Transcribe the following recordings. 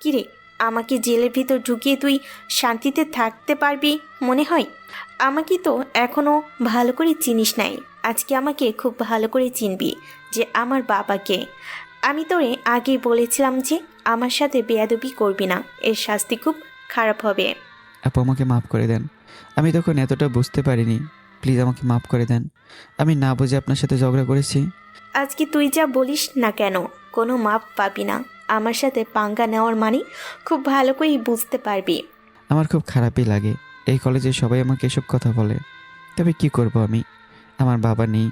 কিরে, আমাকে জেলের ভিতর ঢুকিয়ে তুই শান্তিতে থাকতে পারবি মনে হয়? আমাকে তো এখনও ভালো করে চিনিস নাই। আজকে আমাকে খুব ভালো করে চিনবি যে আমার বাবাকে। আমি তোরে আগেই বলেছিলাম যে আমার সাথে বেয়াদবি করবি না, এর শাস্তি খুব খারাপ হবে। আপু আমাকে মাফ করে দেন, আমি তখন এতটা বুঝতে পারিনি। প্লিজ আমাকে মাফ করে দেন, আমি না বুঝে আপনার সাথে ঝগড়া করেছি। আজকে তুই যা বলিস না কেন, কোনো মাপ পাবি না। আমার সাথে পাঙ্গা নেওয়ার মানে খুব ভালো করেই বুঝতে পারবি। আমার খুব খারাপই লাগে, এই কলেজে সবাই আমাকে এসব কথা বলে। তবে কি করব আমি, আমার বাবা নেই,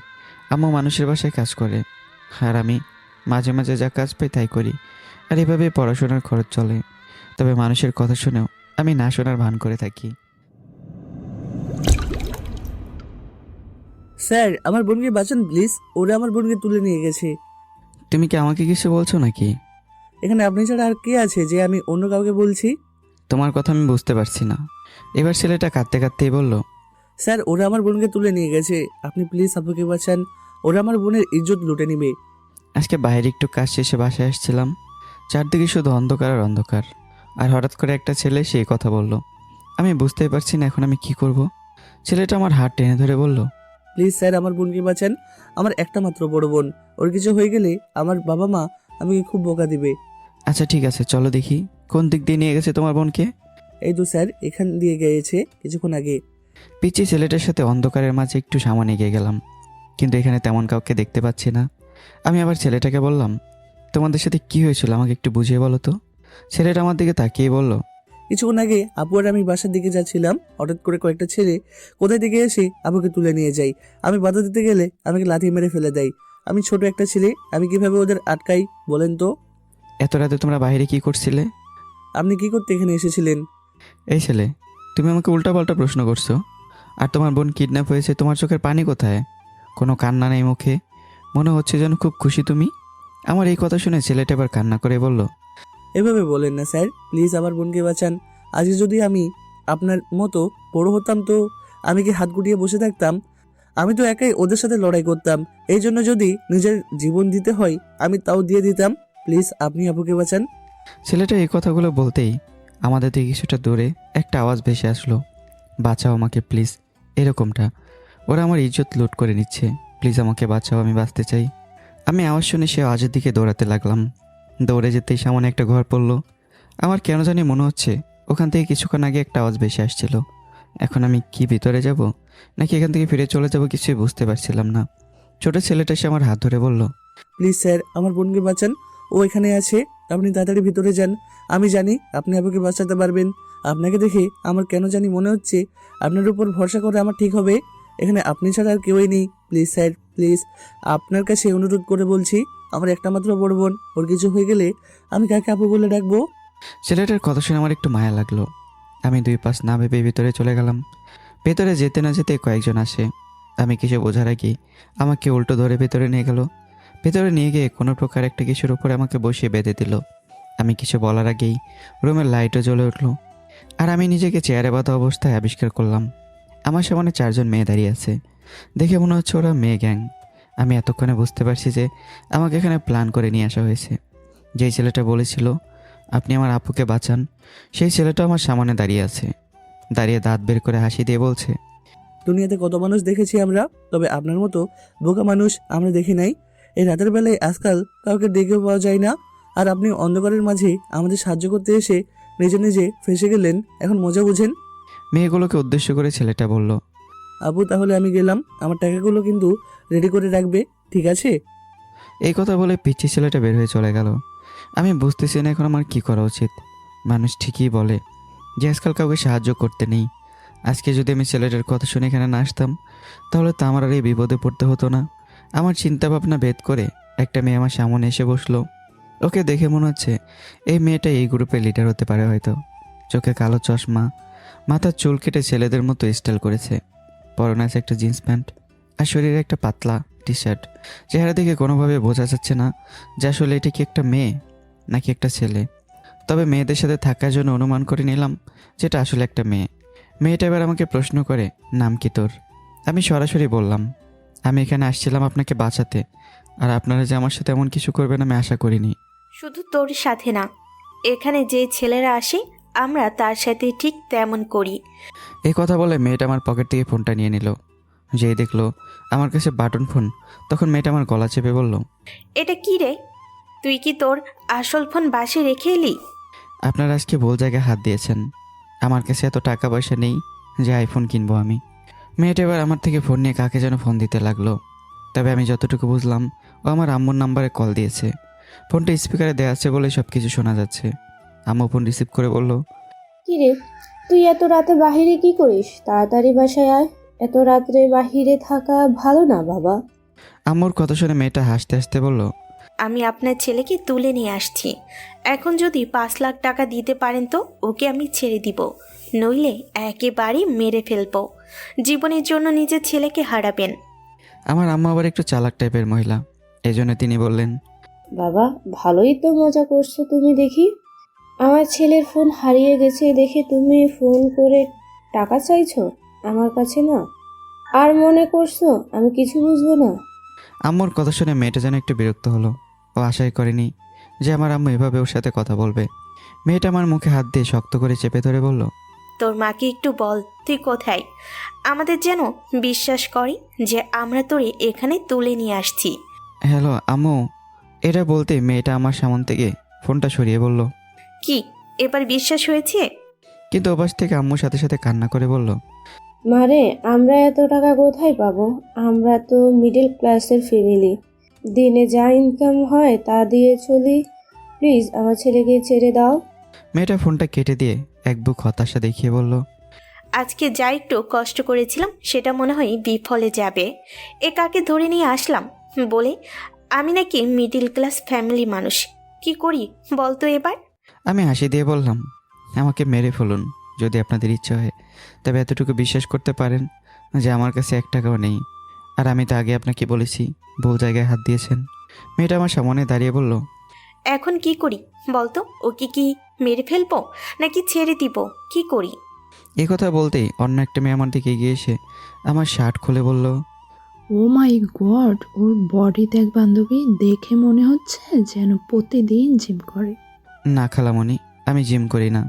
আম্মু মানুষের বাসায় কাজ করে, আর আমি মাঝে মাঝে যা কাজ পাই তাই করি। আর এভাবে পড়াশোনার খরচ চলে। তবে মানুষের কথা শুনেও আমি না শোনার ভান করে থাকি। স্যার, আমার বোনকে বাঁচান প্লিজ, ওরা আমার বোনকে তুলে নিয়ে গেছে। তুমি কি আমাকে কিছু বলছো নাকি? এখানে আপনি ছাড়া আর কে আছে যে আমি অন্য কাউকে বলছি? তোমার কথা আমি বুঝতে পারছি না। এবার ছেলেটা কাঁদতে কাঁদতেই বলল, স্যার, ওরা আমার বোনকে তুলে নিয়ে গেছে, আপনি প্লিজ আপুকে বাঁচান, ওরা আমার বোনের ইজ্জত লুটে নিবে। আজকে বাইরে একটু কাজ শেষে বাসায় আসছিলাম, চারদিকে শুধু অন্ধকার আর অন্ধকার। আর হঠাৎ করে একটা ছেলে সেই কথা বলল। আমি বুঝতেই পারছি না এখন আমি কি করব। ছেলেটা আমার হাত টেনে ধরে বলল, প্লিজ স্যার, আমার বোনকে বাঁচান, আমার একটা মাত্র বড় বোন, ওর কিছু হয়ে গেলে আমার বাবা মা আমাকে খুব বকা দিবে। আচ্ছা ঠিক আছে, চলো দেখি কোন দিক দিয়ে নিয়ে গেছে তোমার বোনকে। এই তো স্যার, এখান দিয়ে গিয়েছে কিছুক্ষণ আগে। পিচ্ছি ছেলেটার সাথে অন্ধকারের মাঝে একটু সামনে এগিয়ে গেলাম, কিন্তু এখানে তেমন কাউকে দেখতে পাচ্ছি না। আমি আবার ছেলেটাকে বললাম, তোমাদের সাথে কি হয়েছিল আমাকে একটু বুঝিয়ে বলো তো। ছেলেটা আমার দিকে তাকিয়ে বলল, কিছুক্ষণ আগে আপু আর আমি বাসার দিকে যাচ্ছিলাম, হঠাৎ করে কয়েকটা ছেলে কোথায় থেকে এসে আপুকে তুলে নিয়ে যায়। আমি বাধা দিতে গেলে আমাকে লাথি মেরে ফেলে দেয়। আমি ছোট একটা ছেলে, আমি কিভাবে ওদের আটকাই বলেন তো? এত রাতে তোমরা বাইরে কি করছিলে? আপনি কি করতে এখানে এসেছিলেন? এই ছেলে, তুমি আমাকে উল্টাপাল্টা প্রশ্ন করছো। আর তোমার বোন কিডন্যাপ হয়েছে, তোমার চোখের পানি কোথায়? কোনো কান্না নেই মুখে, মনে হচ্ছে যেন খুব খুশি তুমি। আমার এই কথা শুনে ছেলেটা এবার কান্না করে বলল, এভাবে বলেন না স্যার, প্লিজ আমার বোনকে বাঁচান। আজ যদি আমি আপনার মতো বড় হতাম তো আমি কি হাত গুটিয়ে বসে থাকতাম? আমি তো একাই ওদের সাথে লড়াই করতাম। এই জন্য যদি নিজের জীবন দিতে হয় আমি তাও দিয়ে দিতাম। প্লিজ আপনি আপুকে বাঁচান। ছেলেটা এই কথাগুলো বলতেই আমাদের থেকে কিছুটা দূরে একটা আওয়াজ ভেসে আসলো, বাঁচাও আমাকে প্লিজ। এরকমটা, ওরা আমার ইজ্জত লুট করে নিচ্ছে, প্লিজ আমাকে বাঁচাও, আমি বাঁচতে চাই। আমি আওয়াজ শুনে সে আওয়াজের দিকে দৌড়াতে লাগলাম। দৌড়ে যেতেই সামনে একটা ঘর পড়লো। আমার কেন জানি মনে হচ্ছে ওখান থেকে কিছুক্ষণ আগে একটা আওয়াজ ভেসে আসছিল। এখন আমি কি ভিতরে যাব নাকি এখান থেকে ফিরে চলে যাব কিছুই বুঝতে পারছিলাম না। ছোট ছেলেটা এসে আমার হাত ধরে বলল, প্লিজ স্যার, আমার বোনকে বাঁচান, ও এখানে আছে, আপনি তাড়াতাড়ি ভিতরে যান। আমি জানি আপনি আপুকে বাঁচাতে পারবেন। আপনাকে দেখে আমার কেন জানি মনে হচ্ছে আপনার উপর ভরসা করে আমার ঠিক হবে। এখানে আপনি ছাড়া আর কেউই নেই। প্লিজ স্যার, প্লিজ আপনার কাছে অনুরোধ করে বলছি, আমার একটা মাত্র বড় বোন, ওর কিছু হয়ে গেলে আমি কাকে আপু বলে ডাকবো? ছেলেটার কথা শুনে আমার একটু মায়া লাগলো। আমি দুই পাশ না ভেবে ভিতরে চলে গেলাম। ভেতরে যেতে না যেতে কয়েকজন আসে। আমি কিছু বোঝার আগেই আমাকে উল্টো ধরে ভেতরে নিয়ে গেল। ভেতরে নিয়ে গিয়ে কোনো প্রকার একটা কিছুর উপরে আমাকে বসিয়ে বেঁধে দিল। আমি কিছু বলার আগেই রুমের লাইটও জ্বলে উঠলো। আর আমি নিজেকে চেয়ারে বাঁধা অবস্থায় আবিষ্কার করলাম আমার সামনে চারজন মেয়ে দাঁড়িয়ে আছে। দেখে মনে হচ্ছে ওরা মেয়ে গ্যাং। আমি এতক্ষণে বুঝতে পারছি যে আমাকে এখানে প্ল্যান করে নিয়ে আসা হয়েছে। যেই ছেলেটা বলেছিল আপনি আমার আপুকে বাঁচান, সেই ছেলেটা আমার সামনে দাঁড়িয়ে আছে। দাঁড়িয়ে দাঁত বের করে হাসি দিয়ে বলছে, দুনিয়াতে কত মানুষ দেখেছি আমরা, তবে আপনার মতো বোকা মানুষ আমরা দেখি নাই। এই রাতের বেলায় আজকাল কাউকে দেখেও পাওয়া যায় না। আর আপনি অন্ধকারের মাঝে আমাদের সাহায্য করতে এসে নিজে নিজে ফেঁসে গেলেন, এখন মজা বুঝেন? মেয়েগুলোকে উদ্দেশ্য করে ছেলেটা বলল, আপু তাহলে আমি গেলাম, আমার টাকাগুলো কিন্তু রেডি করে রাখবে, ঠিক আছে? এই কথা বলে পিচ্ছি ছেলেটা বের হয়ে চলে গেল। আমি বুঝতেছি না এখন আমার কী করা উচিত। মানুষ ঠিকই বলে যে আজকাল কাউকে সাহায্য করতে নেই। আজকে যদি আমি ছেলেটার কথা শুনে এখানে না আসতাম তাহলে তো আমার আর এই বিপদে পড়তে হতো না। আমার চিন্তা ভাবনা ভেদ করে একটা মেয়ে আমার সামনে এসে বসলো। ওকে দেখে মনে হচ্ছে এই মেয়েটা এই গ্রুপের লিডার হতে পারে হয়তো। চোখে কালো চশমা, মাথার চুল কেটে ছেলেদের মতো স্টাইল করেছে, পরনে আছে একটা জিন্স প্যান্ট আর শরীরে একটা পাতলা টি শার্ট। চেহারা দেখে কোনোভাবে বোঝা যাচ্ছে না যে আসলে এটা কি একটা মেয়ে নাকি একটা ছেলে। তবে মেয়েদের সাথে থাকার জন্য অনুমান করে নিলাম যেটা আসলে একটা মেয়ে। মেয়েটা এবার আমাকে প্রশ্ন করে, নাম কি তোর? আমি সরাসরি বললাম, আমি এখানে আসছিলাম আপনাকে বাঁচাতে, আর আপনারা যে আমার সাথে এমন কিছু করবেন আমি আশা করিনি। শুধু তোর সাথে না, এখানে যে ছেলেরা আসে আমরা তার সাথে ঠিক তেমন করি। এই কথা বলে মেয়েটা আমার পকেট থেকে ফোনটা নিয়ে নিল। যেই দেখলো আমার কাছে বাটন ফোন, তখন মেয়েটা আমার গলা চেপে বলল, এটা কি রে? তুই কি তোর আসল ফোন বাসে রেখে এলি? আপনারা আজকে ভুল জায়গায় হাত দিয়েছেন। আমার কাছে এত টাকা পয়সা নেই যে আইফোন কিনবো আমি। মেয়েটা এবার আমার থেকে ফোন নিয়ে কাকে যেন ফোন দিতে লাগলো। তবে আমি যতটুকু বুঝলাম ও আমার আম্মুর নাম্বারে কল দিয়েছে। ফোনটা স্পিকারে দেওয়া আছে বলে সব কিছু শোনা যাচ্ছে। আম্মু ফোন রিসিভ করে বলল, কি রে, তুই এত রাতে বাহিরে কি করিস? তাড়াতাড়ি বাসায় আয়। এত রাত্রে বাহিরে থাকা ভালো না বাবা। আম্মুর কথা শুনে মেয়েটা হাসতে হাসতে বলল, আমি আপনার ছেলেকে তুলে নিয়ে আসছি। এখন যদি 5 লাখ টাকা দিতে পারেন তো ওকে আমি ছেড়ে দিব, নইলে একেবারে মেরে ফেলবো। জীবনের জন্য নিজের ছেলেকে হারাবেন। আমার আম্মা আবার একটু চালাক টাইপের মহিলা, এজন্য তিনি বললেন, বাবা, ভালোই তো মজা করছো তুমি দেখি। আমার ছেলের ফোন হারিয়ে গেছে দেখে তুমি ফোন করে টাকা চাইছো আমার কাছে না? আর মনে করছো আমি কিছু বুঝবো না? আম্মুর কথা শুনে মেয়েটা যেন একটু বিরক্ত হলো। ও আশাই করেনি যে আমার আম্মু এভাবে ওর সাথে কথা বলবে। মেয়েটা আমার মুখে হাত দিয়ে শক্ত করে চেপে ধরে বলল, তোর মাকে একটু বল তুই কোথায়, আমাদের যেন বিশ্বাস করে যে আমরা তোরে এখানে তুলে নিয়ে আসছি। হ্যালো আম্মু। এটা বলতে মেয়েটা আমার সামন থেকে ফোনটা সরিয়ে বলল। কি এবার বিশ্বাস হয়েছে? কিন্তু ওপাশ থেকে আম্মুর সাথে সাথে কান্না করে বলল, মারে, আমরা এত টাকা কোথায় পাবো? আমরা তো মিডল ক্লাসের ফ্যামিলি, দিনে যা ইনকাম হয় তা দিয়ে চলি। প্লিজ আমার ছেলেকে ছেড়ে দাও। মেয়েটা ফোনটা কেটে দিয়ে এক বুক হতাশা দেখিয়ে বলল, আজকে যা একটু কষ্ট করেছিলাম সেটা মনে হয় বিফলে যাবে। এ কাকে ধরে নিয়ে আসলাম বলে? আমি নাকি মিডিল ক্লাস ফ্যামিলি মানুষ, কি করি বলতো এবার? আমি হাসি দিয়ে বললাম, আমাকে মেরে ফেলুন যদি আপনাদের ইচ্ছা হয়, তবে এতটুকু বিশ্বাস করতে পারেন যে আমার কাছে 1 টাকাও নেই। আর আমি তো আগে আপনাকে বলেছি ভুল জায়গায় হাত দিয়েছেন। মেয়েটা আমার সামনে দাঁড়িয়ে বলল, এখন কি করি বলতো? ওকে কি মেরে ফেলবো নাকি ছেড়ে দিব, কি করি? এই কথা বলতেই অন্য একটা মেয়ে আমার দিকে এগিয়ে এসে আমার শার্ট খুলে বলল, ও মাই গড, ওর বডি দেখ বান্ধবী, দেখে মনে হচ্ছে যেন প্রতিদিন জিম করে। না খালামণি, আমি জিম করি না,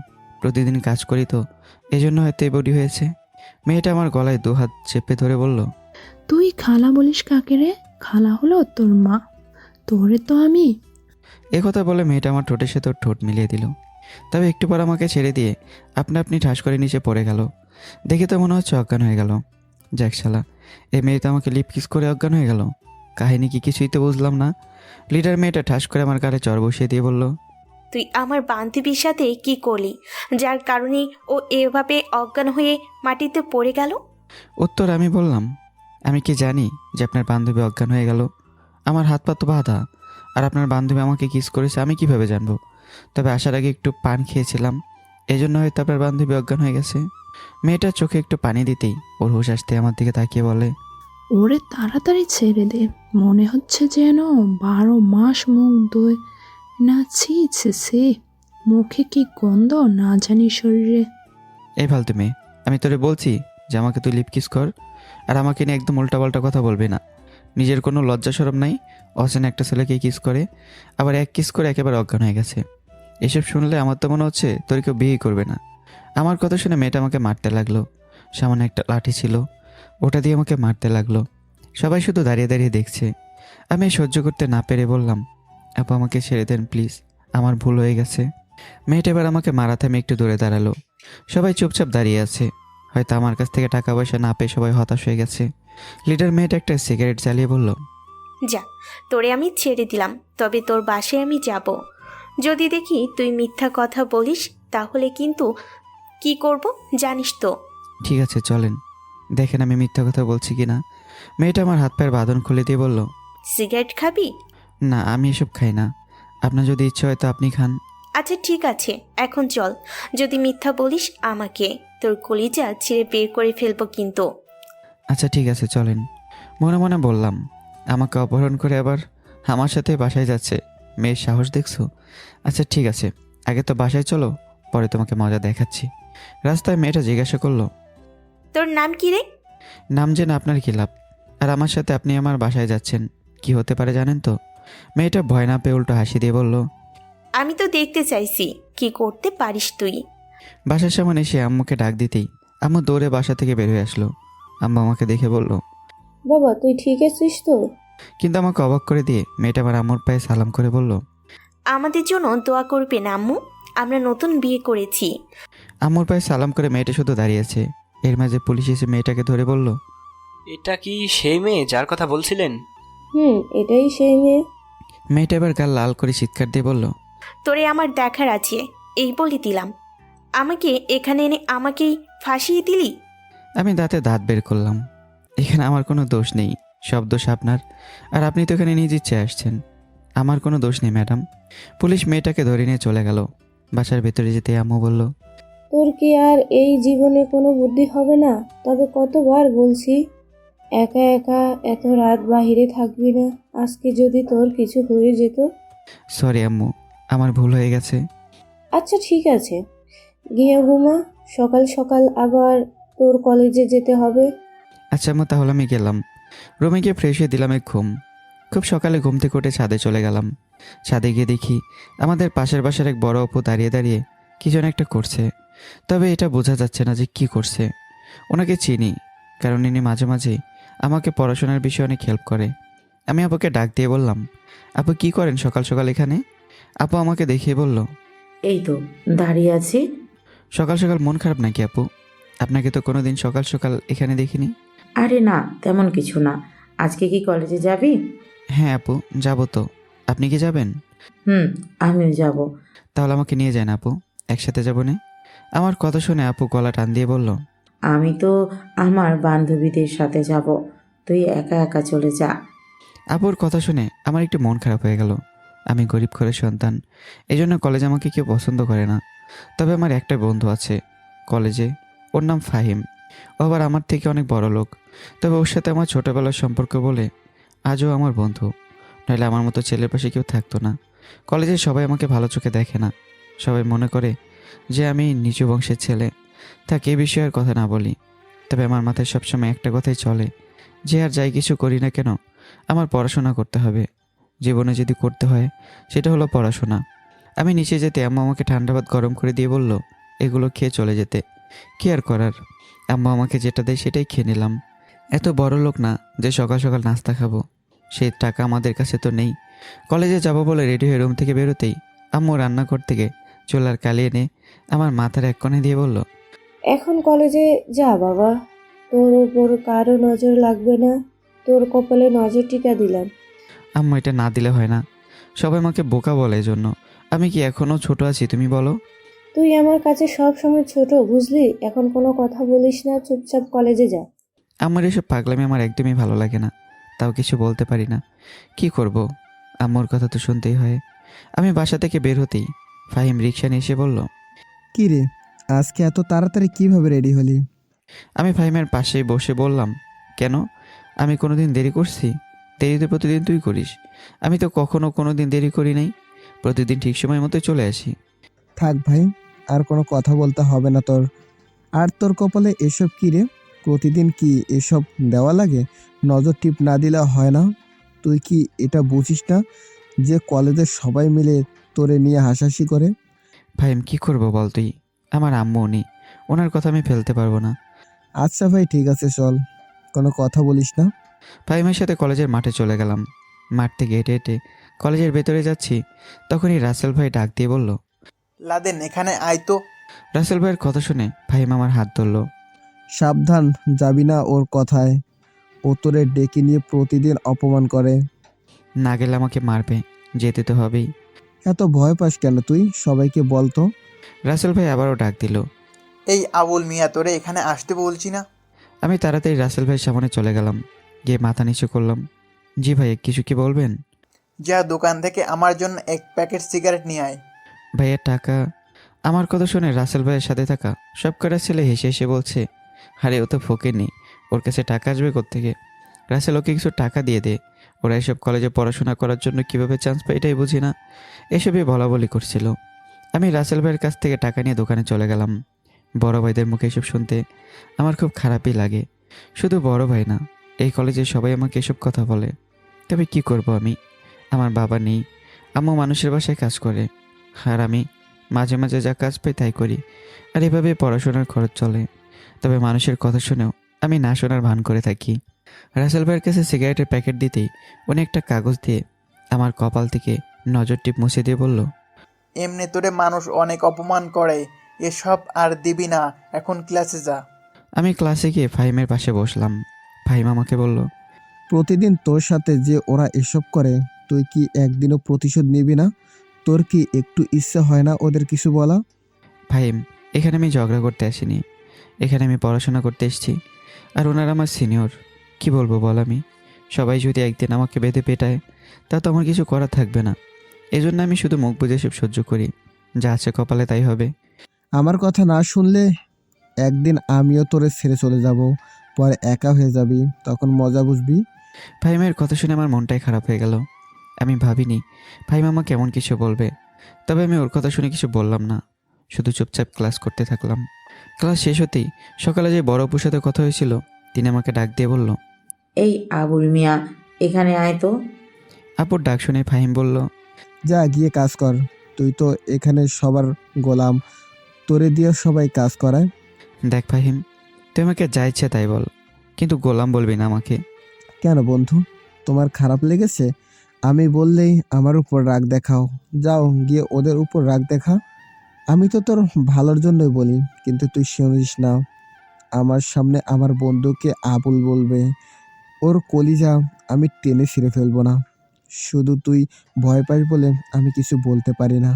প্রতিদিন কাজ করি তো, এজন্য হয়তো এই বডি হয়েছে। মেয়েটা আমার গলায় 2 হাত চেপে ধরে বলল, তুই খালা বলিস কাকে রে? খালা হলো তোর মা, তোরে তো আমি। এ কথা বলে মেয়েটা আমার ঠোঁটের সাথে ওর ঠোঁট মিলিয়ে দিল। তবে একটু পর আমাকে ছেড়ে দিয়ে আপনা আপনি ঠাস করে নিচে পড়ে গেল। দেখে তো মনে হচ্ছে অজ্ঞান হয়ে গেল। যাক শালা, এই মেয়ে তো আমাকে লিপ কিস করে অজ্ঞান হয়ে গেল। কাহিনী কি কিছুই তো বুঝলাম না। লিডার মেয়েটা ঠাস করে আমার গালে চড় বসিয়ে দিয়ে বলল, তুই আমার বান্ধবীর সাথে কি করলি যার কারণে ও এভাবে অজ্ঞান হয়ে মাটিতে পড়ে গেল? উত্তর আমি বললাম, আমি কি জানি যে আপনার বান্ধবী অজ্ঞান হয়ে গেল? আমার হাত পা তো বাঁধা, আর আপনার বান্ধবী আমাকে কিস করেছে আমি কিভাবে জানবো? তবে আসার আগে একটু পান খেয়েছিলাম, এজন্য হয়তো আপনার বান্ধবী অজ্ঞান হয়ে গেছে। মেয়েটার চোখে একটু পানি দিতেই ওর হুঁশ আসতে আমার দিকে তাকিয়ে বলে, ওরে তাড়াতাড়ি ছেড়ে দে, মনে হচ্ছে যেন 12 মাস মুখ ধুয়ে নাচিছে। মুখে কি গন্ধ না জানি শরীরে। এই ফালতু মেয়ে, আমি তোরে বলছি যে আমাকে তুই লিপ কিস কর, আর আমাকে নিয়ে একদম উল্টাপাল্টা কথা বলবি না। নিজের কোনো লজ্জা সরম নাই? অচেনা একটা ছেলেকে কিস করে, আবার এক কিস করে একেবারে অজ্ঞান হয়ে গেছে। এসব শুনলে আমার তো মনে হচ্ছে তোর কেউ বিয়ে করবে না। আমার কথা শুনে মেয়েটা আমাকে মারতে লাগলো। সামনে একটা লাঠি ছিল, ওটা দিয়ে আমাকে মারতে লাগলো। সবাই শুধু দাঁড়িয়ে দাঁড়িয়ে দেখছে। আমি সহ্য করতে না পেরে বললাম, আপু আমাকে ছেড়ে দেন প্লিজ, আমার ভুল হয়ে গেছে। মেয়েটা এবার আমাকে মারা থামে একটু দূরে দাঁড়ালো। সবাই চুপচাপ দাঁড়িয়ে আছে, হয়তো আমার কাছ থেকে টাকা পয়সা না পেয়ে সবাই হতাশ হয়ে গেছে। লিডার মেয়েটা একটা সিগারেট জ্বালিয়ে বলল, যা, তোরে আমি ছেড়ে দিলাম, তবে তোর বাসায় আমি যাব। যদি দেখি তুই মিথ্যা কথা বলিস তাহলে কিন্তু কি করব জানিস তো। ঠিক আছে চলেন, দেখেন আমি মিথ্যা কথা বলছি কি না। মেয়েটা আমার হাত পায়ের বাঁধন খুলে দিয়ে বলল, সিগারেট খাবি? না আমি এসব খাই না, আপনার যদি ইচ্ছে হয় তো আপনি খান। আচ্ছা ঠিক আছে, এখন চল। যদি মিথ্যা বলিস আমাকে তোর কলিজা ছিঁড়ে বের করে ফেলবো কিন্তু। আচ্ছা ঠিক আছে চলেন। মনে মনে বললাম, আমাকে অপহরণ করে আবার আমার সাথে বাসায় যাচ্ছে, মেয়ের সাহস দেখছো? আচ্ছা ঠিক আছে, আগে তো বাসায় চলো, পরে তোমাকে মজা দেখাচ্ছি। রাস্তায় মেয়েটা জিজ্ঞাসা করলো, তোর নাম কি রে? নাম জেনে আপনার কি লাভ? আর আমার সাথে আপনি আমার বাসায় যাচ্ছেন, কি হতে পারে জানেন তো? মেয়েটা ভয় না পেয়ে উল্টো হাসি দিয়ে বলল, আমি তো দেখতে চাইছি কি করতে পারিস তুই। বাসার সামনে এসে আম্মুকে ডাক দিতেই আম্মু দৌড়ে বাসা থেকে বের হয়ে আসলো। আম্মু আমাকে দেখে বলল, বাবা তুই ঠিক আছিস তো? কিন্তু আমাকে অবাক করে দিয়ে মেয়েটা আমার আম্মুর পায়ে সালাম করে বলল, আমাদের জন্য দোয়া করবেন আম্মু, আমরা নতুন বিয়ে করেছি। আম্মুর পায়ে সালাম করে মেয়েটা শুধু দাঁড়িয়েছে। এর মাঝে পুলিশ এসে মেয়েটাকে ধরে বলল, এটা কি সেই মেয়ে যার কথা বলছিলেন? এটাই সেই মেয়ে। মেয়েটা এবার গাল লাল করে চিৎকার দিয়ে বলল, তোরে আমার দেখার আছে এই বলে দিলাম, আমাকে এখানে এনে আমাকেই ফাঁসিয়ে দিলি। আমি দাঁতে দাঁত বের করলাম। এখানে আমার কোনো দোষ নেই, সব দোষ আপনার। আর আপনি তো এখানে নিজ ইচ্ছে আসছেন। আমার কোনো দোষ নেই ম্যাডাম। পুলিশ মেয়েটাকে ধরে নিয়ে চলে গেল। বাসার ভেতরে যেতে আম্মু বলল, তোর কি আর এই জীবনে কোনো বুদ্ধি হবে না? তবে কতবার বলছি একা একা এত রাত বাহিরে থাকবি না, আজকে যদি তোর কিছু হয়ে যেত। সরি আম্মু, আমার ভুল হয়ে গেছে। আচ্ছা ঠিক আছে, গিয়ে ঘুমা, সকাল সকাল আবার তোর কলেজে যেতে হবে। আচ্ছা আম্মু, তাহলে আমি গেলাম। রুমে গিয়ে ফ্রেশ হয়ে দিলাম এক ঘুম। খুব সকালে ঘুম থেকে উঠে ছাদে চলে গেলাম। ছাদে গিয়ে দেখি আমাদের পাশের বাসার এক বড় অপু দাঁড়িয়ে দাঁড়িয়ে কি যেন একটা করছে, তবে এটা বোঝা যাচ্ছে না যে কি করছে। ওনাকে চিনি, কারণ ইনি মাঝে মাঝে আমাকে পড়াশোনার বিষয়ে অনেক হেল্প করে। আমি আপুকে ডাক দিয়ে বললাম, আপু কি করেন সকাল সকাল এখানে? আপু আমাকে দেখিয়ে বলল, এই তো দাঁড়িয়ে আছি। সকাল সকাল মন খারাপ নাকি আপু? আপনাকে তো কোনোদিন সকাল সকাল এখানে দেখিনি। আরে না, তেমন কিছু না। আজকে কি কলেজে যাবি? হ্যাঁ আপু, যাবো তো। আপনি কি যাবেন? আমিও যাব। তাহলে আমাকে নিয়ে যান আপু, একসাথে যাবো না? আমার কথা শুনে আপু গলা টান দিয়ে বলল, আমি তো আমার বান্ধবীদের সাথে যাব, তুই একা একা চলে যা। আপুর কথা শুনে আমার একটু মন খারাপ হয়ে গেল। আমি গরিব ঘরের সন্তান, এই জন্য কলেজে আমাকে কেউ পছন্দ করে না। তবে আমার একটা বন্ধু আছে কলেজে, ওর নাম ফাহিম। ও আবার আমার থেকে অনেক বড় লোক। তবে ওর সাথে আমার ছোটোবেলার সম্পর্ক বলে আজও আমার বন্ধু। নাহলে আমার মতো ছেলের পাশে কেউ থাকতো না। কলেজে সবাই আমাকে ভালো চোখে দেখে না, সবাই মনে করে যে আমি নিচু বংশের ছেলে। তাকে এ বিষয়ে আর কথা না বলি। তবে আমার মাথায় সবসময় একটা কথাই চলে, যে আর যাই কিছু করি না কেন আমার পড়াশোনা করতে হবে। জীবনে যদি করতে হয় সেটা হলো পড়াশোনা। আমি নিচে যেতে আম্মা আমাকে ঠান্ডা ভাত গরম করে দিয়ে বলল, এগুলো খেয়ে চলে যেতে। কি আর করার, আম্মা আমাকে যেটা দেয় সেটাই খেয়ে নিলাম। এত বড় লোক না যে সকাল সকাল নাস্তা খাবো, সেই টাকা আমাদের কাছে তো নেই। কলেজে যাব বলে রেডি হয়ে রুম থেকে বেরোতেই আম্মু রান্নাঘর থেকে চুলার কালি এনে আমার মাথার এক কোণে দিয়ে বলল, এখন কলেজে যা বাবা, তোর উপর কারো নজর লাগবে না, তোর কপালে নজর টিকা দিলাম। আম্মু এটা না দিলে হয় না, সবাই আমাকে বোকা বলে এজন্য। আমি কি এখনও ছোট আছি তুমি বলো? তুই আমার কাছে সব সময় ছোট, বুঝলি? এখন কোনো কথা বলিস না, চুপচাপ কলেজে যা। আমার এসব পাগলামি আমার একদমই ভালো লাগে না, তাও কিছু বলতে পারি না। কি করব, আম্মুর কথা তো শুনতেই হয়। আমি বাসা থেকে বের হতেই ফাহিম রিক্সা নিয়ে এসে বলল, কি রে, আজকে এত তাড়াতাড়ি কিভাবে রেডি হলি? আমি ফাহিমের পাশেই বসে বললাম, কেন, আমি কোনোদিন দেরি করছি? দেরি তো প্রতিদিন তুই করিস। আমি তো কখনো কোনোদিন দেরি করি নাই, প্রতিদিন ঠিক সময় মতো চলে আসি। থাক ভাই, আর কোনো কথা বলতে হবে না তোর। আর তোর কপালে এসব কি রে? প্রতিদিন কি এসব দেওয়া লাগে? নজর টিপ না দিলে হয় না? তুই কি এটা বুঝিস না যে কলেজের সবাই মিলে তোরে নিয়ে হাসাহাসি করে? ফাহিম কি করবো বল তুই, আমার আম্মু নেই, ওনার কথা আমি ফেলতে পারবো না। আচ্ছা ভাই, ঠিক আছে, চল, কোনো কথা বলিস না। ফাহিমের সাথে কলেজের মাঠে চলে গেলাম। মাঠ থেকে হেঁটে হেঁটে কলেজের ভেতরে যাচ্ছি, তখনই রাসেল ভাই ডাক দিয়ে বলল, লাদেন এখানে আয় তো। রাসেল ভাইয়ের কথা শুনে ফাহিম আমার হাত ধরল। সাবধান, যাবি না ওর কথায়। ও তোরে ডেকে নিয়ে প্রতিদিন অপমান করে। না গেলে আমাকে মারবে, যেতে তো হবেই। এত ভয় পাস কেন তুই? সবাইকে বল তো। রাসেল ভাই আবারও ডাক দিল। এই আবুল মিয়া, তোরে এখানে আসতে বলছি না? আমি তাড়াতাড়ি রাসেল ভাইয়ের সামনে চলে গেলাম, গিয়ে মাথা নিচু করলাম। জি ভাই, কিছু কি বলবেন? যা দোকান থেকে আমার জন্য এক প্যাকেট সিগারেট নিয়ে আয়। ভাইয়ের টাকা? আমার কথা শুনে রাসেল ভাইয়ের সাথে থাকা সব কটা ছেলে হেসে হেসে বলছে, আরে ও তো ফকিরনি, ওর কাছে টাকা আসবে কোত্থেকে? রাসেল ওকে কিছু টাকা দিয়ে দে, ওরা এসব কলেজে পড়াশোনা করার জন্য কিভাবে চান্স পায় এটাই বুঝি না। এসবই বলা বলি করছিল। আমি রাসেল ভাইয়ের কাছ থেকে টাকা নিয়ে দোকানে চলে গেলাম। বড় ভাইদের মুখে এসব শুনতে আমার খুব খারাপই লাগে। শুধু বড় ভাই না, এই কলেজে সবাই আমাকে এসব কথা বলে। তবে কি করব আমি, আমার বাবা নেই, আম্মু মানুষের বাসায় কাজ করে, আর আমি মাঝে মাঝে যা কাজ পাই তাই করি, আর এভাবে পড়াশোনার খরচ চলে। তবে মানুষের কথা শুনেও আমি না শোনার ভান করে থাকি। রাসেল ভাইয়ের কাছে সিগারেটের প্যাকেট দিতেই উনি একটা কাগজ দিয়ে আমার কপাল থেকে নজর টিপ মুছে দিয়ে বলল, এমনি তোরে মানুষ অনেক অপমান করে, এসব আর দিবি না, এখন ক্লাসে যা। আমি ক্লাসে গিয়ে ফাহিমের পাশে বসলাম। ফাহিম আমাকে বলল, প্রতিদিন তোর সাথে যে ওরা এসব করে, তুই কি একদিনও প্রতিশোধ নিবি না? তোর কি একটু ইচ্ছে হয় না ওদের কিছু বলা? ফাহিম, এখানে আমি ঝগড়া করতে আসিনি, এখানে আমি পড়াশোনা করতে এসেছি। আর ওনারা আমার সিনিয়র, কি বলবো বল আমি? সবাই যদি একদিন আমাকে বেঁধে পেটায়, তা তো আমার কিছু করার থাকবে না। এই জন্য আমি শুধু মুখ বুজে সব সহ্য করি, যা আছে কপালে তাই হবে। আমার কথা না শুনলে একদিন আমিও তোরে ছেড়ে চলে যাব, পরে একা হয়ে যাবি, তখন মজা বুঝবি। ফাহিমের কথা শুনে আমার মনটাই খারাপ হয়ে গেল। আমি ভাবিনি ফাহিম আমাকে এমন কিছু বলবে, তবে আমি ওর কথা শুনে কিছু বললাম না, শুধু চুপচাপ ক্লাস করতে থাকলাম। ক্লাস শেষ হতেই সকালে যে বড় অপুর সাথে কথা হয়েছিল, তিনি আমাকে ডাক দিয়ে বলল, এই আবুল মিয়া, এখানে আয় তো। আপুর ডাক শুনে ফাহিম বলল, যা গিয়ে কাজ কর, তুই তো এখানে সবার গোলাম, তোরে দিয়ে সবাই কাজ করায়। দেখ ফাহিম, তুই আমাকে যা ইচ্ছে তাই বল, কিন্তু গোলাম বলবি না আমাকে। কেন বন্ধু, তোমার খারাপ লেগেছে? আমি বললেই আমার উপর রাগ দেখাও। যাও গিয়ে ওদের উপর রাগ দেখা। আমি তো তোর ভালোর জন্যই বলি, কিন্তু তুই শুনিস না। আমার সামনে আমার বন্ধুকে আবুল বলবে, ওর কলিজা আমি টেনে ছিঁড়ে ফেলবো না। শুধু তুই ভয় পাস বলে আমি কিছু বলতে পারি না।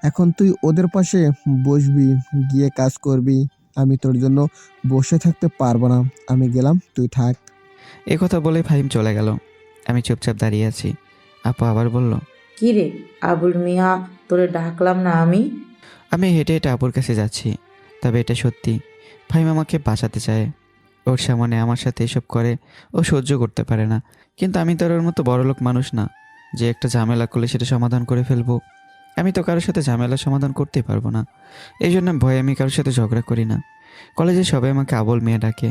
এখন তুই ওদের পাশে বসবি, গিয়ে কাজ করবি। আমি তোর জন্য বসে থাকতে পারবো না। আমি গেলাম, তুই থাক। এ কথা বলে ফাহিম চলে গেল। আমি চুপচাপ দাঁড়িয়ে আছি। আপু আবার বলল, কি রে আবুল মিয়া, তোরে ডাকলাম না আমি? আমি হেঁটে হেঁটে আপুর কাছে যাচ্ছি। তবে এটা সত্যি, ফাহিম আমাকে বাঁচাতে চায়। ওর সামনে আমার সাথে এসব করে, ও সহ্য করতে পারে না। কিন্তু আমি তো আর ওর মতো বড়লোক মানুষ না যে একটা ঝামেলা করলে সেটা সমাধান করে ফেলবো। আমি তো কারোর সাথে ঝামেলা সমাধান করতেই পারবো না। এই জন্য ভয়ে আমি কারোর সাথে ঝগড়া করি না। কলেজে সবাই আমাকে আবল মেয়ে ডাকে,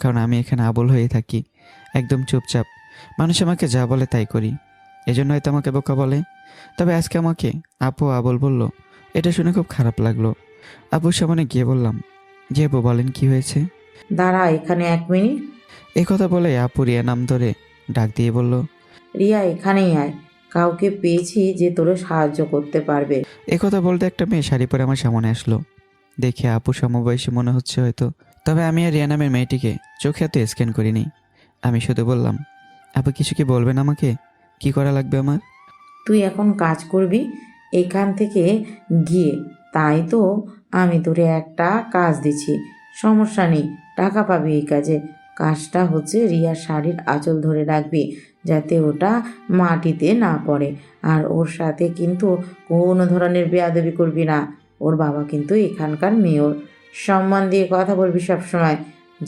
কারণ আমি এখানে আবল হয়ে থাকি, একদম চুপচাপ। মানুষ আমাকে যা বলে তাই করি, এজন্য হয়তো আমাকে বোকা বলে। তবে আজকে আমাকে আপু আবল বলল, এটা শুনে খুব খারাপ লাগলো। আপুর সামনে গিয়ে বললাম, যে আপু বলেন কি হয়েছে? দাঁড়া এখানে 1 মিনিট। এই কথা বলে আপু রিয়া নাম ধরে ডাক দিয়ে বলল, রিয়া এখানেই আয়, কাউকে পেয়েছি যে তোরে সাহায্য করতে পারবে। এই কথা বলতে একটা মেয়ে শাড়ি পরে আমার সামনে আসলো। দেখে আপু সমবয়সী মনে হচ্ছে হয়তো, তবে আমি আর রিয়া নামের মেয়েটিকে চোখে এত স্ক্যান করিনি। আমি শুধু বললাম, আপু কিছু কি বলবেন আমাকে? কি করা লাগবে আমার? তুই এখন কাজ করবি এখান থেকে গিয়ে, তাই তো আমি তোরে একটা কাজ দিচ্ছি। সমস্যা নেই, টাকা পাবি এই কাজে। কাজটা হচ্ছে রিয়ার শাড়ির আঁচল ধরে রাখবি, যাতে ওটা মাটিতে না পড়ে। আর ওর সাথে কিন্তু কোনো ধরনের বেয়াদবি করবি না। ওর বাবা কিন্তু এখানকার মেয়র, সম্মান দিয়ে কথা বলবি সবসময়।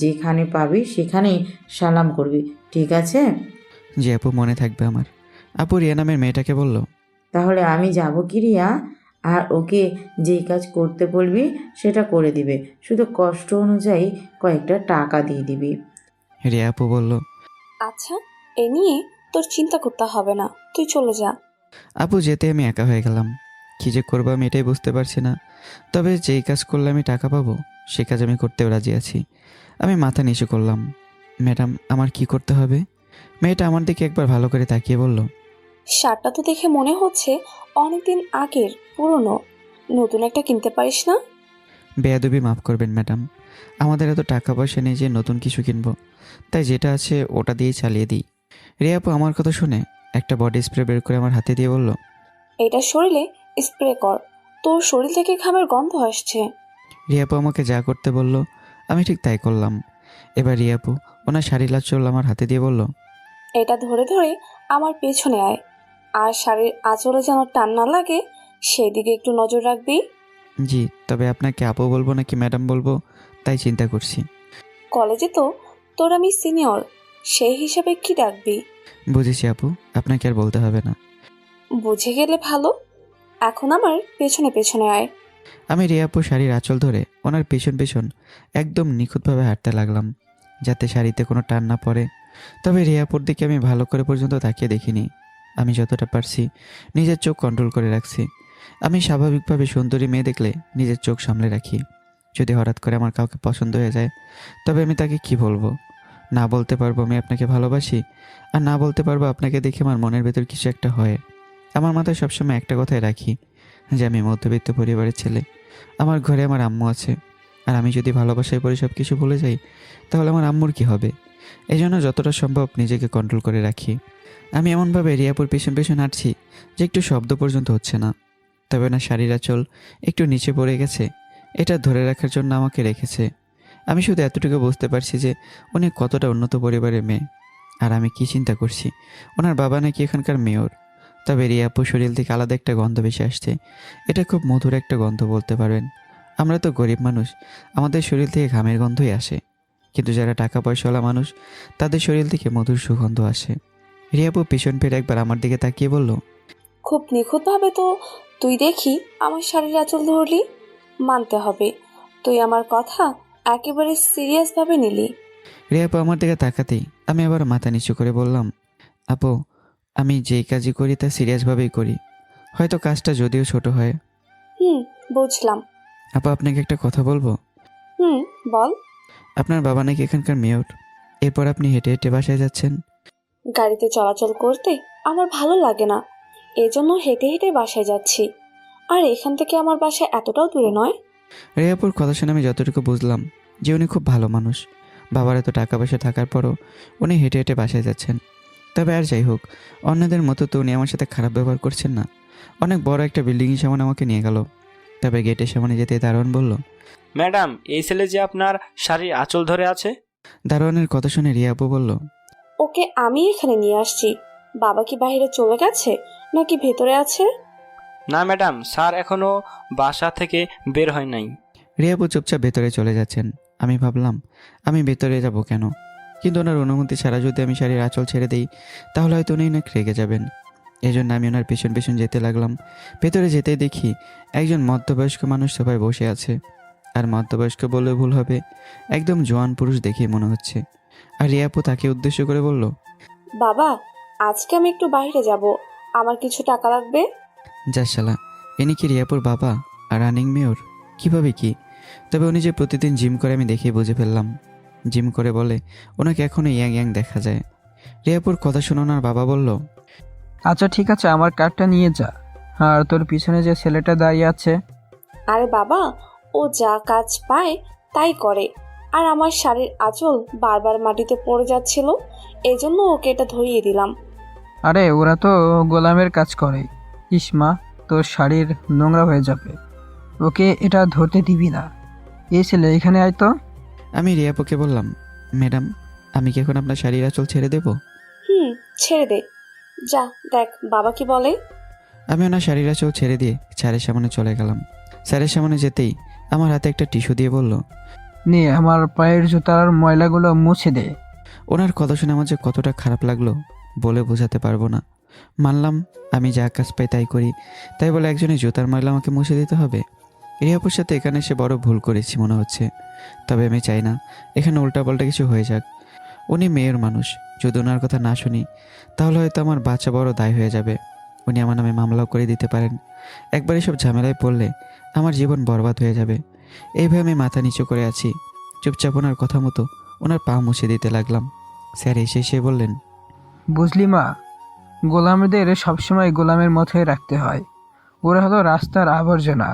যেখানে পাবি সেখানেই সালাম করবি, ঠিক আছে? যে আপু মনে থাকবে আমার। আপু রিয়া নামের মেয়েটাকে বলল, তাহলে আমি যাব কি রিয়া? আর ওকে যেই কাজ করতে বলবি সেটা করে দিবে, শুধু কষ্ট অনুযায়ী কয়েকটা টাকা দিয়ে দিবি। রিয়া আপু বলল, আচ্ছা, এ নিয়ে তোর চিন্তা করতে হবে না, তুই চলে যা। আপু যেতে আমি একা হয়ে গেলাম। কী যে করবো আমি এটাই বুঝতে পারছি না। তবে যেই কাজ করলে আমি টাকা পাবো সে কাজ আমি করতেও রাজি আছি। আমি মাথা নিচু করলাম। ম্যাডাম, আমার কি করতে হবে? মেয়েটা আমার দিকে একবার ভালো করে তাকিয়ে বলল, শার্টটা তো দেখে মনে হচ্ছে অনেকদিন আগের, পুরনো। নতুন একটা কিনতে পারিস না? বেয়াদবি মাফ করবেন ম্যাডাম, আমাদের এত টাকা পয়সা নেই যে নতুন কিছু কিনবো, তাই যেটা আছে ওটা দিয়েই চালিয়ে দিই। রিয়া আপু আমার কথা শুনে একটা বডি স্প্রে বের করে আমার হাতে দিয়ে বলল, এটা শরীরে স্প্রে কর, তোর শরীর থেকে ঘামের গন্ধ আসছে। রিয়া আপু আমাকে যা করতে বলল আমি ঠিক তাই করলাম। এবার রিয়া আপু ওনার শাড়ির লাচল আমার হাতে দিয়ে বলল, এটা ধরে ধরে আমার পেছনে আয়, আর শাড়ির আঁচলে যেন টান না লাগে সেদিকে একটু নজর রাখবি। জি, তবে আপনাকে আপু বলবো নাকি ম্যাডাম বলবো তাই চিন্তা করছি। কলেজে তো তোর আমি সিনিয়র, সেই হিসাবে কি ডাকবি? বুঝেছি আপু, আপনাকে আর বলতে হবে না। বুঝে গেলে ভালো। এখন আমার পেছনে পেছনে আয়। আমি রিয়া আপুর শাড়ির আঁচল ধরে ওনার পেছন পেছন একদম নিখুঁতভাবে হাঁটতে লাগলাম, যাতে শাড়িতে কোনো টান না পড়ে। তবে রিয়া আপুর দিকে আমি ভালো করে পর্যন্ত তাকিয়ে দেখিনি। আমি যতটা পারছি নিজের চোখ কন্ট্রোল করে রাখছি। আমি স্বাভাবিকভাবে সুন্দরী মেয়ে দেখলে নিজের চোখ সামলে রাখি। যদি হঠাৎ করে আমার কাউকে পছন্দ হয়ে যায়, তবে আমি তাকে কি বলবো? না বলতে পারবো আমি আপনাকে ভালোবাসি, আর না বলতে পারবো আপনাকে দেখে আমার মনের ভেতর কিছু একটা হয়। আমার মাথায় সবসময় একটা কথাই রাখি, যে আমি মধ্যবিত্ত পরিবারের ছেলে। আমার ঘরে আমার আম্মু আছে, আর আমি যদি ভালোবাসায় পড়ে সব কিছু ভুলে যাই, তাহলে আমার আম্মুর কি হবে? এই জন্য যতটা সম্ভব নিজেকে কন্ট্রোল করে রাখি। আমি এমনভাবে রিয়াপুর পেছন পেছন হাঁটছি যে একটু শব্দ পর্যন্ত হচ্ছে না। তবে না, শাড়ির আঁচল একটু নিচে পড়ে গেছে, এটা ধরে রাখার জন্য আমাকে রেখেছে। আমি শুধু এতটুকু বুঝতে পারছি যে উনি কতটা উন্নত পরিবারের মেয়ে। আর আমি কি চিন্তা করছি, ওনার বাবা নাকি এখানকার মেয়র। তবে রিয়াপুর শরীর থেকে আলাদা একটা গন্ধ বেশি আসছে। এটা খুব মধুর একটা গন্ধ বলতে পারবেন। আমরা তো গরিব মানুষ, আমাদের শরীর থেকে ঘামের গন্ধই আসে, কিন্তু যারা টাকা পয়সাওয়ালা মানুষ, তাদের শরীর থেকে মধুর সুগন্ধ আসে। রিয়াপু পিছন ফিরে একবার আমার দিকে তাকিয়ে বলল, খুব নিখুঁতভাবে তো তুই দেখি আমার শাড়ির আঁচল ধরলি। মানতে হবে, তুই আমার কথা একেবারে সিরিয়াসভাবে নিলি। রিয়াপু আমার দিকে তাকাতেই আমি আবার মাথা নিচু করে বললাম, আপু, আমি যেই কাজই করি তা সিরিয়াসভাবেই করি, হয়তো কাজটা যদিও ছোট হয়। বুঝলাম। আপু, আপনাকে একটা কথা বলবো? বল। আপনার বাবা নাকি এখানকার মেয়র, এরপর আপনি হেঁটে হেঁটে বাসায় যাচ্ছেন। গাড়িতে চলাচল করতে আমার ভালো লাগে না, এজন্য হেঁটে হেঁটে বাসায় যাচ্ছি। আর এখান থেকে আমার বাসা এতটাও দূরে নয়। রিয়াপুর কথা শুনে আমি যতটুকু বুঝলাম যে উনি খুব ভালো মানুষ। বাবার এত টাকা পয়সা থাকার পরও উনি হেঁটে হেঁটে বাসায় যাচ্ছেন। তবে আর যাই হোক, অন্যদের মতো তো উনি আমার সাথে খারাপ ব্যবহার করছেন না। অনেক বড় একটা বিল্ডিংয়ের সামনে আমাকে নিয়ে গেল। তবে গেটের সামনে যেতে দারোয়ান বলল, ম্যাডাম, এই ছেলে যে আপনার শাড়ির আঁচল ধরে আছে। দারোয়ানের কথা শুনে রিয়াপু বলল, ওকে আমি এখানে নিয়ে আসছি। বাবা কি বাইরে চলে গেছে নাকি ভেতরে আছে? না ম্যাডাম, স্যার এখনো বাসা থেকে বের হয় নাই। রিয়াপু চুপচাপ ভেতরে চলে যাচ্ছেন। আমি ভাবলাম, আমি ভেতরে যাব কেন? কিন্তু ওনার অনুমতি ছাড়া যদি আমি শাড়ির আঁচল ছেড়ে দিই, তাহলে হয়তো উনি অনেক রেগে যাবেন। এই জন্য আমি ওনার পেছন পেছন যেতে লাগলাম। ভেতরে যেতে দেখি একজন মধ্যবয়স্ক মানুষ সোফায় বসে আছে। আর মধ্যবয়স্ক বললে ভুল হবে, একদম জোয়ান পুরুষ দেখে মনে হচ্ছে। আর রিয়াপু তাকে উদ্দেশ্য করে বলল, বাবা, আজকে আমি একটু বাইরে যাব, আমার কিছু টাকা লাগবে। যা শালা, ইনি কি রিয়াপুর বাবা আর রানিং মেয়র? কিভাবে কি? তবে উনি যে প্রতিদিন জিম করে আমি দেখেই বুঝে ফেললাম। জিম করে বলে ওনাকে এখনো ইয়াং ইয়াং দেখা যায়। রিয়াপুর কথা শুনে ওনার বাবা বলল, আচ্ছা ঠিক আছে, আমার কার্ডটা নিয়ে যা। আর তোর পিছনে যে ছেলেটা দাঁড়িয়ে আছে। আরে বাবা, ও যা কাজ পায় তাই করে। আর আমার শাড়ির আঁচল বারবার মাটিতে পড়ে যাচ্ছিল, এজন্য ওকে এটা ধরিয়ে দিলাম। আরে ওরা তো গোলামের কাজ করে। ইসমা, তোর শাড়ির নোংরা হয়ে যাবে, ওকে এটা ধরতে দিবি না। এই ছেলে এখানে আয় তো। আমি রিয়াপুকে বললাম, ম্যাডাম, আমি কি এখন আপনার শাড়ির আঁচল ছেড়ে দেব? ছেড়ে দে, যা দেখ বাবা কি বলে। আমি ওনার শাড়ির আঁচল ছেড়ে দিয়ে স্যারের সামনে চলে গেলাম। স্যারের সামনে যেতেই আমার হাতে একটা টিস্যু দিয়ে বলল, নে আমার পায়ের জুতার ময়লাগুলো মুছে দে। ওনার কথা শুনে আমার যে কতটা খারাপ লাগলো বলে বোঝাতে পারবো না। মানলাম আমি যা কাজ পাই তাই করি, তাই বলে একজনের জুতার ময়লা আমাকে মুছে দিতে হবে? রিয়াপুর সাথে এখানে এসে বড় ভুল করেছি মনে হচ্ছে। তবে আমি চাই না এখানে উল্টাপাল্টা কিছু হয়ে যাক। উনি মেয়ের মানুষ, যদি ওনার কথা না শুনি তাহলে হয়তো আমার বাচ্চা বড় দায় হয়ে যাবে। উনি আমার নামে মামলাও করে দিতে পারেন। একবার এসব ঝামেলায় পড়লে আমার জীবন বরবাদ হয়ে যাবে। এইভাবে আমি মাথা নিচু করে আছি, চুপচাপ ওনার কথা মতো ওনার পা মুছে দিতে লাগলাম। স্যার এসে বললেন, বুঝলি মা, গোলামদের সবসময় গোলামের মতোই রাখতে হয়। ওরা হলো রাস্তার আবর্জনা,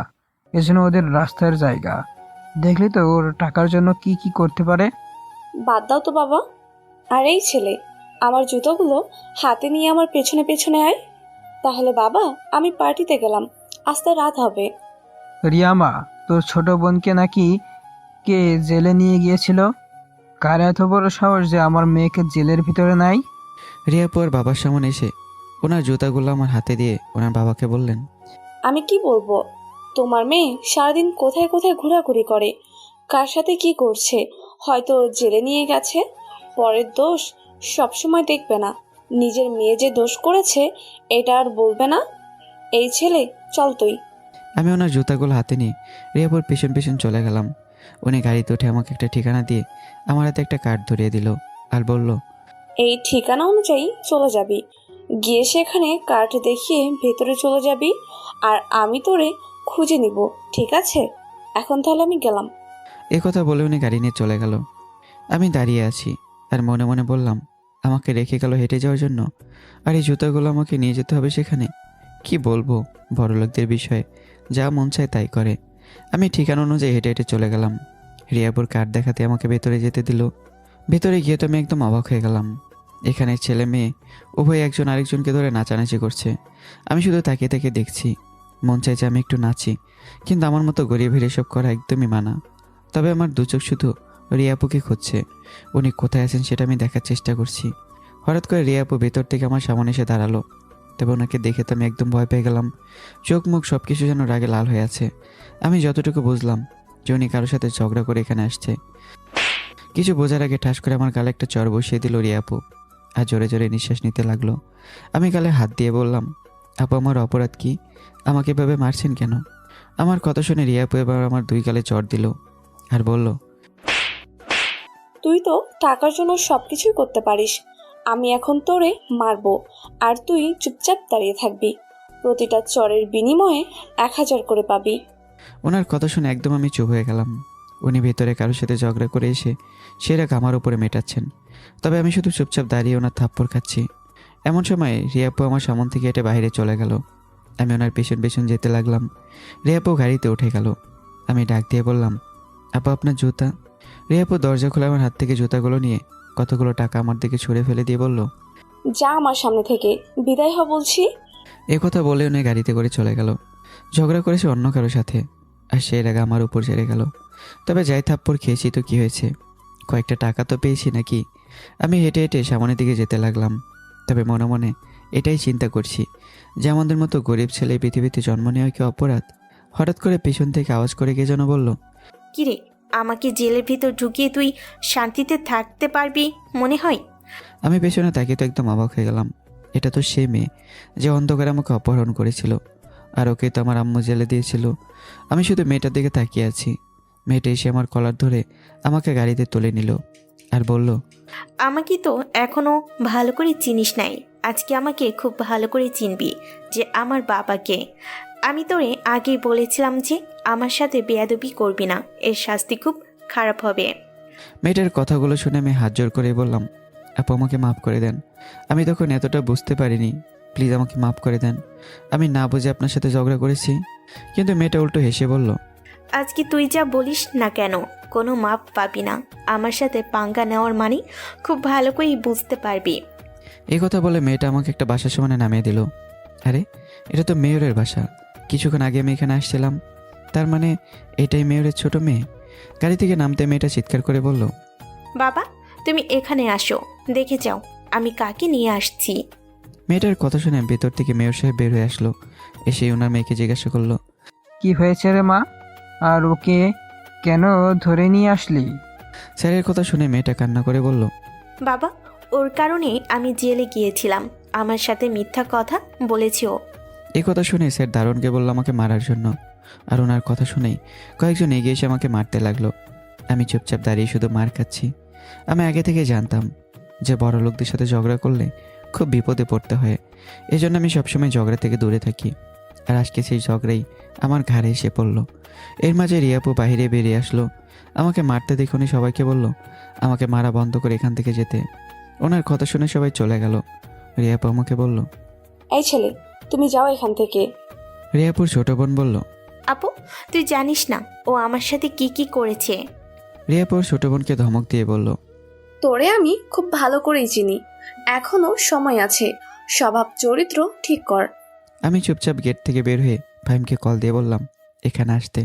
এজন্য ওদের রাস্তার জায়গা। দেখলি তো ওর টাকার জন্য কি কি করতে পারে। বাদ দাও তো বাবা। আর এই ছেলে, আমার জুতোগুলো হাতে নিয়ে আমার পেছনে পেছনে আয়। তাহলে বাবা, আমি পার্টিতে গেলাম, আস্তে রাত হবে। রিয়ামা, তোর ছোট বোনকে নাকি কে জেলে নিয়ে গিয়েছিল? কার এত বড় সাহস যে আমার মেয়েকে জেলের ভিতরে নাই? রিয়াপু আর বাবার সামনে এসে ওনার জুতাগুলো আমার হাতে দিয়ে ওনার বাবাকে বললেন, আমি কি বলবো, তোমার মেয়ে সারাদিন কোথায় কোথায় ঘোরাঘুরি করে, কার সাথে কি করছে, হয়তো জেলে নিয়ে গেছে। পরের দোষ সবসময় দেখবে না, নিজের মেয়ে যে দোষ করেছে এটা আর বলবে না। এই ছেলে, চল তুই। আমি ওনার জুতাগুলো হাতে নিয়ে রিয়াপুর পেছন পেছন চলে গেলাম। উনি গাড়িতে উঠে আমাকে একটা ঠিকানা দিয়ে আমার হাতে একটা কার্ড ধরিয়ে দিল আর বলল, এই ঠিকানা অনুযায়ী চলে যাবি। গিয়ে সেখানে কার্ড দেখিয়ে ভেতরে চলে যাবি, আর আমি তোরে খুঁজে নিব, ঠিক আছে? এখন তাহলে আমি গেলাম। এ কথা বলে উনি গাড়ি নিয়ে চলে গেল। আমি দাঁড়িয়ে আছি আর মনে মনে বললাম, আমাকে রেখে গেল হেঁটে যাওয়ার জন্য, আর এই জুতাগুলো আমাকে নিয়ে যেতে হবে সেখানে। কি বলবো বড়লোকদের বিষয়ে, যা মন চায় তাই করে। আমি ঠিকানা অনুযায়ী হেঁটে হেঁটে চলে গেলাম। রিয়াপুর কার্ড দেখাতে আমাকে ভেতরে যেতে দিল। ভেতরে গিয়ে তো আমি একদম অবাক হয়ে গেলাম। এখানে ছেলে মেয়ে উভয় একজন আরেকজনকে ধরে নাচানাচি করছে। আমি শুধু তাকিয়ে তাকিয়ে দেখছি। মন চাইছে আমি একটু নাচি, কিন্তু আমার মতো গরিব ভিড় এসব করা একদমই মানা। তবে আমার দু চোখ শুধু রিয়াপুকে খুঁজছে। উনি কোথায় আছেন সেটা আমি দেখার চেষ্টা করছি। হঠাৎ করে রিয়াপু ভেতর থেকে আমার সামনে এসে দাঁড়ালো। তবে ওনাকে দেখে তো আমি একদম ভয় পেয়ে গেলাম। চোখ মুখ সব কিছু যেন রাগে লাল হয়ে আছে। আমি যতটুকু বুঝলাম যে উনি কারোর সাথে ঝগড়া করে এখানে আসছে। কিছু বোঝার আগে ঠাস করে আমার গালে একটা চড় বসিয়ে দিল রিয়াপু, আর জোরে জোরে নিঃশ্বাস নিতে লাগলো। আমি গালে হাত দিয়ে বললাম, আপু আমার অপরাধ কি? আমাকে এভাবে মারছেন কেন? আমার কথা শুনে রিয়াপু এবার আমার দুই গালে চড় দিল আর বলল, তুই তো টাকার জন্য সবকিছুই করতে পারিস। আমি এখন তোরে মারবো, আর তুই চুপচাপ দাঁড়িয়ে থাকবি। প্রতিটা চরের বিনিময়ে 1000 করে পাবি। ওনার কথা শুনে একদম আমি চুপ হয়ে গেলাম। উনি ভেতরে কারোর সাথে ঝগড়া করে এসে সে রাগ আমার উপরে মেটাচ্ছেন, তবে আমি শুধু চুপচাপ দাঁড়িয়ে ওনার থাপ্পড় খাচ্ছি। এমন সময় রিয়াপু আমার সামন থেকে হেঁটে বাইরে চলে গেল। আমি ওনার পেছন পেছন যেতে লাগলাম। রিয়াপু গাড়িতে উঠে গেল। আমি ডাক দিয়ে বললাম, আপু আপনার জুতা। রিয়াপু দরজা খুলে আমার হাত থেকে জুতাগুলো নিয়ে কতগুলো টাকা আমার দিকে ছুঁড়ে ফেলে দিয়ে বলল, যা আমার সামনে থেকে, বিদায় হ বলছি। এ কথা বলে উনি গাড়িতে করে চলে গেল। ঝগড়া করেছে অন্য কারোর সাথে, আর সে রাগ আমার উপর ছেড়ে গেল। তবে যাই থাপ্পড় খেয়েছি তো কি হয়েছে, কয়েকটা টাকা তো পেয়েছি নাকি। আমি হেঁটে হেঁটে সামনের দিকে যেতে লাগলাম। তবে মনে মনে এটাই চিন্তা করছি যে আমাদের মতো গরিব ছেলে পৃথিবীতে জন্ম নেওয়া কি অপরাধ? হঠাৎ করে পেছন থেকে আওয়াজ করে কে যেন বলল, কিরে, আমাকে জেলের ভিতর ঢুকিয়ে তুই শান্তিতে থাকতে পারবি মনে হয়? আমি পেছনে তাকিয়ে তো একদম অবাক হয়ে গেলাম। এটা তো সে মেয়ে যে অন্ধকারে আমাকে অপহরণ করেছিল, আর ওকে তো আমার আম্মু জেলে দিয়েছিল। আমি শুধু মেয়েটার দিকে তাকিয়ে আছি। মেয়েটা এসে আমার কলার ধরে আমাকে গাড়িতে তুলে নিল আর বলল, আমাকে তো এখনো ভালো করে চিনিস নাই, আজকে আমাকে খুব ভালো করে চিনবি যে আমার বাবাকে। আমি তোরে আগেই বলেছিলাম যে আমার সাথে বেয়াদবি করবি না, এর শাস্তি খুব খারাপ হবে। মেয়েটার কথাগুলো শুনে আমি হাত জোর করে বললাম, আপু আমাকে মাফ করে দেন। আমি তখন এতটা বুঝতে পারিনি, প্লিজ আমাকে মাফ করে দেন। আমি না বুঝে আপনার সাথে ঝগড়া করেছি। কিন্তু মেয়েটা উল্টো হেসে বলল, আজকে তুই যা বলিস না কেন, কোনো মাপ পাবি না। আমার সাথে পাঙ্গা নেওয়ার মানে খুব ভালো করেই বুঝতে পারবি। এই কথা বলে মেয়েটা আমাকে একটা বাসার সামনে নামিয়ে দিল। আরে এটা তো মেয়রের বাসা। কিছুক্ষণ আগে আমি এখানে আসছিলাম, তার মানে এটাই মেয়রের ছোট মেয়ে। গাড়ি থেকে নামতে মেয়েটা চিৎকার করে বলল, বাবা তুমি এখানে আসো, দেখে যাও আমি কাকে নিয়ে আসছি। মেয়েটার কথা শুনে ভেতর থেকে মেয়র সাহেব বের হয়ে আসলো। এসে ওনার মেয়েকে জিজ্ঞাসা করলো, কি হয়েছে রে মা? আর ওকে কেন ধরে নিয়ে আসলি? স্যারের কথা শুনে মেয়েটা কান্না করে বলল, বাবা ওর কারণে আমি জেলে গিয়েছিলাম, আমার সাথে মিথ্যা কথা বলেছে ও। এই কথা শুনে স্যার দারোয়ানকে বলল আমাকে মারার জন্য। আর ওনার কথা শুনেই কয়েকজন এগিয়ে এসে আমাকে মারতে লাগলো। আমি চুপচাপ দাঁড়িয়ে শুধু মার খাচ্ছি। আমি আগে থেকে জানতাম যে বড় লোকদের সাথে ঝগড়া করলে খুব বিপদে পড়তে হয়। এই জন্য আমি সবসময় ঝগড়া থেকে দূরে থাকি। আর আজকে সেই ঝগড়াই আমার ঘাড়ে এসে পড়লো। এর মাঝে রিয়াপু বাইরে বেরিয়ে আসলো। আমাকে মারতে দেখে উনি সবাইকে বলল আমাকে মারা বন্ধ করে এখান থেকে যেতে। ওনার কথা শুনে সবাই চলে গেল। রিয়াপু আমাকে বলল, এই ছেলে, তুমি যাও এখান থেকে। রিয়াপুর ছোট বোন বলল, আপু তুই জানিস না ও আমার সাথে কি কি করেছে। রিয়াপুর ছোট বোনকে ধমক দিয়ে বলল, তোরে আমি খুব ভালো করেই চিনি, এখনো সময় আছে, স্বভাব চরিত্র ঠিক কর। আমি চুপচাপ গেট থেকে বের হয়ে ফাহিমকে কল দিয়ে বললাম এখানে আসতে।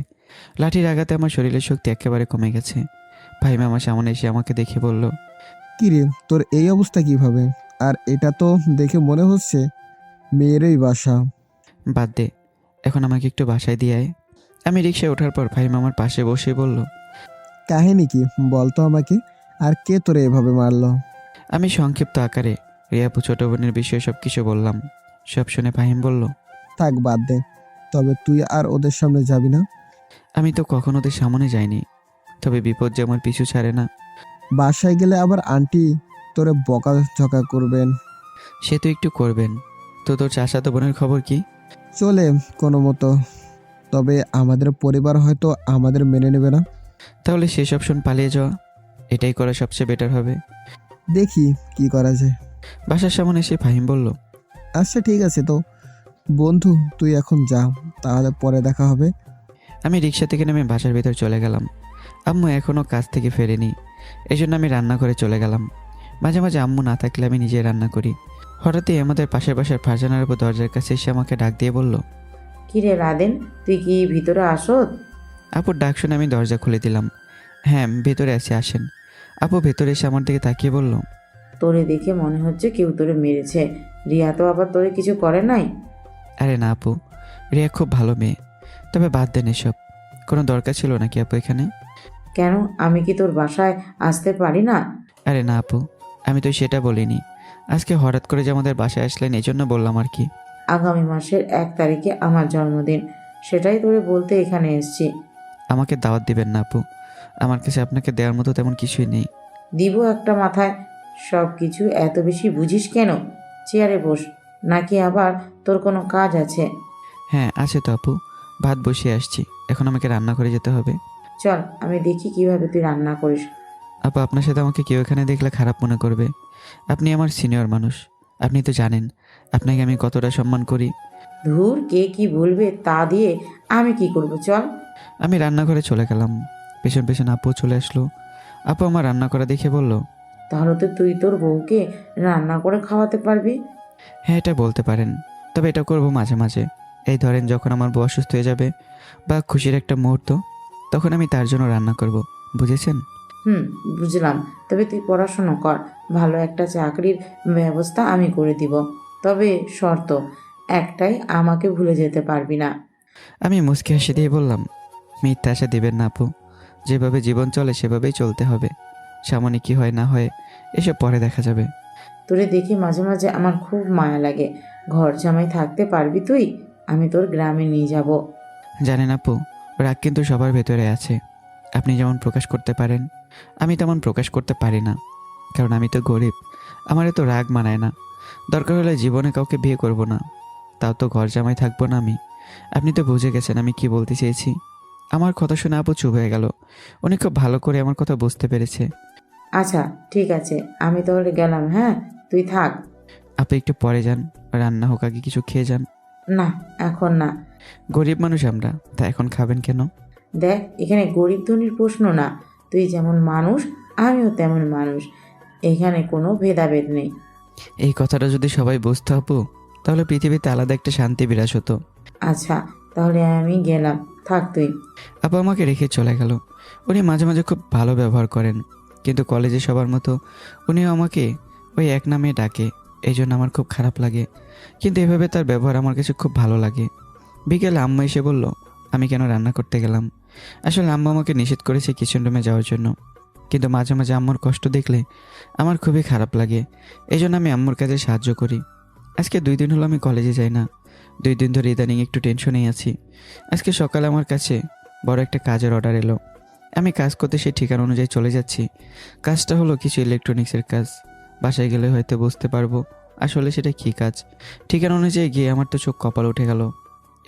লাঠির আঘাতে আমার শরীরের শক্তি একেবারে কমে গেছে। ফাহিম আমার সামনে এসে আমাকে দেখে বলল, কিরে তোর এই অবস্থা কিভাবে? আর এটা তো দেখে মনে হচ্ছে মেয়েরই বাসা। বাদ দে, এখন আমাকে একটু বাসায় দিয়ে আয়। আমি রিক্সায় ওঠার পর ফাহিম আমার পাশে বসে বলল, কাহিনী কি বলতো আমাকে, আর কে তোরে এভাবে মারলো? আমি সংক্ষিপ্ত আকারে রিয়াপু ছোট বোনের বিষয়ে সব কিছু বললাম। সব শুনে ফাহিম বলল, থাক বাদ দে, তবে তুই আর ওদের সামনে যাবি না। আমি তো কখনো ওদের সামনে যাইনি, তবে বিপদ যে আমার পিছু ছাড়ে না। বাসায় গেলে আবার আন্টি তোরে বকাঝকা করবেন। সে তো একটু করবেন। তো তোর চাচাতো বোনের খবর কি? চলে কোনো মতো, তবে আমাদের পরিবার হয়তো আমাদের মেনে নেবে না। তাহলে শেষ অপশন পালিয়ে যাওয়া, এটাই করা সবচেয়ে বেটার হবে। দেখি কি করা যায়। বাসার সামনে এসে ফাহিম বলল, আচ্ছা ঠিক আছে, তো বন্ধু তুই এখন যা, তাহলে পরে দেখা হবে। আমি রিক্সা থেকে নেমে বাসার ভেতর চলে গেলাম। আম্মু এখনও কাজ থেকে ফেরেনি, এই জন্য আমি রান্না করে চলে গেলাম। মাঝে মাঝে আম্মু না থাকলে আমি নিজেই রান্না করি। হঠাৎই আমাদের পাশের বাসার ফারজানার উপর দরজার কাছে এসে আমাকে ডাক দিয়ে বলল, কিরে রাদেন, তুই কি ভিতরে আসত? আপুর ডাক শুনে আমি দরজা খুলে দিলাম। হ্যাঁ ভেতরে আছি, আসেন। আপু ভেতরে এসে আমার দিকে তাকিয়ে বলল, তোরে দেখে মনে হচ্ছে কেউ তোরে মেরেছে। রিয়া তো আবার তোরে কিছু করে নাই? আরে না আপু, রিয়া খুব ভালো মেয়ে। তবে বাদ দেন এসব, কোনো দরকার ছিল নাকি আপু এখানে? কেন, আমি কি তোর বাসায় আসতে পারি না? আরে না আপু, আমি তো সেটা বলিনি। আজকে হঠাৎ করে যে আমাদের বাসায় আসলেন এই জন্য বললাম আর কি। আগামী মাসের 1 তারিখে আমার জন্মদিন, সেটাই তোরে বলতে এখানে এসেছি। আমাকে দাওয়াত দিবেন না আপু, আমার কাছে আপনাকে দেওয়ার মতো তেমন কিছুই নেই। দিব একটা মাথায়, সব কিছু এত বেশি বুঝিস কেন? চেয়ারে বস, নাকি আবার তোর কোনো কাজ আছে? হ্যাঁ আছে তো আপু, ভাত বসিয়ে আসছি, এখন আমাকে রান্না করে যেতে হবে। চল আমি দেখি কিভাবে তুই রান্না করিস। আপু আপনার সাথে আমাকে কেউ এখানে দেখলে খারাপ মনে করবে। আপনি আমার সিনিয়র মানুষ, আপনি তো জানেন আপনাকে আমি কতটা সম্মান করি। ধুর, কে কি বলবে তা দিয়ে আমি কি করব, চল। আমি রান্নাঘরে চলে গেলাম, পেছন পেছন আপু চলে আসলো। আপু আমার রান্না করা দেখে বলল, তাহলে তো তুই তোর বউকে রান্না করে খাওয়াতে পারবি। হ্যাঁ এটা বলতে পারেন, তবে এটা করব মাঝে মাঝে। এই ধরেন যখন আমার বউ অসুস্থ হয়ে যাবে বা খুশির একটা মুহূর্ত, তখন আমি তার জন্য রান্না করব, বুঝেছেন? বুঝলাম। তবে তুই পড়াশোনা কর, ভালো একটা চাকরির ব্যবস্থা আমি করে দিব। তবে শর্ত একটাই, আমাকে ভুলে যেতে পারবি না। আমি মুচকি হাসি দিয়ে বললাম, মিথ্যা আশা দিবেন না আপু, যেভাবে জীবন চলে সেভাবেই চলতে হবে। সামনে কি হয় না হয় এসব পরে দেখা যাবে। তোরে দেখে মাঝে মাঝে আমার খুব মায়া লাগে। ঘর জামাই থাকতে পারবি তুই? আমি তোর গ্রামে নিয়ে যাব। জানেন আপু, রাগ কিন্তু সবার ভেতরে আছে। আপনি যেমন প্রকাশ করতে পারেন, আমি তেমন প্রকাশ করতে পারি না, কারণ আমি তো গরিব। আমার এত রাগ মানায় না। দরকার হলে জীবনে কাউকে বিয়ে করব না, তাও তো ঘর জামাই থাকবো না আমি। আপনি তো বুঝে গেছেন আমি কি বলতে চেয়েছি। আমার কথা শুনে আপু চুপ হয়ে গেল। উনি খুব ভালো করে আমার কথা বুঝতে পেরেছে। আচ্ছা ঠিক আছে, আমি তাহলে গেলাম। হ্যাঁ, তুই থাক। আপনি একটু পরে যান, রান্না হোক আগে কিছু খেয়ে যান। না, এখন না। গরিব মানুষ আমরা, তা এখন খাবেন কেন? দেখ, এখানে গরিব ধনীর প্রশ্ন না। তুই যেমন মানুষ, আমিও তেমন মানুষ। এখানে কোনো ভেদাভেদ নেই। এই কথাটা যদি সবাই বুঝতো আপু, তাহলে পৃথিবীতে আলাদা একটা শান্তি বিরাজ হতো। আচ্ছা তাহলে আমি গেলাম, থাক তুই। আপু আমাকে রেখে চলে গেল। উনি মাঝে মাঝে খুব ভালো ব্যবহার করেন, কিন্তু কলেজে সবার মতো উনিও আমাকে ওই এক নামে ডাকে, এই জন্য আমার খুব খারাপ লাগে। কিন্তু এভাবে তার ব্যবহার আমার কাছে খুব ভালো লাগে। বিকেলে আম্মা এসে বলল আমি কেন রান্না করতে গেলাম। আসলে আম্মা আমাকে নিষেধ করেছে কিচেন রুমে যাওয়ার জন্য, কিন্তু মাঝে মাঝে আম্মুর কষ্ট দেখলে আমার খুবই খারাপ লাগে। এই জন্য আমি আম্মুর কাজে সাহায্য করি। আজকে 2 দিন হলো আমি কলেজে যাই না। 2 দিন ধরে ইদানিং একটু টেনশনেই আছি। আজকে সকালে আমার কাছে বড় একটা কাজের অর্ডার এলো। আমি কাজ করতে সেই ঠিকানা অনুযায়ী চলে যাচ্ছি। কাজটা হলো কিছু ইলেকট্রনিক্সের কাজ। বাসায় গেলে হয়তো বুঝতে পারবো আসলে সেটা কী কাজ। ঠিকানা অনুযায়ী গিয়ে আমার তো চোখ কপাল উঠে গেল।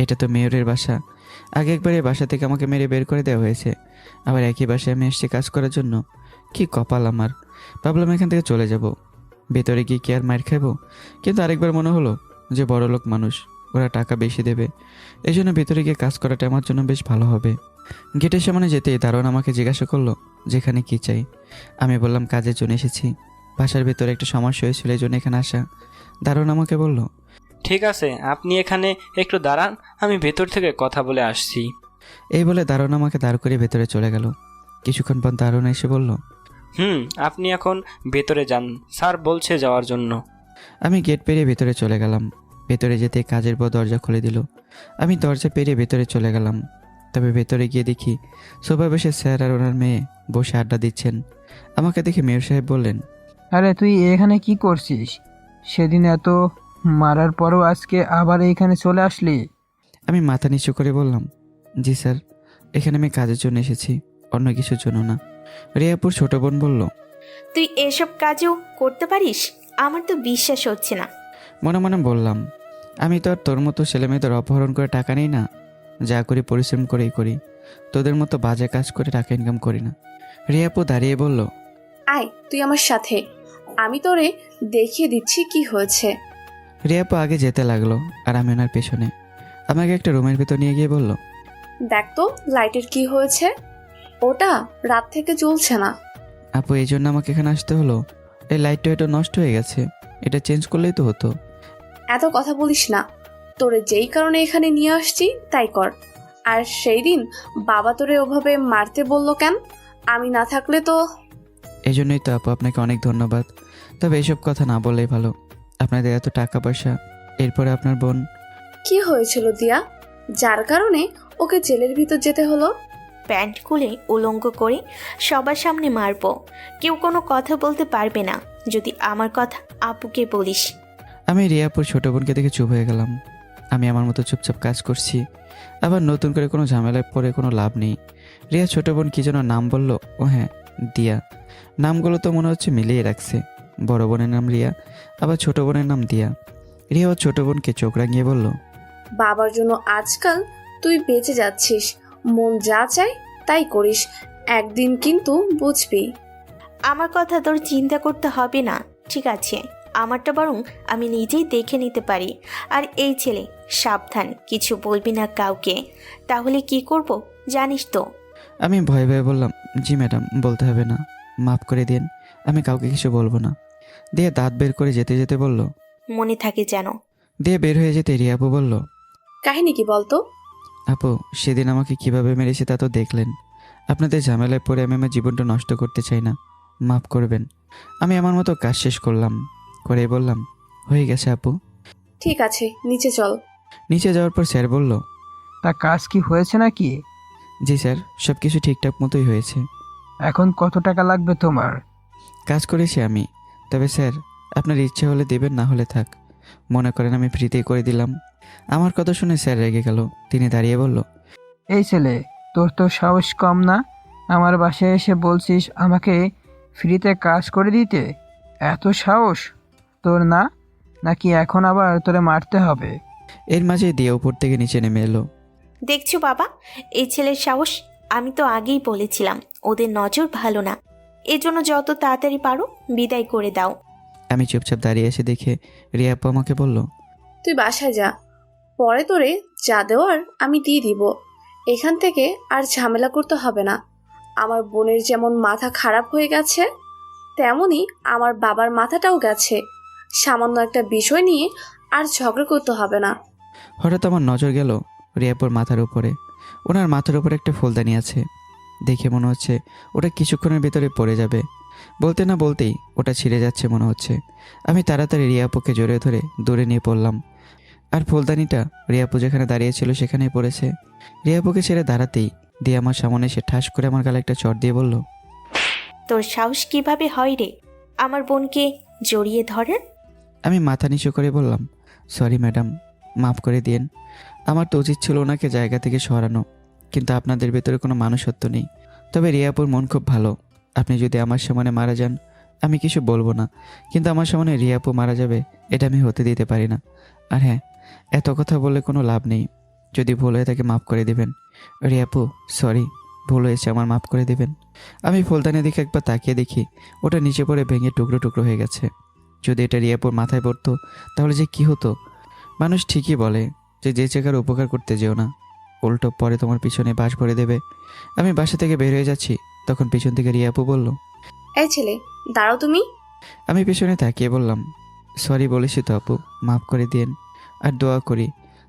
এটা তো মেয়রের বাসা। আগে একবার এই বাসা থেকে আমাকে মেরে বের করে দেওয়া হয়েছে, আবার একই বাসায় আমি এসেছি কাজ করার জন্য। কি কপাল আমার। ভাবলাম এখান থেকে চলে যাব, ভেতরে গিয়ে কি আর মার খাবো। কিন্তু আরেকবার মনে হলো যে বড় লোক মানুষ, ওরা টাকা বেশি দেবে, এই জন্য ভেতরে গিয়ে কাজ করাটা আমার জন্য বেশ ভালো হবে। গেটের সামনে যেতেই দারোয়ান আমাকে জিজ্ঞাসা করলো যেখানে কি চাই। আমি বললাম কাজের জন্য এসেছি, বাসার ভেতরে একটা সমস্যা হয়েছিল এই জন্য এখানে আসা। দারোয়ান আমাকে বলল ঠিক আছে, আপনি এখানে একটু দাঁড়ান, আমি ভেতর থেকে কথা বলে আসছি। এই বলে দারোয়ান আমাকে দাঁড় করে ভেতরে চলে গেল। কিছুক্ষণ পর দারোয়ান এসে বলল আপনি এখন ভেতরে যান, স্যার বলছে যাওয়ার জন্য। আমি গেট পেরিয়ে ভেতরে চলে গেলাম। ভেতরে যেতে কাজের পর দরজা খুলে দিল। আমি দরজা পেরিয়ে ভেতরে চলে গেলাম। তবে ভেতরে গিয়ে দেখি সোফায় বসে স্যার আর ওনার মেয়ে বসে আড্ডা দিচ্ছেন। আমাকে দেখে মেয়র সাহেব বললেন আরে তুই এখানে কি করছিস? সেদিন এত মারার পরও আজকে আবার এইখানে চলে আসলি? আমি মাথা নিচু করে বললাম জি স্যার, এখানে আমি কাজের জন্য এসেছি, অন্য কিছুর জন্য না। রিয়াপুর ছোট বোন বলল তুই এসব কাজও করতে পারিস? আমার তো বিশ্বাস হচ্ছে না। মনে মনে বললাম, আমি তো আর তোর মতো ছেলেমেয়েদের অপহরণ করে টাকা নেই না। যা করি পরিশ্রম করেই করি, তোদের মতো বাজে কাজ করে টাকা ইনকাম করি না। রিয়াপু দাঁড়িয়ে বলল, আয় তুই আমার সাথে, আমি তোরে দেখিয়ে দিচ্ছি কি হয়েছে। রিয়াপু আগে যেতে লাগলো আর আমি ওনার পেছনে। আমাকে একটা রুমের ভিতর নিয়ে গিয়ে বলল, দেখ তো লাইটের কি হয়েছে, ওটা রাত থেকে জ্বলছে না। আপু এই জন্য আমাকে এখানে আসতে হলো? এই লাইটটা এটা নষ্ট হয়ে গেছে, এটা চেঞ্জ করলেই তো হতো। এত কথা বলিস না, তোরে যেই কারণে এখানে নিয়ে আসছি তাই কর। আর সেই দিন বাবা তোরে ওভাবে মারতে বললো কেন? আমি না থাকলে তো। এই জন্যই তো আপু আপনাকে অনেক ধন্যবাদ। তবে এসব কথা না বললেই ভালো। আপনাদের এত টাকা পয়সা, এরপরে আপনার বোন। কি হয়েছিল দিয়া, যার কারণে ওকে জেলের ভিতর যেতে হলো? প্যান্ট খুলে উলঙ্গ করে সবার সামনে মারবো। কেউ কোনো কথা বলতে পারবে না যদি আমার কথা আপুকে বলিস। আমি রিয়াপুর ছোট বোনকে দেখে চুপ হয়ে গেলাম। আমি আমার মতো চুপচাপ কাজ করছি, আবার নতুন করে কোনো ঝামেলায় পড়ে কোনো লাভ নেই। রিয়া ছোট বোন কী যেন নাম বলল, ও হ্যাঁ দিয়া। নামগুলো তো মনে হচ্ছে মিলিয়ে রাখছে। বড় বোনের নাম রিয়া, আবার ছোট বোনের নাম দিয়া। রিয়া ও ছোট বোনকে চোখ রাঙিয়ে বলল, বাবার জন্য আজকাল তুই বেঁচে যাচ্ছিস, মন যা চায় তাই করিস, একদিন কিন্তু বুঝবি। আমার কথা তোর চিন্তা করতে হবে না, ঠিক আছে? আমারটা বরং আমি নিজেই দেখে নিতে পারি। আর এই ছেলে, সাবধান, কিছু বলবি না কাউকে, তাহলে কি করব জানিস তো। আমি ভয়ে ভয়ে বললাম, জি ম্যাডাম, বলতে হবে না, মাফ করে দিন, আমি কাউকে কিছু বলবো না। দিয়ে দাঁত বের করে যেতে যেতে বলল, মনে থাকে যেন। দিয়ে বের হয়ে যেতে রিয়া আপু বলল, কাহিনী কি বলতো? আপু সেদিন আমাকে কিভাবে মেরেছে তা তো দেখলেন। আপনাদের ঝামেলায় পড়ে আমি আমার জীবনটা নষ্ট করতে চাই না, মাফ করবেন। আমি আমার মতো কাজ শেষ করলাম, করে বললাম, হয়ে গেছে আপু। ঠিক আছে, নিচে চল। নিচে যাওয়ার পর স্যার বলল, তা কাজ কি হয়েছে নাকি? জি স্যার, সব কিছু ঠিকঠাক মতোই হয়েছে। এখন কত টাকা লাগবে তোমার? কাজ করেছি আমি, তবে স্যার আপনার ইচ্ছে হলে দেবেন, না হলে থাক। মনে করেন আমি ফ্রিতেই করে দিলাম। আমার কথা শুনে স্যার রেগে গেল। তিনি দাঁড়িয়ে বলল, এই ছেলে, তোর তো সাহস কম না? আমার বাসায় এসে বলছিস আমাকে ফ্রিতে কাজ করে দিতে? এত সাহস তোর না? নাকি এখন আবার তোরে মারতে হবে? এর মাঝে দিয়ে উপর থেকে নিচে নেমে এলো। দেখছো বাবা, এই ছেলের সাহস। আমি তো আগেই বলেছিলাম ওদের নজর ভালো না, এজন্য যত তাড়াতাড়ি পারো বিদায় করে দাও। আমি চুপচাপ দাঁড়িয়ে এসে দেখে রিয়া আপু আমাকে বলল, তুই বাসায় যা, পরে তোরে যা দেওয়ার আমি দিয়ে দিব। এখান থেকে আর ঝামেলা করতে হবে না। আমার বোনের যেমন মাথা খারাপ হয়ে গেছে, তেমনি আমার বাবার মাথাটাও গেছে। সামান্য একটা বিষয় নিয়ে আর ঝগড়া করতে হবে না। হঠাৎ আমার নজর গেল রিয়াপুর মাথার উপরে। ওনার মাথার উপরে একটা ফুলদানি আছে। দেখে মনে হচ্ছে ওটা কিছুক্ষণের ভিতরে পড়ে যাবে। বলতে না বলতেই ওটা ছিঁড়ে যাচ্ছে মনে হচ্ছে। আমি তাড়াতাড়ি রিয়াপুকে জড়িয়ে ধরে দূরে নিয়ে পড়লাম, আর ফুলদানিটা রিয়াপু যেখানে দাঁড়িয়েছিল সেখানেই পড়েছে। রিয়াপুকে ছেড়ে দাঁড়াতেই দিয়ে আমার সামনে এসে ঠাস করে আমার গালে একটা চড় দিয়ে বলল, তোর সাহস কিভাবে হয় রে আমার বোনকে জড়িয়ে ধরার? আমি মাথা নিচু করে বললাম, সরি ম্যাডাম, মাফ করে দিন। আমার তো উচিত ছিল ওনাকে জায়গা থেকে সরানো, কিন্তু আপনাদের ভেতরে কোনো মানুষত্ব নেই। তবে রিয়াপুর মন খুব ভালো। আপনি যদি আমার সামনে মারা যান আমি কিছু বলবো না, কিন্তু আমার সামনে রিয়াপু মারা যাবে এটা আমি হতে দিতে পারি না। আর হ্যাঁ, এত কথা বলে কোনো লাভ নেই। যদি ভুল হয়ে থাকে মাফ করে দেবেন। রিয়াপু সরি, ভুল হয়েছে, আমার মাফ করে দেবেন। আমি ফুলদানি দিকে একবার তাকিয়ে দেখি ওটা নিচে পড়ে ভেঙে টুকরো টুকরো হয়ে গেছে। যদি এটা রিয়াপুর মাথায় পড়তো তাহলে যে কি হতো। মানুষ ঠিকই বলে যে যে জায়গার উপকার করতে যেও না, উল্টো পরে তোমার পিছনে বাস ভরে দেবে। আমি বাসা থেকে বের হয়ে যাচ্ছি, তখন পিছন থেকে রিয়াপু বলল, এই ছেলে, দাঁড়াও তুমি। আমি পিছনে তাকিয়ে বললাম, সরি বলেছি তো আপু, মাফ করে দিন। আর দোয়া করি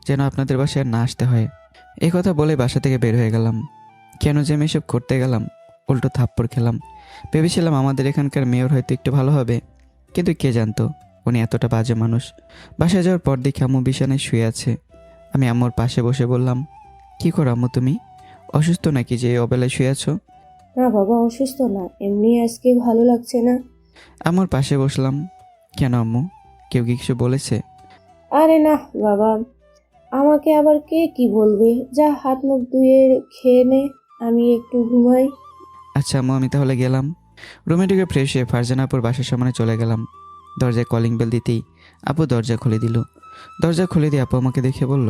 যেন আপনাদের বাসায় আর না আসতে হয়। এই কথা বলে বাসা থেকে বের হয়ে গেলাম। কেন যে আমি এসব করতে গেলাম, উল্টো থাপ্পড় খেলাম। ভেবেছিলাম আমাদের এখানকার মেয়র হয়তো একটু ভালো হবে, কিন্তু কে জানতো উনি এতটা বাজে মানুষ। বাসায় যাওয়ার পর দেখি আম্মু বিছানায় শুয়ে আছে। আমি আম্মুর পাশে বসে বললাম, কি করো আম্মু, তুমি অসুস্থ নাকি যে এই অবেলায় শুয়ে আছো? না বাবা, অসুস্থ না, এমনি আজকে ভালো লাগছে না। আম্মুর পাশে বসলাম। কেন আম্মু, কেউ কি কিছু বলেছে? আরে না বাবা, আমাকে আবার কে কি বলবে, যা হাত মুখ ধুয়ে খেয়ে নে, আমি একটু ঘুমাই। আচ্ছা আম্মু, আমি তাহলে গেলাম। রুমে ঢুকে ফ্রেশ হয়ে ফারজানা আপুর বাসার সামনে চলে গেলাম। দরজায় কলিং বেল দিতেই আপু দরজা খুলে দিল। দরজা খুলে দিয়ে আপু আমাকে দেখে বলল,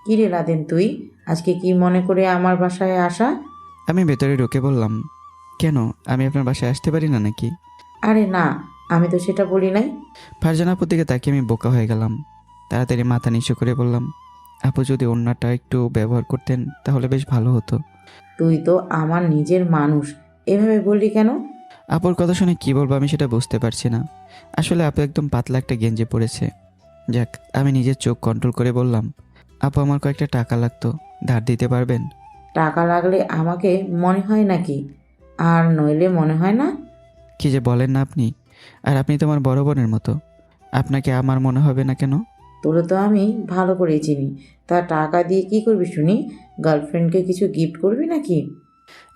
কি রে লাদেন, তুই আজকে কি মনে করে আমার বাসায় আসা? আমি ভেতরে ঢুকে বললাম, কেন, আমি আপনার বাসায় আসতে পারি না নাকি? আরে না, আমি তো সেটা বলি নাই। ফারজান আপুর দিকে তাকিয়ে আমি বোকা হয়ে গেলাম। তাড়াতাড়ি মাথা নিচু করে বললাম, আপু যদি ওড়নাটা একটু ব্যবহার করতেন তাহলে বেশ ভালো হতো। তুই তো আমার নিজের মানুষ, এভাবে বললি কেন? আপুর কথা শুনে কী বলবো আমি সেটা বুঝতে পারছি না। আসলে আপু একদম পাতলা একটা গেঞ্জি পরেছে। যাক, আমি নিজের চোখ কন্ট্রোল করে বললাম, আপু আমার কয়েকটা টাকা লাগতো, ধার দিতে পারবেন? টাকা লাগলে আমাকে মনে হয় নাকি? আর নইলে মনে হয় না? কি যে বলেন না আপনি, আর আপনি তো আমার বড় বোনের মতো, আপনাকে আমার মনে হবে না কেন? তোরে তো আমি ভালো করেই চিনি। তা টাকা দিয়ে কি করবি শুনি? গার্লফ্রেন্ডকে কিছু গিফট করবি নাকি?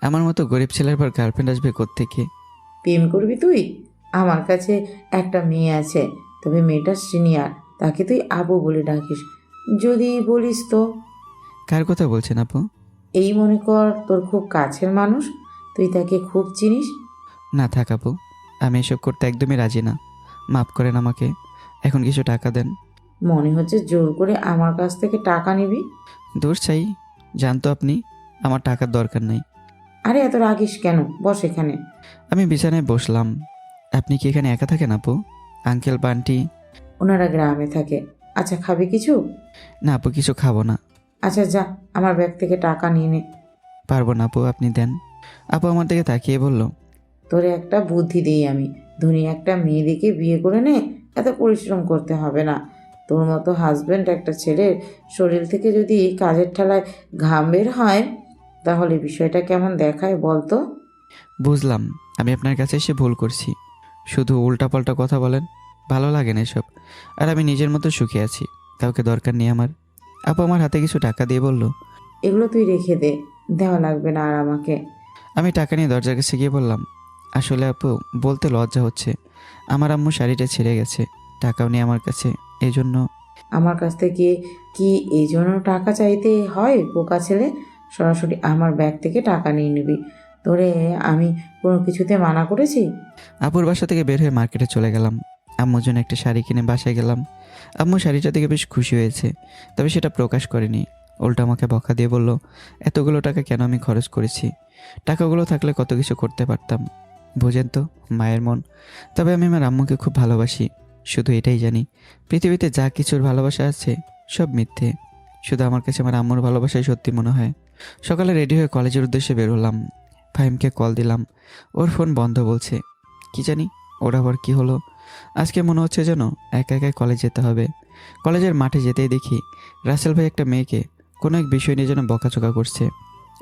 আমার মতো গরিব ছেলের পর গার্লফ্রেন্ড আসবে কোত্থেকে? প্রেম করবি তুই? আমার কাছে একটা মেয়ে আছে, তবে মেয়েটা সিনিয়র, তাকে তুই আপু বলে ডাকিস। যদি বলিস তো। কার কথা বলছেন আপু? এই মনে কর তোর খুব কাছের মানুষ, তুই তাকে খুব চিনিস। না থাক আপু, আমি এসব করতে একদমই রাজি না। মাফ করেন আমাকে, এখন কিছু টাকা দেন। মনে হচ্ছে জোর করে আমার কাছ থেকে টাকা নিবি। দূর চাই, জানতো আপনি আমার টাকার দরকার নেই। আরে এত রাগিস কেন? বস এখানে। আমি বিছানায় বসলাম। আপনি কি এখানে একা থাকেন আপু? আঙ্কেল বা আন্টি? ওনারা গ্রামে থাকে। আচ্ছা, খাবি কিছু? না আপু, কিছু খাবো না। আচ্ছা যা, আমার ব্যাগ থেকে টাকা নিয়ে নে। পারবো না আপু, আপনি দেন। আপু আমার দিকে তাকিয়ে বলল, তোরে একটা বুদ্ধি দিই আমি। ধনী একটা মেয়ে দেখে বিয়ে করে নে, এত পরিশ্রম করতে হবে না। তোর মতো হাজব্যান্ড একটা ছেলের শরীর থেকে যদি কাজের ঠেলায় ঘাম বের হয়, তাহলে বিষয়টা কেমন দেখায় বলতো? বুঝলাম আমি আপনার কাছে এসে ভুল করছি। শুধু উল্টাপাল্টা কথা বলেন, ভালো লাগে না এসব। আর আমি নিজের মতো সুখে আছি, কাউকে দরকার নেই আমার। আপু আমার হাতে কিছু টাকা দিয়ে বলল, এগুলো তুই রেখে দে, দেওয়া লাগবে না আর আমাকে। আমি টাকা নিয়ে দরজার কাছে গিয়ে বললাম, আসলে আপু বলতে লজ্জা হচ্ছে, আমার আম্মু শাড়িটা ছিঁড়ে গেছে, টাকাও নেই আমার কাছে, এই জন্য। আমার কাছ থেকে কি এই জন্য টাকা চাইতে হয় বোকা ছেলে? সরাসরি আমার ব্যাগ থেকে টাকা নিয়ে নিবি। তোরে আমি কোনো কিছুতে মানা করেছি? আপুর বাসা থেকে বের হয়ে মার্কেটে চলে গেলাম। আম্মুর জন্য একটা শাড়ি কিনে বাসায় গেলাম। আম্মু শাড়িটা দেখে বেশ খুশি হয়েছে, তবে সেটা প্রকাশ করেনি। উল্টা আমাকে বকা দিয়ে বলল, এতগুলো টাকা কেন আমি খরচ করেছি? টাকাগুলো থাকলে কত কিছু করতে পারতাম। বোঝেন তো মায়ের মন। তবে আমি আমার আম্মুকে খুব ভালোবাসি, শুধু এটাই জানি পৃথিবীতে যা কিছুর ভালোবাসা আছে সব মিথ্যে। শুধু আমার কাছে আমার আম্মুর ভালোবাসাই সত্যি মনে হয়। সকালে রেডি হয়ে কলেজের উদ্দেশ্যে বেরোলাম। ফাহিমকে কল দিলাম, ওর ফোন বন্ধ বলছে। কি জানি ওর আবার কী হলো। আজকে মনে হচ্ছে যেন একা একাই কলেজ যেতে হবে। কলেজের মাঠে যেতেই দেখি রাসেল ভাই একটা মেয়েকে কোনো এক বিষয় নিয়ে যেন বকাচকা করছে,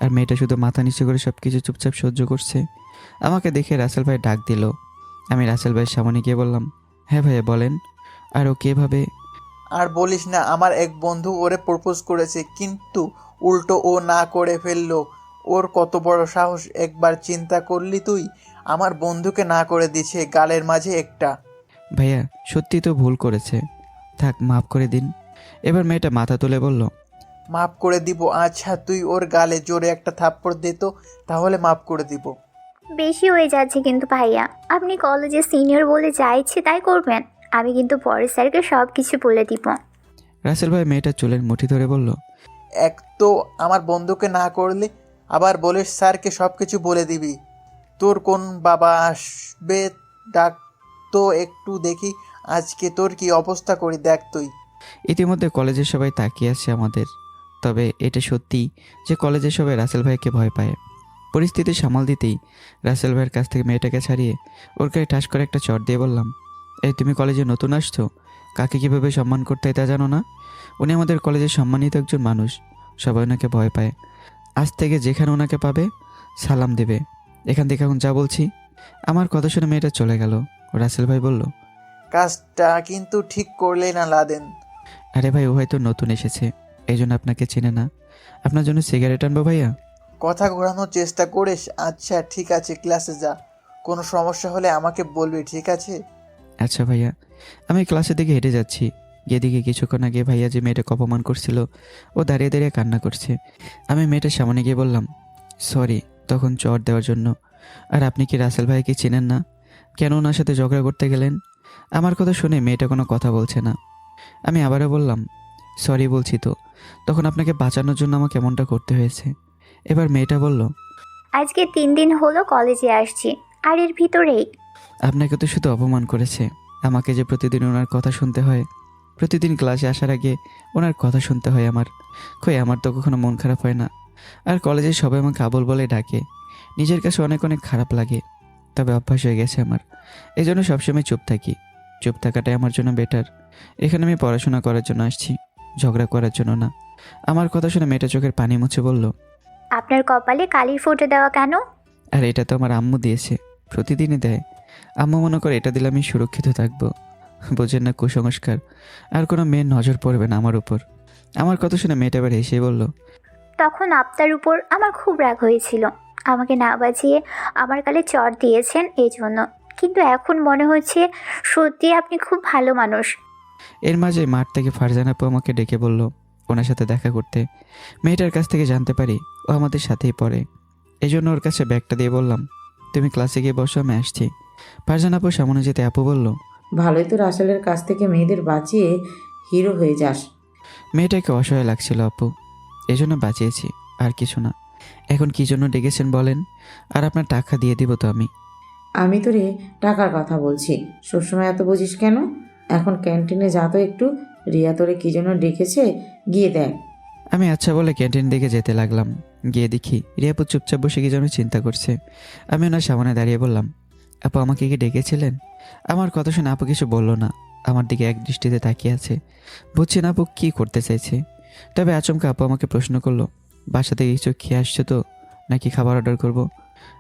আর মেয়েটা শুধু মাথা নিচু করে সব কিছু চুপচাপ সহ্য করছে। আমাকে দেখে রাসেল ভাই ডাক দিল। আমি রাসেল ভাইয়ের সামনে গিয়ে বললাম, হ্যাঁ ভাইয়া বলেন। আর ও কীভাবে? আর বলিস না, আমার এক বন্ধু ওরে প্রপোজ করেছে, কিন্তু উল্টো ও না করে ফেললো। ওর কত বড় সাহস, একবার চিন্তা করলি তুই? আমার বন্ধুকে না করে দিছে গালের মাঝে একটা। ভাইয়া সত্যি তো ভুল করেছে, থাক মাফ করে দিন। এবার মেয়েটা মাথা তুলে বলল, মাফ করে দিব? আচ্ছা তুই ওর গালে জোরে একটা থাপ্পড় দে তো, তাহলে মাফ করে দিব। বেশি হয়ে যাচ্ছে কিন্তু ভাইয়া, আপনি কলেজে সিনিয়র বলে যা ইচ্ছে তাই করবেন। আমি কিন্তু পরে স্যারকে সব কিছু বলে দিব। রাসেল ভাই মেয়েটা চুলের মুঠি ধরে বলল, এক তো আমার বন্ধুকে না করলে, আবার বলিস স্যারকে সব কিছু বলে দিবি। তোর কোন বাবা আসবে, ডাক তো একটু দেখি আজকে তোর কি অবস্থা করি দেখ তুই। ইতিমধ্যে কলেজের সবাই তাকিয়ে আছে আমাদের। তবে এটা সত্যি যে কলেজের সবাই রাসেল ভাইকে ভয় পায়। পরিস্থিতি সামাল দিতেই রাসেল ভাইয়ের কাছ থেকে মেয়েটাকে ছাড়িয়ে ওর গায়ে ঠাস করে একটা চট দিয়ে বললাম, এই তুমি কলেজে নতুন আসছো, কাকে কীভাবে সম্মান করতে হয় তা জানো না? উনি আমাদের কলেজের সম্মানিত একজন মানুষ, সবাই ওনাকে ভয় পায়। আজ থেকে যেখানে ওনাকে পাবে সালাম দেবে। এখান থেকে এখন যা বলছি। আমার কথা শুনে মেয়েটা চলে গেল। রাসেল ভাই বলল, কাজটা কিন্তু ঠিক করলে না লাদেন। আরে ভাই ও হয়তো নতুন এসেছে, এই জন্য আপনাকে চেনে না। আপনার জন্য সিগারেট আনবো ভাইয়া? কথা ঘোরানোর চেষ্টা করিস? আচ্ছা ঠিক আছে, ক্লাসে যা, কোনো সমস্যা হলে আমাকে বলবি, ঠিক আছে? আচ্ছা ভাইয়া। আমি ক্লাসের দিকে হেঁটে যাচ্ছি, গিয়ে দিকে কিছুক্ষণ আগে ভাইয়া যে মেয়েটাকে অপমান করছিল ও দাঁড়িয়ে দাঁড়িয়ে কান্না করছে। আমি মেয়েটার সামনে গিয়ে বললাম, সরি তখন চট দেওয়ার জন্য। আর আপনি কি রাসেল ভাইকে চেনেন না? কেন ওনার সাথে ঝগড়া করতে গেলেন? আমার কথা শুনে মেয়েটা কোনো কথা বলছে না। আমি আবারও বললাম, সরি বলছি তো, তখন আপনাকে বাঁচানোর জন্য আমাকে এমনটা করতে হয়েছে। এবার মেয়েটা বলল, আজকে 3 দিন হলো কলেজে আসছি, আর এর ভিতরেই আপনাকে তো শুধু অপমান করেছে। আমাকে যে প্রতিদিন ওনার কথা শুনতে হয়, প্রতিদিন ক্লাসে আসার আগে ওনার কথা শুনতে হয় আমার। আমার তো কখনো মন খারাপ হয় না। আর কলেজে সবাই আমাকে আবুল বলে ডাকে। নিজের কাছে অনেক অনেক খারাপ লাগে, তবে অভ্যাস হয়ে গেছে আমার। এই জন্য সবসময় চুপ থাকি। চুপ থাকাটাই আমার জন্য বেটার। এখানে আমি পড়াশোনা করার জন্য আসছি, ঝগড়া করার জন্য না। আমার কথা শুনে মেয়েটা চোখের পানি মুছে বলল, আপনার কপালে কালির ফোঁটা দেওয়া কেন? আর এটা তো আমার আম্মু দিয়েছে, প্রতিদিনই দেয়। আম্মু মনে করে এটা দিলে আমি সুরক্ষিত থাকবো। বোঝেন না কুসংস্কার। আর কোনো মেয়ের নজর পড়বে না আমার উপর। আমার কথা শুনে মেয়েটা এবার হেসে বলল, তখন আপনার উপর আমার খুব রাগ হয়েছিল, আমাকে না বাঁচিয়ে আমার গালে চড় দিয়েছেন এই জন্য। কিন্তু এখন মনে হচ্ছে সত্যি আপনি খুব ভালো মানুষ। এর মাঝে মাঠ থেকে ফারজান আপু আমাকে ডেকে বলল ওনার সাথে দেখা করতে। মেয়েটার কাছ থেকে জানতে পারি ও আমাদের সাথেই পড়ে। এই জন্য ওর কাছে ব্যাগটা দিয়ে বললাম, তুমি ক্লাসে গিয়ে বসো, আমি আসছি। ফারজান আপু সামনে যেতে আপু বলল, ভালোই তো রাসেলের কাছ থেকে মেয়েদের বাঁচিয়ে হিরো হয়ে যাস। মেয়েটাকে অসহায় লাগছিল আপু, এই জন্য বাঁচিয়েছি, আর কিছু না। এখন কি জন্য ডেকেছেন বলেন, আর আপনার টাকা দিয়ে দিব তো আমি। আমি তোরে টাকার কথা বলছি, সবসময় এত বুঝিস কেন? এখন ক্যান্টিনে যা তো একটু, রিয়া তোরে কি জন্য ডেকেছে গিয়ে দেখ। আমি আচ্ছা বলে ক্যান্টিন দিকে যেতে লাগলাম। গিয়ে দেখি রিয়াপু চুপচাপ বসে কি যেন চিন্তা করছে। আমি ওনার সামনে দাঁড়িয়ে বললাম, আপু আমাকে কি ডেকেছিলেন? আমার কথা শুনে আপু কিছু বলল না, আমার দিকে এক দৃষ্টিতে তাকিয়ে আছে। বুঝছি না আপু কী করতে চাইছে। তবে আচমকা আপু আমাকে প্রশ্ন করলো, বাসা থেকে কিছু খেয়ে আসছো তো, নাকি খাবার অর্ডার করব?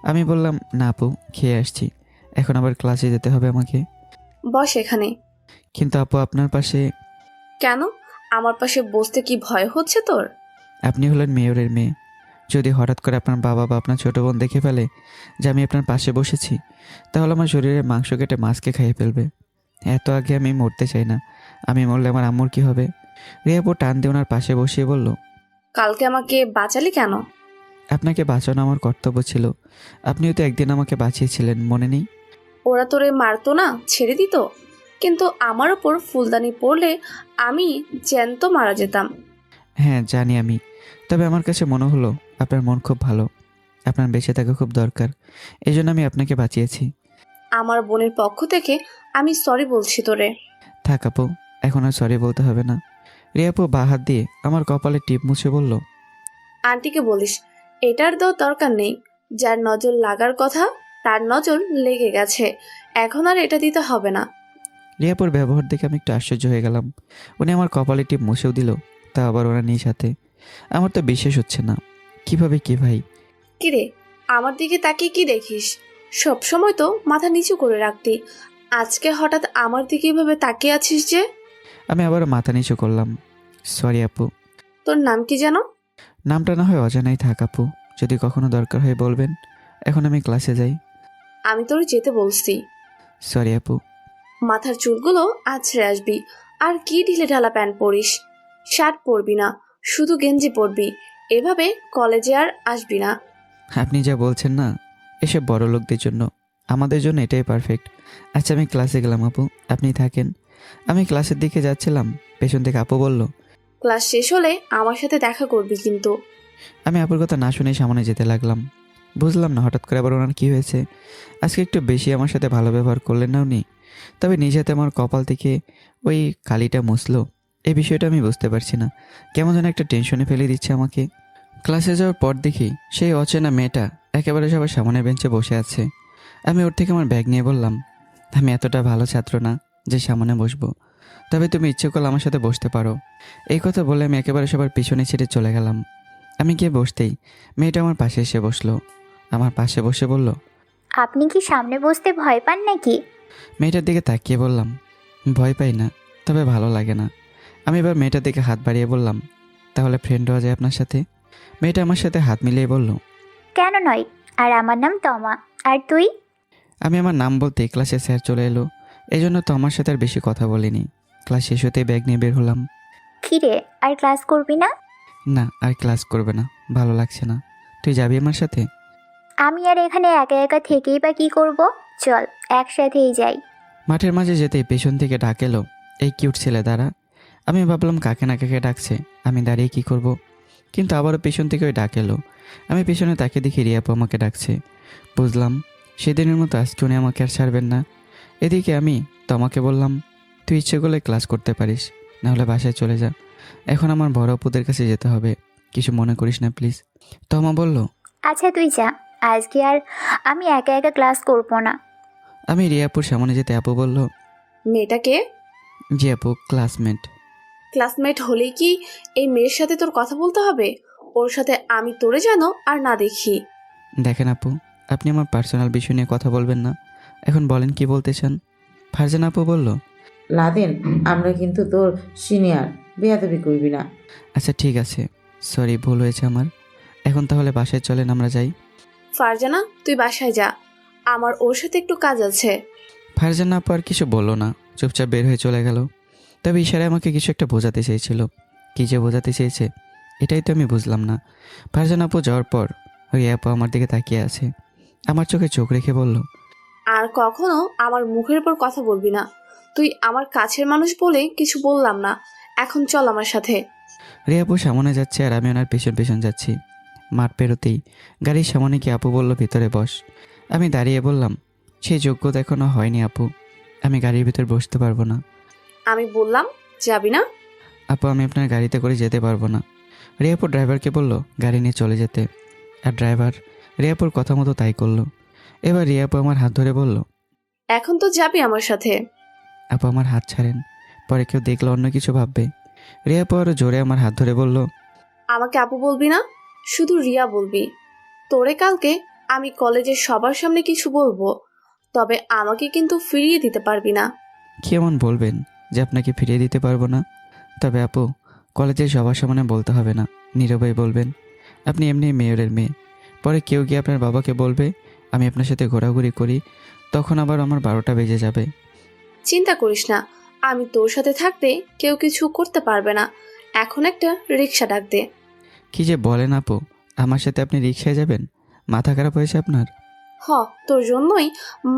আমি বললাম, না আপু, খেয়ে আসছি, এখন আবার ক্লাসে যেতে হবে আমাকে। বস এখানে। কিন্তু আপু আপনার পাশে। কেন? আমার পাশে বসতে কি ভয় হচ্ছে তোর? আপনি হলেন মেয়রের মেয়ে। যদি হঠাৎ করে আপনার বাবা বা আপনার ছোটো বোন দেখে ফেলে যে আমি আপনার পাশে বসেছি, তাহলে আমার শরীরে মাংস কেটে মাছকে খাইয়ে ফেলবে। এত আগে আমি মরতে চাই না। আমি মরলে আমার আম্মুর কী হবে? রিয়াপু টান দিয়ে ওনার পাশে বসিয়ে বলল, কালকে আমাকে বাঁচালি কেন? আপনাকে বাঁচানো আমার কর্তব্য ছিল। আপনিও তো একদিন আমাকে বাঁচিয়েছিলেন, মনে নেই? ওরা তোরে মারতো না, ছেড়ে দিত। কিন্তু আমার ওপর ফুলদানি পড়লে আমি জ্যান্ত মারা যেতাম। হ্যাঁ জানি আমি, তবে আমার কাছে মনে হলো আপনার মন খুব ভালো, আপনার বেঁচে থাকা খুব দরকার, এই জন্য আমি আপনাকে বাঁচিয়েছি। আমার বোনের পক্ষ থেকে আমি সরি বলছি তোরে। থাক আপু, এখন আর সরি বলতে হবে না। রিয়াপু বাঁ হাত দিয়ে আমার কপালে টিপ মুছে বলল, আন্টিকে বলিস এটার তো দরকার নেই। যার নজর লাগার কথা তার নজর লেগে গেছে, এখন আর এটা দিতে হবে না। রিয়াপুর ব্যবহার দেখে আমি একটু আশ্চর্য হয়ে গেলাম। উনি আমার কপালে টিপ মুছেও দিল, তা আবার ওরা নিজ হাতে। আমার তো বিশ্বাস হচ্ছে না। কিভাবে কি ভাই? কিরে, আমার দিকে তাকিয়ে কি দেখিস? সব সময় তো মাথা নিচু করে রাখতি, আজকে হঠাৎ আমার দিকে এভাবে তাকিয়ে আছিস যে? আমি আবারও মাথা নিচু করলাম। সরি আপু। তোর নাম কি যেন? নামটা না হয় অজানাই থাক আপু, যদি কখনো দরকার হয় বলবেন। এখন আমি ক্লাসে যাই। আমি তোর যেতে বলছি। সরি আপু। মাথার চুলগুলো আছড়ে আসবি, আর কি ঢিলে ঢালা প্যান্ট পরিস। শার্ট পরবি না, শুধু গেঞ্জি পরবি। এভাবে কলেজে আর আসবি না। আপনি যা বলছেন না, এসব বড় লোকদের জন্য, আমাদের জন্য এটাই পারফেক্ট। আচ্ছা আমি ক্লাসে গেলাম আপু, আপনি থাকেন। আমি ক্লাসের দিকে যাচ্ছিলাম, পেছন থেকে আপু বলল, ক্লাস শেষ হলে আমার সাথে দেখা করবি কিন্তু। আমি আপুর কথা না শুনেই সামনে যেতে লাগলাম। বুঝলাম না হঠাৎ করে আবার ওনার কী হয়েছে। আজকে একটু বেশি আমার সাথে ভালো ব্যবহার করলেন না উনি। তবে নিজ হাতে আমার কপাল থেকে ওই কালিটা মুছলো, এই বিষয়টা আমি বুঝতে পারছি না। কেমন যেন একটা টেনশনে ফেলে দিচ্ছে আমাকে। ক্লাসে যাওয়ার পর দেখি সেই অচেনা মেয়েটা একেবারে সবার সামনে বেঞ্চে বসে আছে। আমি ওর থেকে আমার ব্যাগ নিয়ে বললাম, আমি এতটা ভালো ছাত্র না যে সামনে বসবো, তবে তুমি ইচ্ছে করলে আমার সাথে বসতে পারো। এই কথা বলে আমি একেবারে সবার পিছনে ছেড়ে চলে গেলাম। আমি গিয়ে বসতেই মেয়েটা আমার পাশে এসে বসলো। আমার পাশে বসে বলল, আপনি কি সামনে বসতে ভয় পান নাকি? মেয়েটার দিকে তাকিয়ে বললাম, ভয় পাই না, তবে ভালো লাগে না। আমি এবার মেয়েটার দিকে হাত বাড়িয়ে বললাম, তাহলে ফ্রেন্ড হওয়া যায় আপনার সাথে? মেয়েটা আমার সাথে হাত মিলিয়ে বলল, কেন নয়, আর আমার নাম তমা। আর তুই? আমি আমার নাম বলতে ক্লাসে স্যার চলে এলো, এই জন্য তো আমার সাথে আর বেশি কথা বলিনি। ক্লাস শেষ হতেই ব্যাগ নিয়ে বের হলাম। কিরে, আর ক্লাস করবি না? না, আর ক্লাস করবে না, ভালো লাগছে না। তুই যাবি আমার সাথে? আমি আর এখানে একা একা থেকেই বা কি করব? চল একসাথেই যাই। মাঠের মাঝে যেতেই পেছন থেকে ডাক এলো, এই কিউট ছেলে দাঁড়া। আমি ভাবলাম কাকে না কাকে ডাকছে, আমি দাঁড়িয়ে কি করব। কিন্তু আবারও পেছন থেকে ওই ডাক এলো। আমি পেছনে তাকে দেখি রিয়া আপু আমাকে ডাকছে। বুঝলাম সেদিনের মতো আজকে উনি আমাকে আর ছাড়বেন না। এদিকে আমি তোমাকে বললাম, তুই ইচ্ছে করলে ক্লাস করতে পারিস, নাহলে বাসায় চলে যা। এখন আমার বড় আপুদের কাছে যেতে হবে, কিছু মনে করিস না প্লিজ। তমা বলল, আচ্ছা তুই যা, আজকে আর আমি একা একা ক্লাস করবো না। আমি রিয়াপুর সামনে যেতে আপু বলল, মেয়েটাকে জি আপু, ক্লাসমেট। ক্লাসমেট হলেই কি এই মেয়ের সাথে তোর কথা বলতে হবে? ওর সাথে আমি তোরে যেন আর না দেখি। দেখেন আপু, আপনি আমার পার্সোনাল বিষয় নিয়ে কথা বলবেন না। এখন বলেন কি বলতে চান। ফারজানা আপু বলল, লাদেন, আমরা কিন্তু তোর সিনিয়র, বেয়াদবি করবি না। আচ্ছা ঠিক আছে, সরি ভুল হয়েছে আমার। এখন তাহলে বাসায় চলেন আমরা যাই। ফারজানা, তুই বাসায় যা, আমার ওর সাথে একটু কাজ আছে। ফারজানা আপু আর কিছু বললো না, চুপচাপ বের হয়ে চলে গেল। তবে ইশারায় আমাকে কিছু একটা বোঝাতে চেয়েছিল, কী যে বোঝাতে চেয়েছে এটাই তো আমি বুঝলাম না। ফারজানা আপু যাওয়ার পর রিয়া আপু আমার দিকে তাকিয়ে আছে, আমার চোখে চোখ রেখে বলল, আর কখনো আমার মুখের উপর কথা বলবি না। তুই আমার কাছের মানুষ বলে কিছু বললাম না, এখন চল আমার সাথে। রিয়া আপু সামনে যাচ্ছে আর আমি ওনার পেছন পেছন যাচ্ছি। মাঠ পেরোতেই গাড়ির সামনে গিয়ে আপু বলল, ভিতরে বস। আমি দাঁড়িয়ে বললাম, সেই যোগ্যতা এখনও হয়নি আপু, আমি গাড়ির ভিতর বসতে পারবো না। আমি বললাম যাবি না। আপু আমি আপনার গাড়িতে করে যেতে পারবো না। রিয়াপুর ড্রাইভারকে বলল গাড়ি নিয়ে চলে যেতে, আর ড্রাইভার রিয়াপুর কথা মতো তাই করলো। এবার রিয়াপু আমার হাত ধরে বলল, এখন তো যাবি আমার সাথে। আপু আমার হাত ছাড়েন, পরে কেউ দেখলে অন্য কিছু ভাববে। রিয়াপু আরও জোরে আমার হাত ধরে বলল, আমাকে আপু বলবি না, শুধু রিয়া বলবি। তোরে কালকে আমি কলেজের সবার সামনে কিছু বলবো, তবে আমাকে কিন্তু ফিরিয়ে দিতে পারবি না। কি এমন বলবেন যে আপনাকে ফিরিয়ে দিতে পারবো না? তবে আপু কলেজের সবার সামনে বলতে হবে না, নীরবেই বলবেন। আপনি এমনি মেয়রের মেয়ে, পরে কেউ গিয়ে আপনার বাবাকে বলবে আমি আপনার সাথে ঘোরাঘুরি করি, তখন আবার আমার 12টা বেজে যাবে। চিন্তা করিস না, আমি তোর সাথে থাকতে কেউ কিছু করতে পারবে না। এখন একটা রিক্সা ডাক দে। কি যে বলেন আপু, আমার সাথে আপনি রিক্সায় যাবেন? মাথা খারাপ হয়েছে আপনার? হ, তোর জন্যই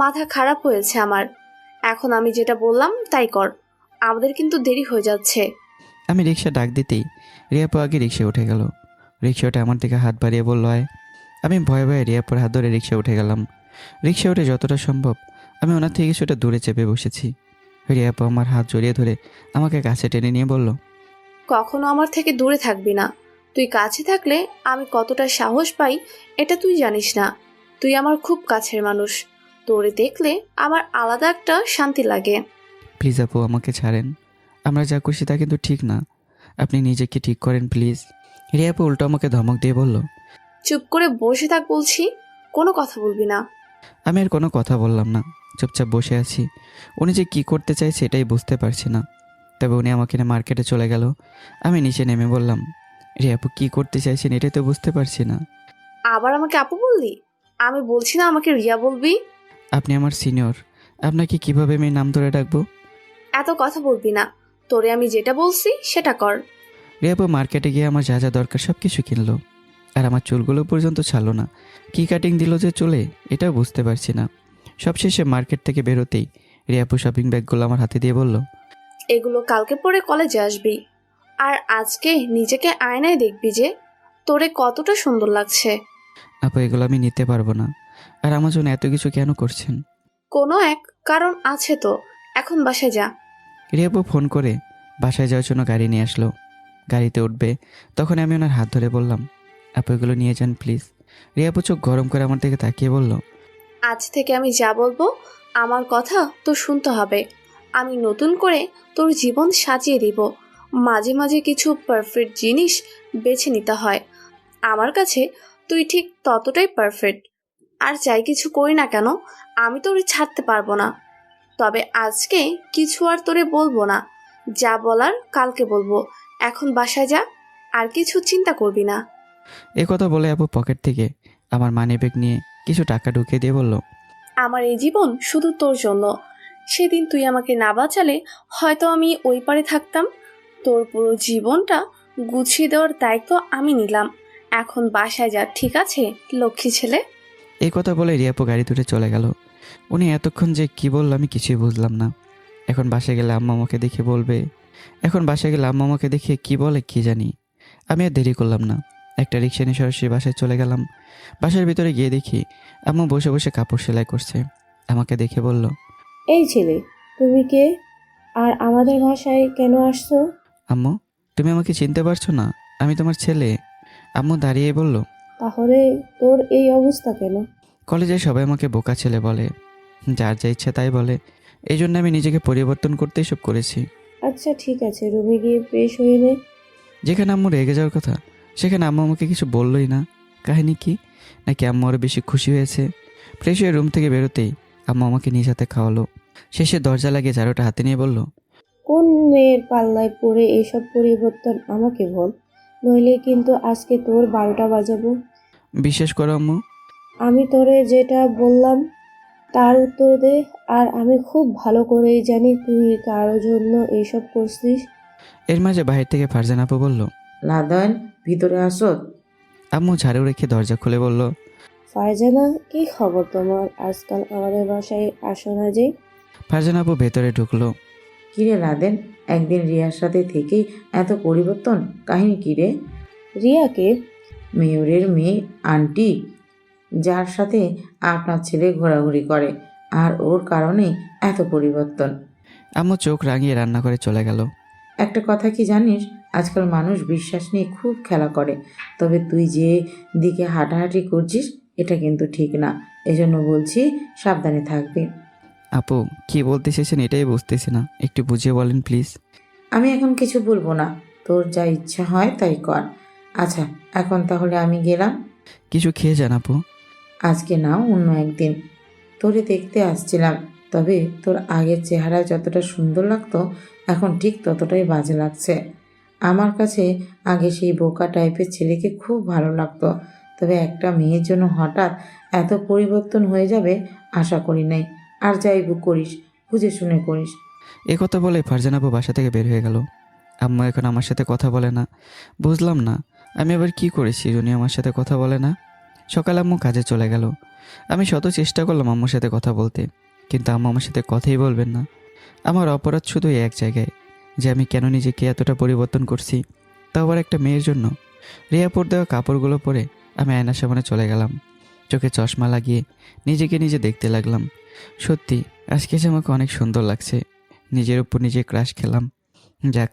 মাথা খারাপ হয়েছে আমার। এখন আমি যেটা বললাম তাই কর, আমাদের কিন্তু দেরি হয়ে যাচ্ছে। আমি রিক্সা ডাক দিতেই রিয়াপু আগে রিক্সায় উঠে গেল। রিক্সাটা আমার দিকে হাত বাড়িয়ে বলল আয়। আমি ভয়ে ভয়ে রিয়াপুর হাত ধরে রিক্সা উঠে গেলাম। রিক্সা উঠে যতটা সম্ভব আমি ওনার থেকে কিছুটা দূরে চেপে বসেছি। রিয়াপু আমার হাত জড়িয়ে ধরে আমাকে কাছে টেনে নিয়ে বলল, কখনো আমার থেকে দূরে থাকবি না। তুই কাছে থাকলে আমি কতটা সাহস পাই এটা তুই জানিস না। তুই আমার খুব কাছের মানুষ, তোরে দেখলে আমার আলাদা একটা শান্তি লাগে। প্লিজ আপু আমাকে ছাড়েন, আমরা যা করছি তা কিন্তু ঠিক না, আপনি নিজেকে ঠিক করেন প্লিজ। রিয়াপু উল্টো আমাকে ধমক দিয়ে বলল, চুপ করে বসে থাক বলছি, কোনো কথা বলবি না। আমি আর কোনো কথা বললাম না, চুপচাপ বসে আছি। উনি যে কী করতে চাইছে এটাই বুঝতে পারছি না। তবে উনি আমাকে নিয়ে মার্কেটে চলে গেল। আমি নিচে নেমে বললাম, রিয়াপু কী করতে চাইছেন এটাই তো বুঝতে পারছি না। আবার আমাকে আপু বললি? আমি বলছি না আমাকে রিয়া বলবি? আপনি আমার সিনিয়র, আপনাকে কিভাবে আমি নাম ধরে ডাকবো? এত কথা বলবি না, তোরে আমি যেটা বলছি সেটা কর। রিয়াপু মার্কেটে গিয়ে আমার যা যা দরকার সব কিছু কিনলো, আর আমার চুলগুলো পর্যন্ত ছাড়লো না। কি কাটিং দিল যে চুলে এটাও বুঝতে পারছি না। সবশেষে মার্কেট থেকে বেরোতেই রিয়াপু শপিং ব্যাগগুলো আমার হাতে দিয়ে বলল, এগুলো কালকে পরে কলেজে আসবি, আর আজকে নিজেকে আয়নায় দেখবি যে তোরে কতটা সুন্দর লাগছে। আপু এগুলো আমি নিতে পারবো না, আর আমার জন্য এত কিছু কেন করছেন? কোনো এক কারণ আছে তো, এখন বাসায় যা। রিয়াপু ফোন করে বাসায় যাওয়ার জন্য গাড়ি নিয়ে আসলো। গাড়িতে উঠবে তখন আমি ওনার হাত ধরে বললাম, আপু এগুলো নিয়ে যান প্লিজ। রিয়াপু চোখ গরম করে আমার দিকে তাকিয়ে বলল, আজ থেকে আমি যা বলবো আমার কথা তো শুনতে হবে। আমি নতুন করে তোর জীবন সাজিয়ে দিব। মাঝে মাঝে কিছু পারফেক্ট জিনিস বেছে নিতে হয়, আমার কাছে তুই ঠিক ততটাই পারফেক্ট। আর যাই কিছু করি না কেন আমি তোরে ছাড়তে পারবো না। তবে আজকে কিছু আর তোরে বলবো না, যা বলার কালকে বলবো। এখন বাসায় যা, আর কিছু চিন্তা করবি না। এ কথা বলে আপু পকেট থেকে আমার মানি ব্যাগ নিয়ে কিছু টাকা ঢুকিয়ে দিয়ে বলল, আমার এই জীবন শুধু তোর জন্য। সেদিন তুই আমাকে না বাঁচালে হয়তো আমি ওই পারে থাকতাম। তোর পুরো জীবনটা গুছিয়ে দেওয়ার দায়িত্ব আমি নিলাম। এখন বাসায় যা, ঠিক আছে লক্ষ্মী ছেলে? এই কথা বলে রিয়াপু গাড়ি তুলে চলে গেল। উনি এতক্ষণ যে কি বলল আমি কিছুই বুঝলাম না। এখন বাসায় গেলে আম্মা আমাকে দেখে বলবে, এখন বাসায় গেলে আম্মা আমাকে দেখে কি বলে কি জানি। আমি আর দেরি করলাম না, একটা রিক্সা নিয়ে সরাসরি বাসায় চলে গেলাম। বাসার ভিতরে গিয়ে দেখি আম্মু বসে বসে কাপড় সেলাই করছে। আমাকে দেখে বলল, এই ছেলে, তুমি কে? আর আমাদের বাসায় কেন আসছো? আম্মু তুমি আমাকে চিনতে পারছো না? আমি তোমার ছেলে। আম্মু দাঁড়িয়ে বলল, তাহলে তোর এই অবস্থা কেন? কলেজে সবাই আমাকে বোকা ছেলে বলে, যার যা ইচ্ছে তাই বলে। এই জন্য আমি নিজেকে পরিবর্তন করতে এসব করেছি। আচ্ছা ঠিক আছে, রুমে গিয়ে ফ্রেশ হয়ে নে। যেখানে আম্মু রেগে যাওয়ার কথা সেখানে আম্মু আমাকে কিছু বললই না। কাহিনী কি? নাকি আম্মু আরও বেশি খুশি হয়েছে? ফ্রেশ হয়ে রুম থেকে বেরোতেই আম্মু আমাকে নিজ হাতে খাওয়ালো। শেষে দরজা লাগিয়ে ঝাড়ুটা হাতে নিয়ে বলল, কোন মেয়ের পাল্লায় পড়ে এসব পরিবর্তন আমাকে বল, নইলে কিন্তু আজকে তোর 12টা বাজাবো। বিশ্বাস করো আম্মু। আমি তোরে যেটা বললাম তার উত্তর দে। আর আমি খুব ভালো করেই জানি তুই কারোর জন্য এইসব করছিস। এর মাঝে বাহির থেকে ফারজান আপু বলল, লাদন ভিতরে আসো। আম্মু ঝাড়ু রেখে দরজা খুলে বলল, ফারজানা, কি খবর তোমার? আজকাল আমাদের বাসায় আসো না যে? ফারজান আপু ভেতরে ঢুকলো। কিরে লাদেন, একদিন রিয়ার সাথে থেকেই এত পরিবর্তন, কাহিনী কিরে? রিয়াকে? মেয়রের মেয়ে আন্টি, যার সাথে আপনার ছেলে ঘোরাঘুরি করে, আর ওর কারণে এত পরিবর্তন। আম্মু চোখ রাঙিয়ে রান্না করে চলে গেল। একটা কথা কি জানিস, আজকাল মানুষ বিশ্বাস নিয়ে খুব খেলা করে। তবে তুই যে দিকে হাঁটাহাঁটি করছিস এটা কিন্তু ঠিক না, এজন্য বলছি সাবধানে থাকবি। আপু কি বলতে চেয়েছেন এটাই বুঝতেছি না, একটু বুঝিয়ে বলেন প্লিজ। আমি এখন কিছু বলবো না, তোর যা ইচ্ছা হয় তাই কর। আচ্ছা এখন তাহলে আমি গেলাম। কিছু খেয়ে যান আপু। আজকে না, অন্য একদিন। তোরে দেখতে আসছিলাম, তবে তোর আগের চেহারা যতটা সুন্দর লাগতো এখন ঠিক ততটাই বাজে লাগছে। আমার কাছে আগে সেই বোকা টাইপের ছেলেকে খুব ভালো লাগতো, তবে একটা মেয়ের জন্য হঠাৎ এত পরিবর্তন হয়ে যাবে আশা করি নাই। আর যাই করিস বুঝে শুনে করিস। এ কথা বলে ফারজান আপু বাসা থেকে বের হয়ে গেল। আম্মু এখন আমার সাথে কথা বলে না। বুঝলাম না আমি আবার কি করেছি উনি আমার সাথে কথা বলে না। সকালে আম্মু কাজে চলে গেল। আমি শত চেষ্টা করলাম আম্মুর সাথে কথা বলতে, কিন্তু আম্মু আমার সাথে কথাই বলবেন না। আমার অপরাধ শুধু এক জায়গায়, যে আমি কেন নিজেকে এতটা পরিবর্তন করছি, তা আবার একটা মেয়ের জন্য। রিয়াপুর দেওয়া কাপড়গুলো পরে আমি আয়নার সামনে চলে গেলাম। চোখে চশমা লাগিয়ে নিজেকে নিজে দেখতে লাগলাম। সত্যি আজকে যে আমাকে অনেক সুন্দর লাগছে। নিজের উপর নিজে ক্রাশ খেলাম। যাক,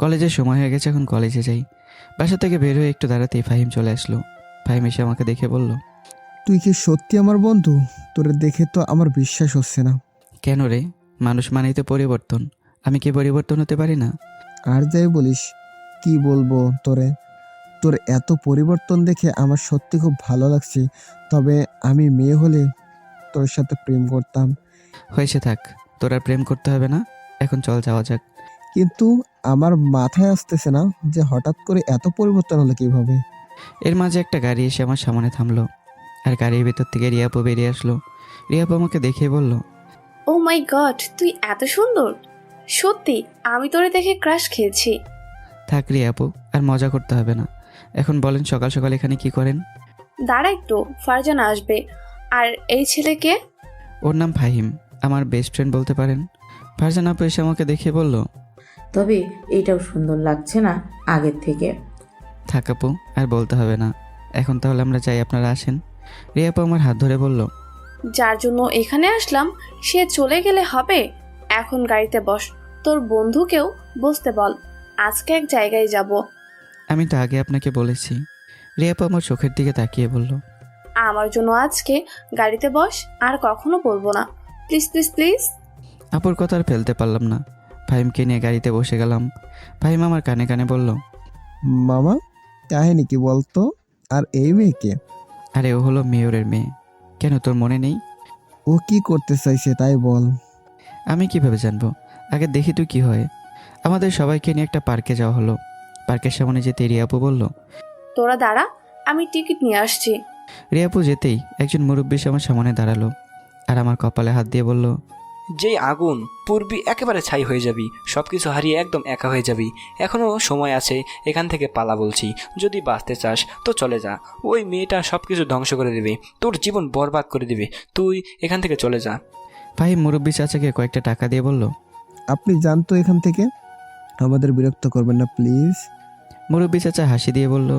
কলেজের সময় হয়ে গেছে, এখন কলেজে যাই। বাসা থেকে বের হয়ে একটু দাঁড়াতেই ফাহিম চলে আসলো। ফাহিম এসে আমাকে দেখে বলল, তুই কি সত্যি আমার বন্ধু? তোরে দেখে তো আমার বিশ্বাস হচ্ছে না। কেন রে? মানুষ মানেই তো পরিবর্তন। আমি কি পরিবর্তন হতে পারি না? আর যাই বলিস, কি বলবো তোরে, তোর এত পরিবর্তন দেখে আমার সত্যি খুব ভালো লাগছে। তবে আমি মেয়ে হলে তোর সাথে প্রেম করতাম। হয়েছে থাক, তোর আর প্রেম করতে হবে না, এখন চল যাওয়া যাক। কিন্তু আমার মাথায় আসতেছে না যে হঠাৎ করে এত পরিবর্তন হলো কিভাবে। এর মাঝে একটা গাড়ি এসে আমার সামনে থামলো, আর গাড়ির ভেতর থেকে রিয়াপু বেরিয়ে আসলো। রিয়াপু আমাকে দেখে বলল, ও মাই গড, তুই এত সুন্দর! সত্যি আমি তোরে দেখে ক্রাশ খেয়েছি। থাক রিয়াপু, আর মজা করতে হবে না। এখন বলেন সকাল সকাল এখানে কি করেন? দাঁড়া একটু, ফারজানা আসবে। আর এই ছেলেকে? ওর নাম ফাহিম, আমার বেস্ট ফ্রেন্ড বলতে পারেন। ফারজান আপু এসে আমাকে দেখে বলল, তবে এটাও সুন্দর লাগছে না আগের থেকে। থাক আপু, আর বলতে হবে না। এখন তাহলে আমরা যাই, আপনারা আসেন। রিয়াপু আমার হাত ধরে বলল, যার জন্য এখানে আসলাম সে চলে গেলে হবে? এখন গাড়িতে বস, তোর বন্ধুকেও বসতে বল, আজকে এক জায়গায় যাব। আমি তো আগে আপনাকে বলেছি। রিয়াপু আমার চোখের দিকে তাকিয়ে বলল, আমার জন্য আজকে গাড়িতে বস, আর কখনো বলবো না, প্লিজ প্লিজ প্লিজ। আপুর কথা আর ফেলতে পারলাম না। ফাহিমকে নিয়ে গাড়িতে বসে গেলাম। ফাহিম আমার কানে কানে বলল, মামা, কাহিনী কি বলতো? আর এই মেয়েকে? আরে ও হলো মেয়রের মেয়ে। কেন, তোর মনে নেই? ও কি করতে চাইছে তাই বল। আমি কিভাবে জানবো? আগে দেখি তুই কি হয়। আমাদের সবাইকে নিয়ে একটা পার্কে যাওয়া হলো। পার্কের সামনে যেতে রিয়াপু বলল, তোরা দাঁড়া, আমি টিকিট নিয়ে আসছি। রিয়াপু যেতেই একজন মুরব্বী আমার সামনে দাঁড়ালো, আর আমার কপালে হাত দিয়ে বলল, যেই আগুন পূর্বী একেবারে ছাই হয়ে যাবি, সব কিছু হারিয়ে একদম একা হয়ে যাবি। এখনও সময় আছে, এখান থেকে পালা বলছি। যদি বাঁচতে চাস তো চলে যা। ওই মেয়েটা সব কিছু ধ্বংস করে দেবে, তোর জীবন বরবাদ করে দেবে। তুই এখান থেকে চলে যা। ফাহিম মুরব্বী চাচাকে কয়েকটা টাকা দিয়ে বলল, আপনি যান তো এখান থেকে, আমাদের বিরক্ত করবেন না প্লিজ। মুরব্বী চাচা হাসি দিয়ে বলল,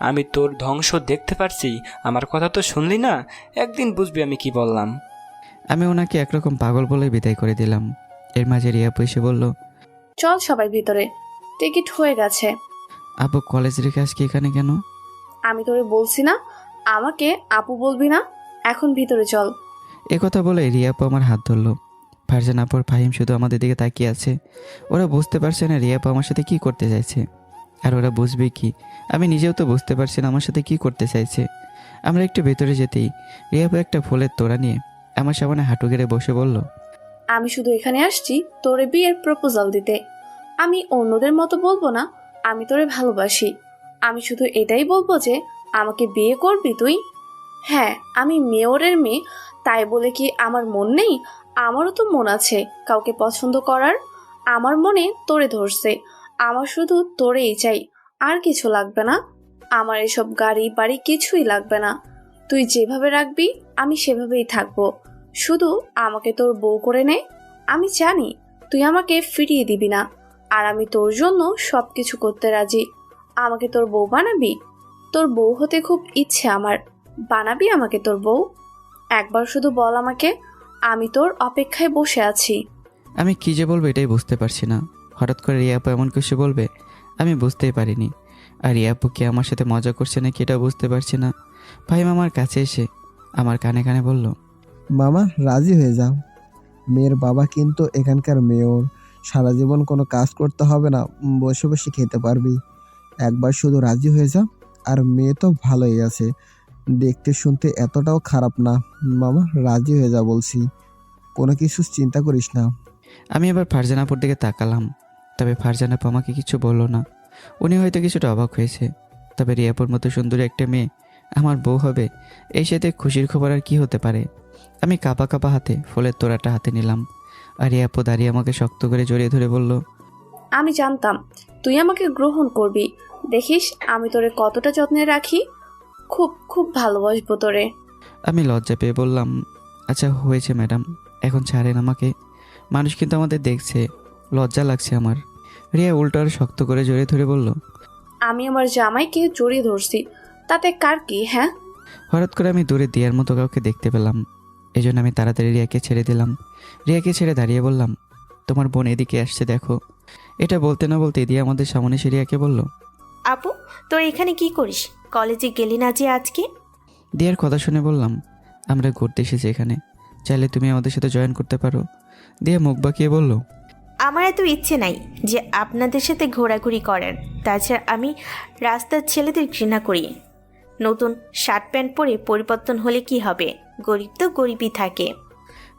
আমি তোর ধ্বংস দেখতে পারছি, আমার কথা তো শুনলি না? একদিন বুঝবি আমি কি বললাম। আমি ওনাকে একরকম পাগল বলে বিদায় করে দিলাম। এর মাঝে রিয়া এসে বলল, চল সবাই ভিতরে, টিকিট হয়ে গেছে। আপু কলেজ রেখে আজকে এখানে কেন? আমি তোরে বলছি না আমাকে আপু বলবি না, এখন ভিতরে চল। কথা বলে রিয়া আপু আমার হাত ধরলো। ফারজান আপুর ফাহিম শুধু আমাদের দিকে তাকিয়ে আছে। ওরা বুঝতে পারছে না রিয়া আপু আমার সাথে কি করতে চাইছে, আর ওরা বুঝবে কি? আমি নিজেও তো বুঝতে পারছি না আমার সাথে কি করতে চাইছে। আমরা একটু ভেতরে যেতেই রিয়া আপু একটা ফুলের তোড়া নিয়ে আমার সামনে হাঁটু গেড়ে বসে বলল, আমি শুধু এখানে আসছি তোরে বিয়ের প্রপোজাল দিতে। আমি অন্যদের মতো বলবো না আমি তোরে ভালোবাসি। আমি শুধু এটাই বলবো যে আমাকে বিয়ে করবি তুই। হ্যাঁ, আমি মেয়রের মেয়ে, তাই বলে কি আমার মন নেই? আমারও তো মন আছে কাউকে পছন্দ করার। আমার মনে তোরে ধরছে, আমার শুধু তোরেই চাই, আর কিছু লাগবে না। আমার এসব গাড়ি বাড়ি কিছুই লাগবে না। তুই যেভাবে রাখবি আমি সেভাবেই থাকবো। শুধু আমাকে তোর বউ করে নে। আমি জানি তুই আমাকে ফিরিয়ে দিবি না, আর আমি তোর জন্য সব কিছু করতে রাজি। আমাকে তোর বউ বানাবি? তোর বউ হতে খুব ইচ্ছে আমার। বানাবি আমাকে তোর বউ? একবার শুধু বল আমাকে, আমি তোর অপেক্ষায় বসে আছি। আমি কি যে বলবো এটাই বুঝতে পারছি না। হঠাৎ করে রিয়া আপু এমন কিছু বলবে আমি বুঝতেই পারিনি। আর রিয়া আপু কি আমার সাথে মজা করছে নাকি এটাও বুঝতে পারছি না। ফাহিম আমার কাছে এসে আমার কানে কানে বলল, মামা রাজি হয়ে যাও, মেয়ের বাবা কিন্তু এখানকার মেয়র, সারা জীবন কোনো কাজ করতে হবে না, বসে বসে খেতে পারবি। একবার শুধু রাজি হয়ে যাও। আর মেয়ে তো ভালোই আছে, দেখতে শুনতে এতটাও খারাপ না। মামা রাজি হয়ে যা বলছি, কোনো কিছু চিন্তা করিস না। আমি এবার ফারজান আপুর দিকে তাকালাম, তবে ফারজান আপু আমাকে কিছু বলল না। উনি হয়তো কিছুটা অবাক হয়েছে। তবে রিয়াপুর মতো সুন্দরী একটা মেয়ে আমার বউ হবে, এই সাথে খুশির খবর আর কি হতে পারে। আমি কাঁপা কাঁপা হাতে ফুলের তোড়াটা হাতে নিলাম, আর রিয়াপু দাঁড়িয়ে আমাকে শক্ত করে জড়িয়ে ধরে বলল, আমি জানতাম তুই আমাকে গ্রহণ করবি। দেখিস আমি তোরে কতটা যত্নে রাখি। খুব খুব ভালোবাসবো তোরে। আমি লজ্জা পেয়ে বললাম, আচ্ছা হয়েছে ম্যাডাম, এখন ছাড়েন আমাকে, মানুষ কিন্তু আমাদের দেখছে, লজ্জা লাগছে আমার। রিয়া উল্টো আর শক্ত করে জড়িয়ে ধরে বলল, আমি আমার জামাইকে জড়িয়ে ধরছি, তাতে কার কি? হ্যাঁ, হঠাৎ করে আমি দূরে দিয়ার মতো কাউকে দেখতে পেলাম। এই জন্য আমি তাড়াতাড়ি রিয়াকে ছেড়ে দিলাম। রিয়াকে ছেড়ে দাঁড়িয়ে বললাম, তোমার বোন এদিকে আসছে দেখো। এটা বলতে না বলতে দিয়া আমাদের সামনে এসে রিয়াকে বলল, আপু তোর এখানে কি করিস? কলেজে গেলি না যে আজকে? দিয়ার কথা শুনে বললাম, আমরা ঘুরতে এসেছি এখানে, চাইলে তুমি আমাদের সাথে জয়েন করতে পারো। দিয়া মুখ বাঁকিয়ে বলল, আমার এত ইচ্ছে নাই যে আপনাদের সাথে ঘোরাঘুরি করার। তাছাড়া আমি রাস্তার ছেলেদের ঘৃণা করি। নতুন শার্ট প্যান্ট পরে পরিবর্তন হলে কি হবে? গরিব তো গরিবই থাকে।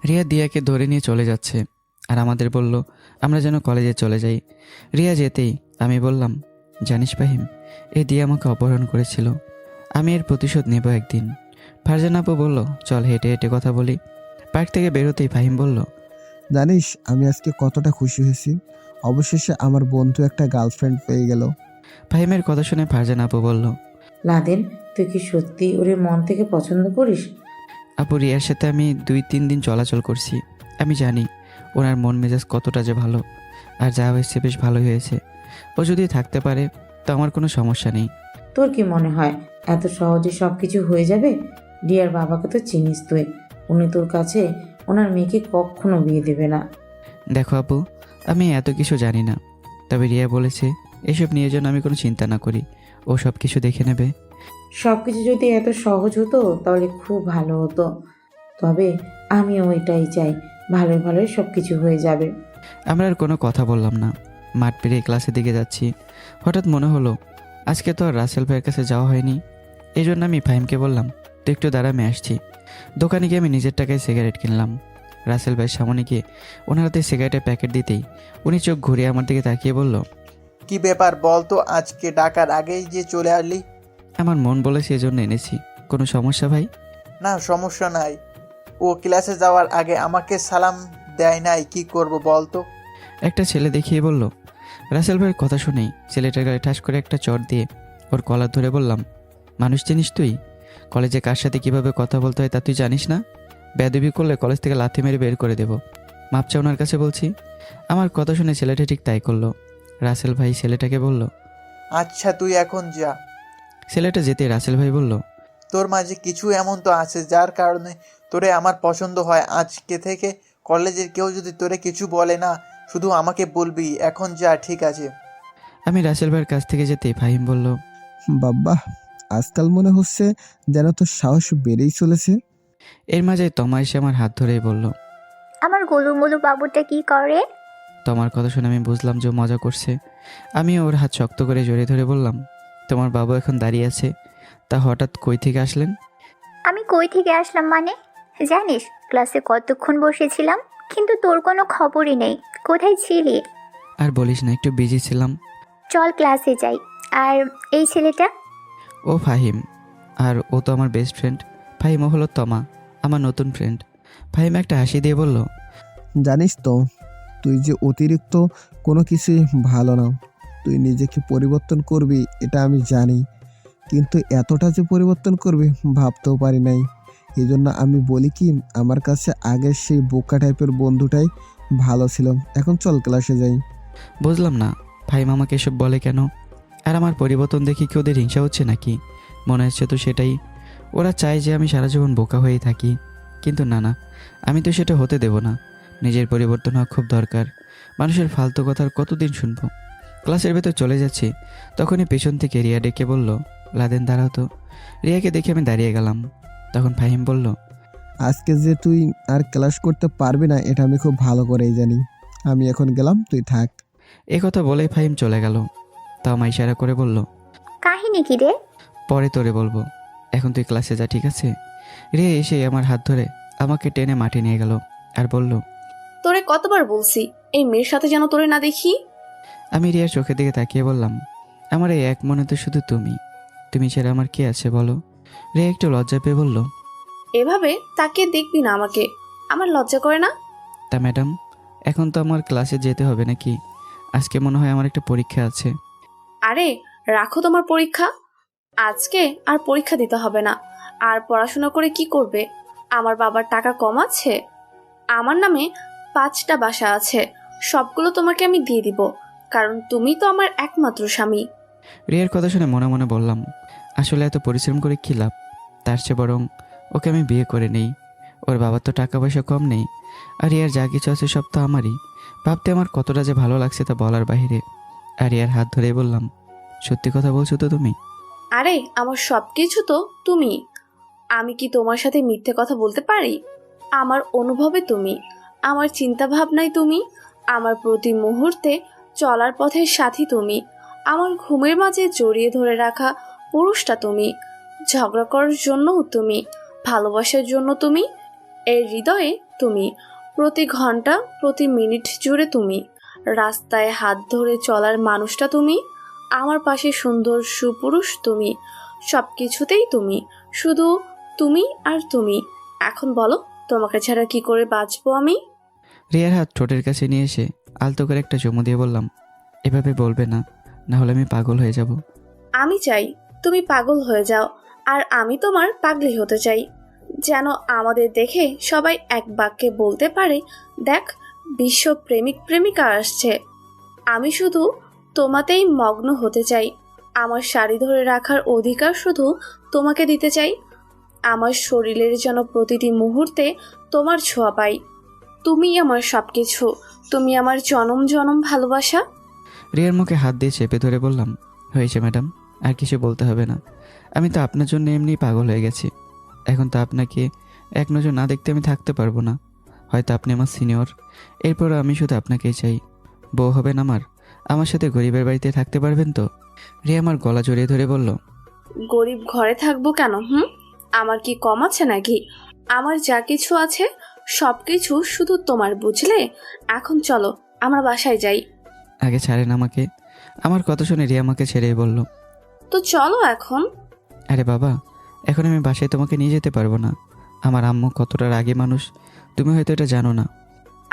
রিয়া দিয়াকে ধরে নিয়ে চলে যাচ্ছে, আর আমাদের বলল আমরা যেন কলেজে চলে যাই। রিয়া যেতেই আমি বললাম, জানিস ফাহিম, এই দিয়া আমাকে অপহরণ করেছিল, আমি এর প্রতিশোধ নেব একদিন। ফারজান আপু বলল, চল হেঁটে হেঁটে কথা বলি। পার্ক থেকে বেরোতেই ফাহিম বলল, জানিস আমি আজকে কতটা খুশি হয়েছি, অবশেষে আমার বন্ধু একটা গার্লফ্রেন্ড পেয়ে গেল। ফাহিমের কথা শুনে ফারজান আপু বলল, লাদেন, তুই কি সত্যি ওরে মন থেকে পছন্দ করিস? আপু রিয়ার সাথে আমি 2-3 দিন চলাচল করছি, আমি জানি ওনার মন মেজাজ কতটা যে ভালো, আর যা হয়েছে বেশ ভালোই হয়েছে। ও যদি থাকতে পারে তো আমার কোনো সমস্যা নেই। তোর কি মনে হয় এত সহজে সব কিছু হয়ে যাবে? রিয়ার বাবাকে তো চিনিস তুই, উনি তোর কাছে ওনার মেয়েকে কখনো বিয়ে দেবে না। দেখো আপু, আমি এত কিছু জানি না, তবে রিয়া বলেছে এসব নিয়ে যেন আমি কোনো চিন্তা না করি, ও সব কিছু দেখে নেবে। সব কিছু যদি এত সহজ হতো তাহলে খুব ভালো হতো, তবে আমি ওইটাই চাই, ভালোই ভালোই সব কিছু হয়ে যাবে। আমরা আর কোনো কথা বললাম না, মাঠ পেরিয়ে ক্লাসের দিকে যাচ্ছি। হঠাৎ মনে হলো আজকে তো আর রাসেল ভাইয়ের কাছে যাওয়া হয়নি। এই জন্য আমি ফাহিমকে বললাম, তুই একটু দাঁড়া, আমি আসছি। দোকানে গিয়ে আমি নিজের টাকায় সিগারেট কিনলাম। রাসেল ভাইয়ের সামনে গিয়ে ওনার হাতে সিগারেটের প্যাকেট দিতেই উনি চোখ ঘুরিয়ে আমার দিকে তাকিয়ে বলল, কি ব্যাপার বল তো, আজকে ডাকার আগেই যে চলে আসলি? আমার মন বলেছে এজন্য এনেছি, কোনো সমস্যা ভাই? না সমস্যা নাই, ও ক্লাসে যাওয়ার আগে আমাকে সালাম দেয় নাই, কি করব বল তো? একটা ছেলে দেখিয়ে বলল। রাসেল ভাইয়ের কথা শুনেই ছেলেটার গায়ে ঠাস করে একটা চড় দিয়ে ওর কলার ধরে বললাম, মানুষ চিনিস তুই? কলেজে কার সাথে কিভাবে কথা বলতে হয় তা তুই জানিস না? বেয়াদবি করলে কলেজ থেকে লাথি মেরে বের করে দেব। মাপ চা ওনার কাছে বলছি। আমার কথা শুনে ছেলেটা ঠিক তাই করলো। রাসেল ভাই ছেলেটাকে বলল। আচ্ছা তুই এখন যা। ছেলেটা যেতে রাসেল ভাই বলল, তোর মাঝে কিছু এমন তো আছে যার কারণে তোরে আমার পছন্দ হয়। আজকে থেকে কলেজের কেউ যদি তোরে কিছু বলে না, শুধু আমাকে বলবি। এখন যা, ঠিক আছে? আমি রাসেল ভাইয়ের কাছ থেকে যেতে ফাহিম বলল, বাবা, আজকাল মনে হচ্ছে যেন তোর সাহস বেড়েই চলেছে। এর মাঝে তমা এসে আমার হাত ধরেই বলল। আমার গোলুমোলু বাবুটা কি করে? তোমার কথা শুনে আমি বুঝলাম যে ও মজা করছে। আমি ওর হাত শক্ত করে জড়িয়ে ধরে বললাম, তোমার বাবু এখন দাঁড়িয়ে আছে, তা হঠাৎ কই থেকে আসলেন? আমি কই থেকে আসলাম মানে? জানিস ক্লাসে কতক্ষণ বসেছিলাম, কিন্তু তোর কোনো খবরই নেই। কোথায় ছিলি? আর বলিস না, একটু বিজি ছিলাম। চল ক্লাসে যাই। আর এই ছেলেটা? ও ফাহিম, আর ও তো আমার বেস্ট ফ্রেন্ড। ফাহিম ও হলো তমা, আমার নতুন ফ্রেন্ড। ফাহিম একটা হাসি দিয়ে বলল, জানিস তো তুই যে অতিরিক্ত কোনো কিছুই ভালো না। তুই নিজেকে পরিবর্তন করবি এটা আমি জানি, কিন্তু এতটা যে পরিবর্তন করবি ভাবতেও পারি নাই। এই জন্য আমি বলি কি, আমার কাছে আগের সেই বোকা টাইপের বন্ধুটাই ভালো ছিল। এখন চল ক্লাসে যাই। বুঝলাম না ফাহিম আমাকে এসব বলে কেন? আর আমার পরিবর্তন দেখি কি ওদের হিংসা হচ্ছে নাকি? মনে হচ্ছে তো সেটাই। ওরা চায় যে আমি সারা জীবন বোকা হয়েই থাকি, কিন্তু না না, আমি তো সেটা হতে দেব না। নিজের পরিবর্তন হওয়া খুব দরকার। মানুষের ফালতু কথার কতদিন শুনবো? ক্লাসের ভেতর চলে যাচ্ছি, তখনই পেছন থেকে রিয়া ডেকে বলল, লাদেন দাঁড়াও তো। রিয়াকে দেখে আমি দাঁড়িয়ে গেলাম। তখন ফাহিম বলল, আজকে যে তুই আর ক্লাস করতে পারবি না এটা আমি খুব ভালো করেই জানি। আমি এখন গেলাম, তুই থাক। এ কথা বলেই ফাহিম চলে গেল। তা আমার ইশারা করে বলল, কাহিনী কি রে? পরে তোরে বলবো, এখন তুই ক্লাসে যা, ঠিক আছে? রিয়া এসে আমার হাত ধরে আমাকে টেনে মাঠে নিয়ে গেল আর বলল, তোরে কতবার বলছি এই মেয়ের সাথে যেন তোরে না দেখি। আমি রিয়ার চোখের দিকে তাকিয়ে বললাম, আমার এই এক মনে তো শুধু তুমি, তুমি ছাড়া আমার কে আছে বলো? রিয়া একটু লজ্জা পেয়ে বলল, এভাবে তাকিয়ে দেখবি না আমাকে, আমার লজ্জা করে না? তা ম্যাডাম, এখন তো আমার ক্লাসে যেতে হবে নাকি? আজকে মনে হয় আমার একটা পরীক্ষা আছে। আরে রাখো তোমার পরীক্ষা, আজকে আর পরীক্ষা দিতে হবে না। আর পড়াশোনা করে কি করবে? আমার বাবার টাকা কম আছে? আমার নামে 5টা বাসা আছে, সবগুলো তোমাকে আমি দিয়ে দিব, কারণ তুমি তো আমার একমাত্র স্বামী। রিয়ার কথা শুনে মনে মনে বললাম, আসলে এত পরিশ্রম করে কী লাভ? তার চেয়ে বরং ওকে আমি বিয়ে করে নেই। ওর বাবার তো টাকা পয়সা কম নেই, আর রিয়ার যা কিছু আছে সব তো আমারই। ভাবতে আমার কতটা যে ভালো লাগছে তা বলার বাহিরে। আর রিয়ার হাত ধরেই বললাম, সত্যি কথা বলছো তো তুমি? আরে আমার সবকিছু তো তুমি। আমি কি তোমার সাথে মিথ্যে কথা বলতে পারি? আমার অনুভবে তুমি, আমার চিন্তা ভাবনায় তুমি, আমার প্রতি মুহূর্তে চলার পথের সাথী তুমি, আমার ঘুমের মাঝে জড়িয়ে ধরে রাখা পুরুষটা তুমি, ঝগড়া করার জন্যও তুমি, ভালোবাসার জন্য তুমি, এর হৃদয়ে তুমি, প্রতি ঘন্টা প্রতি মিনিট জুড়ে তুমি, রাস্তায় হাত ধরে চলার মানুষটা তুমি, আমার পাশে সুন্দর সুপুরুষ তুমি, সব কিছুতেই তুমি, শুধু তুমি আর তুমি। এখন বলো তোমাকে ছাড়া কি করে বাঁচবো আমি? রিয়ার হাত ঠোঁটের কাছে নিয়ে এসে আলতো করে একটা চুমু দিয়ে বললাম, এভাবে বলবে না, না হলে আমি পাগল হয়ে যাব। আমি চাই তুমি পাগল হয়ে যাও, আর আমি তোমার পাগলি হতে চাই, যেন আমাদের দেখে সবাই এক বাক্যে বলতে পারে, দেখ বিশ্ব প্রেমিক প্রেমিকা আসছে। আমি শুধু তোমাতেই মগ্ন হতে চাই, আমার শাড়ি ধরে রাখার অধিকার শুধু তোমাকে দিতে চাই, আমার শরীরের যেন প্রতিটি মুহূর্তে তোমার ছোঁয়া পাই। তুমি আমার সব কিছু, তুমি আমার জনম জনম ভালোবাসা। রিয়ার মুখে হাত দিয়ে চেপে ধরে বললাম, হয়েছে ম্যাডাম, আর কিছু বলতে হবে না। আমি তো আপনার জন্য এমনি পাগল হয়ে গেছি। এখন তো আপনাকে এক নজর না দেখতে আমি থাকতে পারবো না। হয়তো আপনি আমার সিনিয়র, এরপরও আমি শুধু আপনাকেই চাই। বউ হবেন আমার সাথে গরিবের বাড়িতে থাকতে পারবেন তো? রিয়া আমার গলা জড়িয়ে ধরে বলল, গরিব ঘরে থাকবো কেন? আমার কি কম আছে নাকি? আমার যা কিছু আছে সব কিছু শুধু তোমার, বুঝলে? এখন চলো আমরা বাসায় যাই। আগে ছাড়েন আমাকে। আমার কথা শুনে রিয়া আমাকে ছেড়েই বলল, তো চলো এখন। আরে বাবা, এখন আমি বাসায় তোমাকে নিয়ে যেতে পারবো না। আমার আম্মু কতটা রাগী মানুষ, তুমি হয়তো এটা জানো না।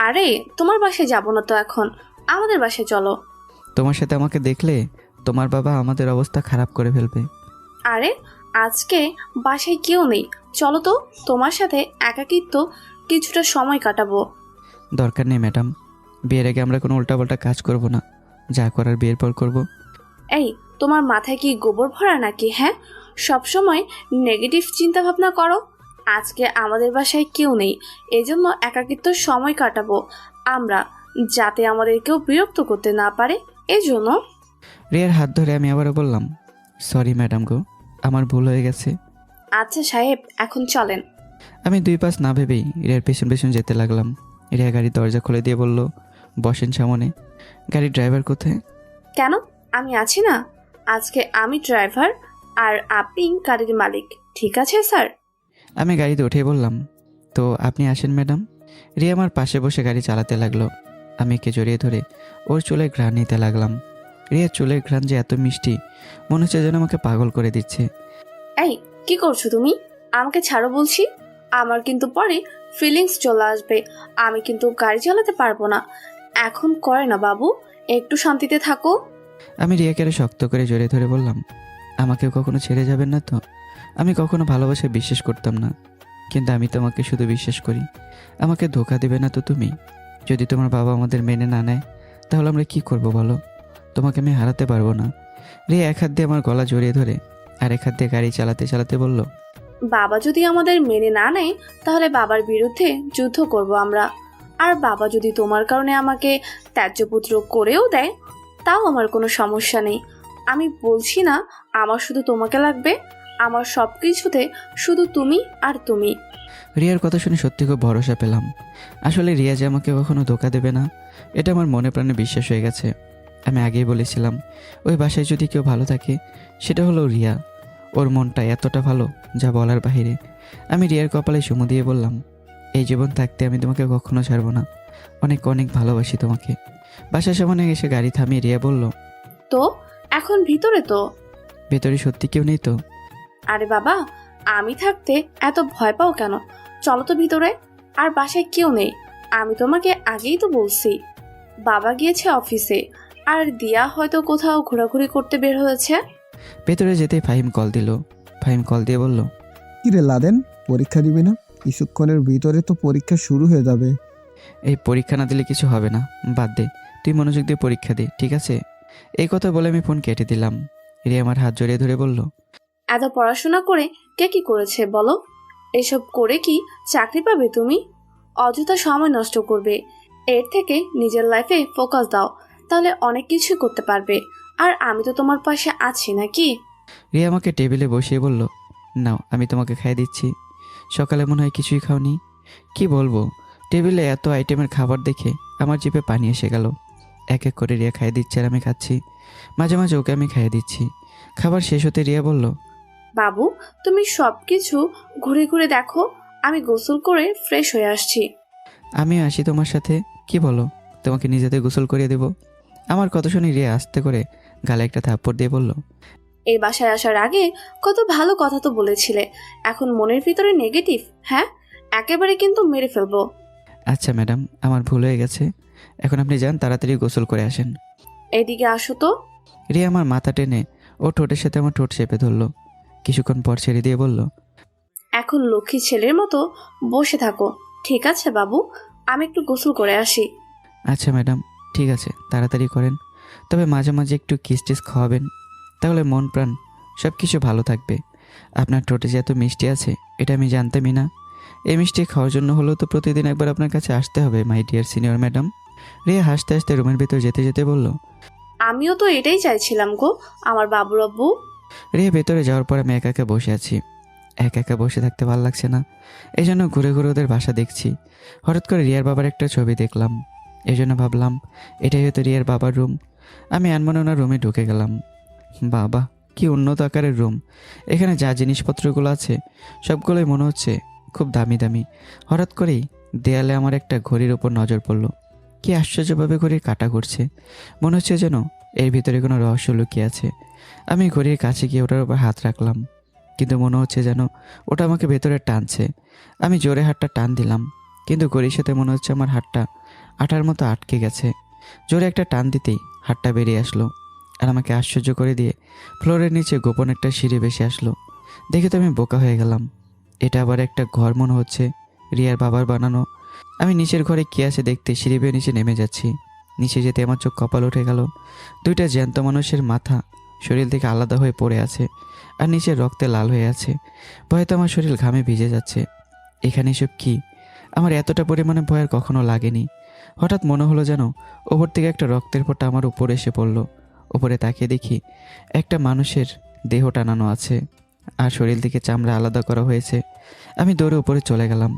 আরে তোমার বাসায় যাব না তো এখন, আমাদের বাসায় চলো। তোমার সাথে আমাকে দেখলে তোমার বাবা আমাদের অবস্থা খারাপ করে ফেলবে। আরে আজকে বাসায় কেউ নেই, চলো তো, তোমার সাথে একাকিত্ব কিছুটা সময় কাটাবো। দরকার নেই ম্যাডাম, বিয়ের আগে আমরা কোনো উল্টাপাল্টা কাজ করব না, যা করার বিয়ের পর করব। এই তোমার মাথায় কি গোবর ভরা নাকি? হ্যাঁ, সবসময় নেগেটিভ চিন্তা ভাবনা করো। আজকে আমাদের বাসায় কেউ নেই, এজন্য একাকিত্ব সময় কাটাবো আমরা, যাতে আমাদের কেউ বিরক্ত করতে না পারে, এজন্য। রিয়ার হাত ধরে আমি আবারও বললাম, সরি ম্যাডাম গো, আমার ভুল হয়ে গেছে। আচ্ছা সাহেব, এখন চলেন। আমি 2 পাস না ভেবেই রিয়ার পেছন পেছন যেতে লাগলাম। রিয়া গাড়ির দরজা খুলে দিয়ে বলল, বসেন সামনে। গাড়ির ড্রাইভার কোথায়? কেন, আমি আছি না, আজকে আমি ড্রাইভার আর আপনি গাড়ির মালিক, ঠিক আছে স্যার? আমি গাড়িতে উঠেই বললাম, তো আপনি আসেন ম্যাডাম। রিয়া আমার পাশে বসে গাড়ি চালাতে লাগলো। আমি একে জড়িয়ে ধরে ওর চুলের ঘ্রাণ নিতে লাগলাম। রিয়ার চুলের ঘ্রাণ যে এত মিষ্টি, মনে হচ্ছে যেন আমাকে পাগল করে দিচ্ছে। এই কি করছো তুমি? আমাকে ছাড়ো বলছি, আমার কিন্তু পরে ফিলিংস চলে আসবে, আমি কিন্তু গাড়ি চালাতে পারবো না। এখন করে না বাবু, একটু শান্তিতে থাকো। আমি রিয়াকে আরো শক্ত করে জড়িয়ে ধরে বললাম, আমাকেও কখনো ছেড়ে যাবেন না তো? আমি কখনো ভালোবাসায় বিশ্বাস করতাম না, কিন্তু আমি তোমাকে শুধু বিশ্বাস করি। আমাকে ধোঁকা দেবে না তো তুমি? যদি তোমার বাবা আমাদের মেনে না নেয়, তাহলে আমরা কি করব বলো? তোমাকে আমি হারাতে পারবো না। রিয়া এক হাত দিয়ে আমার গলা জড়িয়ে ধরে আর এক হাত দিয়ে গাড়ি চালাতে চালাতে বলল, বাবা যদি আমাদের মেনে না নেয়, তাহলে বাবার বিরুদ্ধে যুদ্ধ করব আমরা। আর বাবা যদি তোমার কারণে আমাকে ত্যায্যপুত্র করেও দেয়, তাও আমার কোনো সমস্যা নেই। আমি বলছি না আমার শুধু তোমাকে লাগবে, আমার সব কিছুতে শুধু তুমি আর তুমি। রিয়ার কথা শুনে সত্যি খুব ভরসা পেলাম। আসলে রিয়া যে আমাকে কখনো ধোঁকা দেবে না, এটা আমার মনে প্রাণে বিশ্বাস হয়ে গেছে। আমি আগেই বলেছিলাম, ওই বাসায় যদি কেউ ভালো থাকে, সেটা হলো রিয়া। ওর মনটা এতটা ভালো, যা বলার বাহিরে। আমি রিয়ার কপালে চুমু দিয়ে বললাম, এই জীবন থাকতে আমি তোমাকে কখনো ছাড়বো না, অনেক অনেক ভালোবাসি তোমাকে। বাসার সামনে এসে গাড়ি থামিয়ে রিয়া বলল, তো এখন ভিতরে তো? ভেতরে সত্যি কেউ নেই তো? আরে বাবা, আমি থাকতে এত ভয় পাও কেন? চলো তো ভিতরে। আর বাসায় কেউ নেই, আমি তোমাকে আগেই তো বলছি। বাবা গিয়েছে অফিসে, আর দিয়া হয়তো কোথাও ঘোরাঘুরি করতে বের হয়েছে। ভেতরে যেতেই ফাহিম কল দিল। ফাহিম কল দিয়ে বলল, কিরে লাদেন, পরীক্ষা দিবি না? কিছুক্ষণের ভিতরে তো পরীক্ষা শুরু হয়ে যাবে। এই পরীক্ষা না দিলে কিছু হবে না, বাদ দে, তুই মনোযোগ দিয়ে পরীক্ষা দে, ঠিক আছে? এই কথা বলে আমি ফোন কেটে দিলাম। রিয়া আমার হাত জড়িয়ে ধরে বলল, এত পড়াশোনা করে কে কি করেছে বলো? এসব করে কি চাকরি পাবে তুমি? অযথা সময় নষ্ট করবে, এর থেকে নিজের লাইফে ফোকাস দাও, তাহলে অনেক কিছু করতে পারবে। আর আমি তো তোমার পাশে আছি নাকি? রিয়া আমাকে টেবিলে বসিয়ে বলল, নাও আমি তোমাকে খাইয়ে দিচ্ছি। সকালে মনে হয় কিছুই খাওনি। কি বলবো, টেবিলে এত আইটেমের খাবার দেখে আমার জিভে পানি এসে গেল। এক এক করে রিয়া খাইয়ে দিচ্ছে আর আমি খাচ্ছি। মাঝে মাঝে ওকে আমি খাইয়ে দিচ্ছি। খাবার শেষ হতে রিয়া বলল, বাবু তুমি সবকিছু ঘুরে ঘুরে দেখো, আমি গোসল করে ফ্রেশ হয়ে আসছি। আমিও আসি তোমার সাথে, কি বলো? তোমাকে নিজেতে গোসল করিয়ে দেব। আমার কথা শুনে রিয়া আস্তে করে গালে একটা থাপ্পড় দিয়ে বলল, এই বাসায় আসার আগে কত ভালো কথা তো বলেছিলে, এখন মনের ভিতরে নেগেটিভ। হ্যাঁ, একেবারে কিন্তু মেরে ফেলবো। আচ্ছা ম্যাডাম, আমার ভুল হয়ে গেছে, এখন আপনি যান, তাড়াতাড়ি গোসল করে আসেন। এদিকে আসো তো। রিয়া আমার মাথা টেনে ও ঠোঁটের সাথে আমার ঠোঁট চেপে ধরলো। কিছুক্ষণ পর ছেড়ে দিয়ে বলল, এখন লক্ষ্মী ছেলের মতো বসে থাকো, ঠিক আছে বাবু? আমি একটু গোসল করে আসি। আচ্ছা ম্যাডাম, ঠিক আছে, তাড়াতাড়ি করেন। তবে মাঝে মাঝে একটু কিস টিস খাওয়াবেন, তাহলে মন প্রাণ সব কিছু ভালো থাকবে। আপনার ঠোঁটে যে এত মিষ্টি আছে, এটা আমি জানতামই না। এই মিষ্টি খাওয়ার জন্য হলেও তো প্রতিদিন একবার আপনার কাছে আসতে হবে, my dear senior madam. Riya হাসতে হাসতে রুমের ভিতর যেতে যেতে বলল, আমিও তো এটাই চাইছিলাম গো, আমার বাবুর আব্বু। রিয়া ভেতরে যাওয়ার পর আমি একা একা বসে আছি। একা একা বসে থাকতে ভালো লাগছে না, এই জন্য ঘুরে ঘুরে ওদের বাসা দেখছি। হঠাৎ করে রিয়ার বাবার একটা ছবি দেখলাম, এই জন্য ভাবলাম এটাই হয়তো রিয়ার বাবার রুম। আমি আনমনে ওনার রুমে ঢুকে গেলাম। বাবা, কি উন্নত আকারের রুম! এখানে যা জিনিসপত্রগুলো আছে সবগুলোই মনে হচ্ছে খুব দামি দামি। হঠাৎ করেই দেয়ালে আমার একটা ঘড়ির ওপর নজর পড়ল। কি আশ্চর্যভাবে ঘড়ির কাঁটা ঘুরছে, মনে হচ্ছে যেন এর ভিতরে কোনো রহস্য লুকিয়ে আছে। আমি ঘড়ির কাছে গিয়ে ওটার উপর হাত রাখলাম, কিন্তু মনে হচ্ছে যেন ওটা আমাকে ভেতরে টানছে। আমি জোরে হাতটা টান দিলাম, কিন্তু ঘড়ির সাথে মনে হচ্ছে আমার হাতটা আটার মতো আটকে গেছে। জোরে একটা টান দিতেই হাতটা বেরিয়ে আসলো আর আমাকে আশ্চর্য করে দিয়ে ফ্লোরের নিচে গোপন একটা সিঁড়ি ভেসে আসলো। দেখে তো আমি বোকা হয়ে গেলাম। এটা আবার একটা ঘর মনে হচ্ছে, রিয়ার বাবার বানানো। আমি নিচের ঘরে কি আছে দেখতে সিঁড়ি বেয়ে নিচে নেমে যাচ্ছি। নিচে যেতে আমার চোখ কপাল উঠে গেল। দুইটা জ্যান্ত মানুষের মাথা শরীর থেকে আলাদা হয়ে পড়ে আছে আর নিচে রক্তে লাল হয়ে আছে। ভয়ে তো আমার শরীর ঘামে ভিজে যাচ্ছে। এখানে এসব কি? আমার এতটা পরিমাণে ভয় আর কখনো লাগেনি। হঠাৎ মনে হলো যেন ওপর থেকে একটা রক্তের ফোঁটা আমার উপরে এসে পড়লো। উপরে তাকিয়ে দেখি একটা মানুষের দেহ টানানো আছে আর শরীর থেকে চামড়া আলাদা করা হয়েছে। আমি দৌড়ে উপরে চলে গেলাম।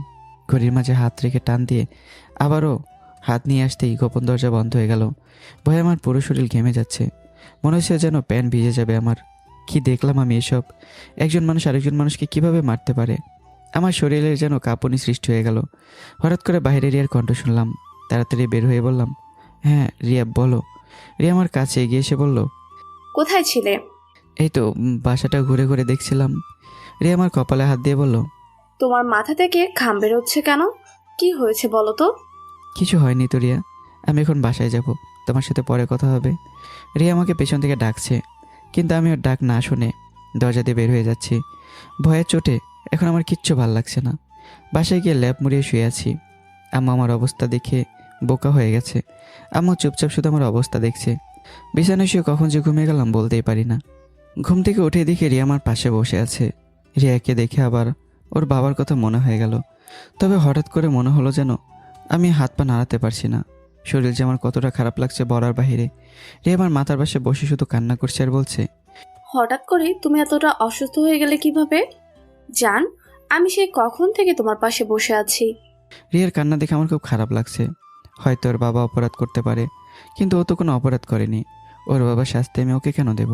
ঘড়ির মাঝে হাত রেখে টান দিয়ে আবারও হাত নিয়ে আসতেই গোপন দরজা বন্ধ হয়ে গেল। ভয়ে আমার পুরো শরীর ঘেমে যাচ্ছে। মনে হচ্ছে যেন প্যান্ট ভিজে যাবে আমার। কি দেখলাম আমি এসব? একজন মানুষ আরেকজন মানুষকে কিভাবে মারতে পারে? আমার শরীরের যেন কাঁপুনি সৃষ্টি হয়ে গেল। হঠাৎ করে বাইরে রিয়ার কণ্ঠ শুনলাম। তাড়াতাড়ি বের হয়ে বললাম, হ্যাঁ রিয়া বলো। রিয়া আমার কাছে এগিয়ে এসে বলল, কোথায় ছিলে? এই তো বাসাটা ঘুরে ঘুরে দেখছিলাম। রিয়া আমার কপালে হাত দিয়ে বলল, তোমার মাথা থেকে ঘাম বেরোচ্ছে কেন? কি হয়েছে বলো তো? কিছু হয়নি তো রিয়া, আমি এখন বাসায় যাব, তোমার সাথে পরে কথা হবে। রিয়া আমাকে পেছন থেকে ডাকছে, কিন্তু আমি ওর ডাক না শুনে দরজা দিয়ে বের হয়ে যাচ্ছি। ভয়ের চোটে এখন আমার কিচ্ছু ভাল লাগছে না। বাসায় গিয়ে ল্যাপ মুড়িয়ে শুয়ে আছি। আম্মা আমার অবস্থা দেখে বোকা হয়ে গেছে। আম্মু চুপচাপ শুধু আমার অবস্থা দেখছে। বিছানায় শুয়ে কখন যে ঘুমিয়ে গেলাম বলতেই পারি না। ঘুম থেকে উঠে দেখে রিয়া আমার পাশে বসে আছে। রিয়াকে দেখে আবার ওর বাবার কথা মনে হয়ে গেল। তবে হঠাৎ করে মনে হলো যেন আমি হাত পা নাড়াতে পারছি না। শরীর যে আমার কতটা খারাপ লাগছে বলার বাহিরে। রিয়া আমার মাথার পাশে বসে শুধু কান্না করছে আর বলছে, হঠাৎ করে তুমি এতটা অসুস্থ হয়ে গেলে কিভাবে? জান, আমি সেই কখন থেকে তোমার পাশে বসে আছি। রিয়ার কান্না দেখে আমার খুব খারাপ লাগছে। হয়তো ওর বাবা অপরাধ করতে পারে, কিন্তু ও তো কোনো অপরাধ করেনি। ওর বাবার শাস্তি আমি ওকে কেন দেব?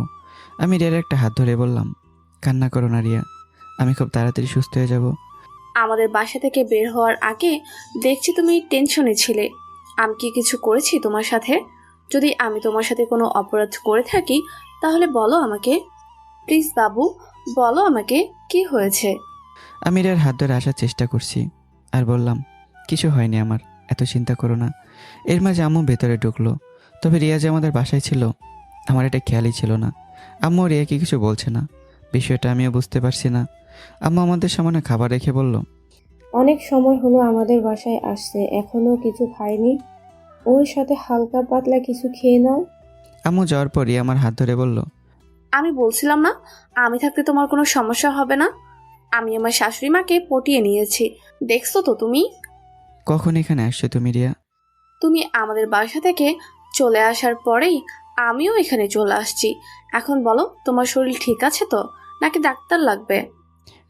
আমি রিয়ার একটা হাত ধরে বললাম, কান্না করো না রিয়া, আমি খুব তাড়াতাড়ি সুস্থ হয়ে যাব। আমাদের বাসা থেকে বের হওয়ার আগে দেখছি তুমি টেনশনে ছিলে। আমি কি কিছু করেছি তোমার সাথে? যদি আমি তোমার সাথে কোনো অপরাধ করে থাকি তাহলে বলো আমাকে। প্লিজ বাবু, বলো আমাকে কি হয়েছে। আমি রিয়ার হাত ধরে আসার চেষ্টা করছি আর বললাম, কিছু হয়নি আমার, এত চিন্তা করো না। এর মাঝে আম্মু ভেতরে ঢুকলো। তবে রিয়া যে আমাদের বাসায় ছিল আমার এটা খেয়ালই ছিল না। আম্মু রিয়াকে কিছু বলছে না, বিষয়টা আমিও বুঝতে পারছি না। আম্মু আমাদের সামনে খাবার রেখে বলল, অনেক সময় হলো আমাদের বাসায় আসছে, এখনো কিছু খায়নি। ওর সাথে হালকা পাতলা কিছু খেয়ে নাও। আম্মু যাওয়ার পর রিয়া আমার হাত ধরে বলল, আমি বলছিলাম না আমি থাকতে তোমার কোনো সমস্যা হবে না? আমি আমার শাশুড়ি মাকে পটিয়ে নিয়েছি, দেখছো তো তুমি। কখন এখানে আসছো তুমি রিয়া? তুমি আমাদের বাসা থেকে চলে আসার পরেই আমিও এখানে চলে আসছি। এখন বলো, তোমার শরীর ঠিক আছে তো, নাকি ডাক্তার লাগবে?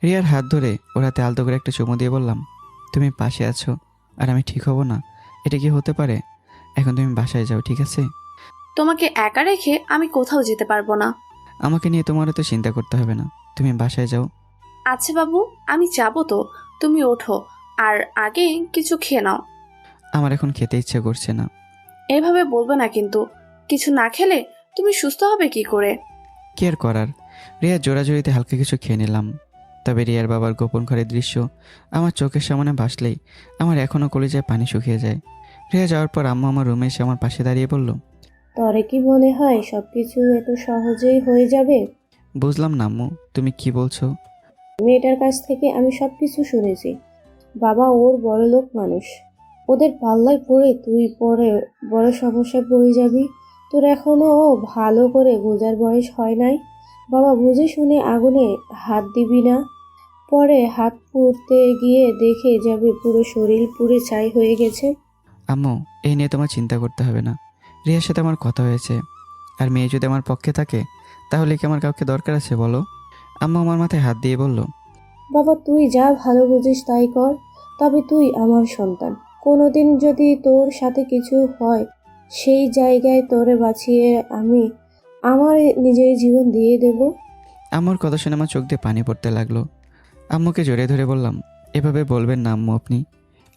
রিয়ার হাত ধরে ওর হাতে আলতো করে একটা চুমু দিয়ে বললাম, তুমি পাশে আছো আর আমি ঠিক হব না, এটা কি হতে পারে? এখন তুমি বাসায় যাও, ঠিক আছে? তোমাকে একা রেখে আমি কোথাও যেতে পারবো না। আমাকে নিয়ে তোমার তো চিন্তা করতে হবে না, তুমি বাসায় যাও। আচ্ছা বাবু, আমি যাবো তো, তুমি ওঠো আর আগে কিছু খেয়ে নাও। আমার এখন খেতে ইচ্ছে করছে না। এভাবে বলবে না কিন্তু, কিছু না খেলে তুমি সুস্থ হবে কি করে? কি আর করার, রিয়ার জোড়াজোড়িতে হালকা কিছু খেয়ে নিলাম। তবে রিয়ার বাবার গোপন ঘরের দৃশ্য আমার চোখের সামনে ভাসলেই আমার এখনও কলিজায় পানি শুকিয়ে যায়। রিয়া যাওয়ার পর আম্মু আমার রুমে এসে আমার পাশে দাঁড়িয়ে বলল, তরে কি মনে হয় সবকিছু এত সহজেই হয়ে যাবে? বুঝলাম না আম্মু, তুমি কি বলছো? মেয়েটার কাছ থেকে আমি সবকিছু শুনেছি। বাবা ওর বড়লোক মানুষ, ওদের পাল্লায় পড়ে তুই পরে বড় সমস্যায় পড়ে যাবি। তোর এখনো ভালো করে বোঝার বয়স হয় নাই। বাবা বুঝে শুনে আগুনে হাত দিবি না, পরে হাত পুড়তে গিয়ে দেখে যাবে পুরো শরীর পুড়ে ছাই হয়ে গেছে। আম্মু, এই নিয়ে তোমার চিন্তা করতে হবে না। রিয়ার সাথে আমার কথা হয়েছে, আর মেয়ে যদি আমার পক্ষে থাকে তাহলে কি আমার কাউকে দরকার আছে বলো? আম্মু আমার মাথায় হাত দিয়ে বলল, বাবা তুই যা ভালো বুঝিস তাই কর, তবে তুই আমার সন্তান। কোনোদিন যদি তোর সাথে কিছু হয় সেই জায়গায় তোরে বাঁচিয়ে আমি আমার নিজের জীবন দিয়ে দেব। আম্মুর কথা শুনে আমার চোখ দিয়ে পানি পড়তে লাগলো। আম্মুকে জড়িয়ে ধরে বললাম, এভাবে বলবেন না আম্মু, আপনি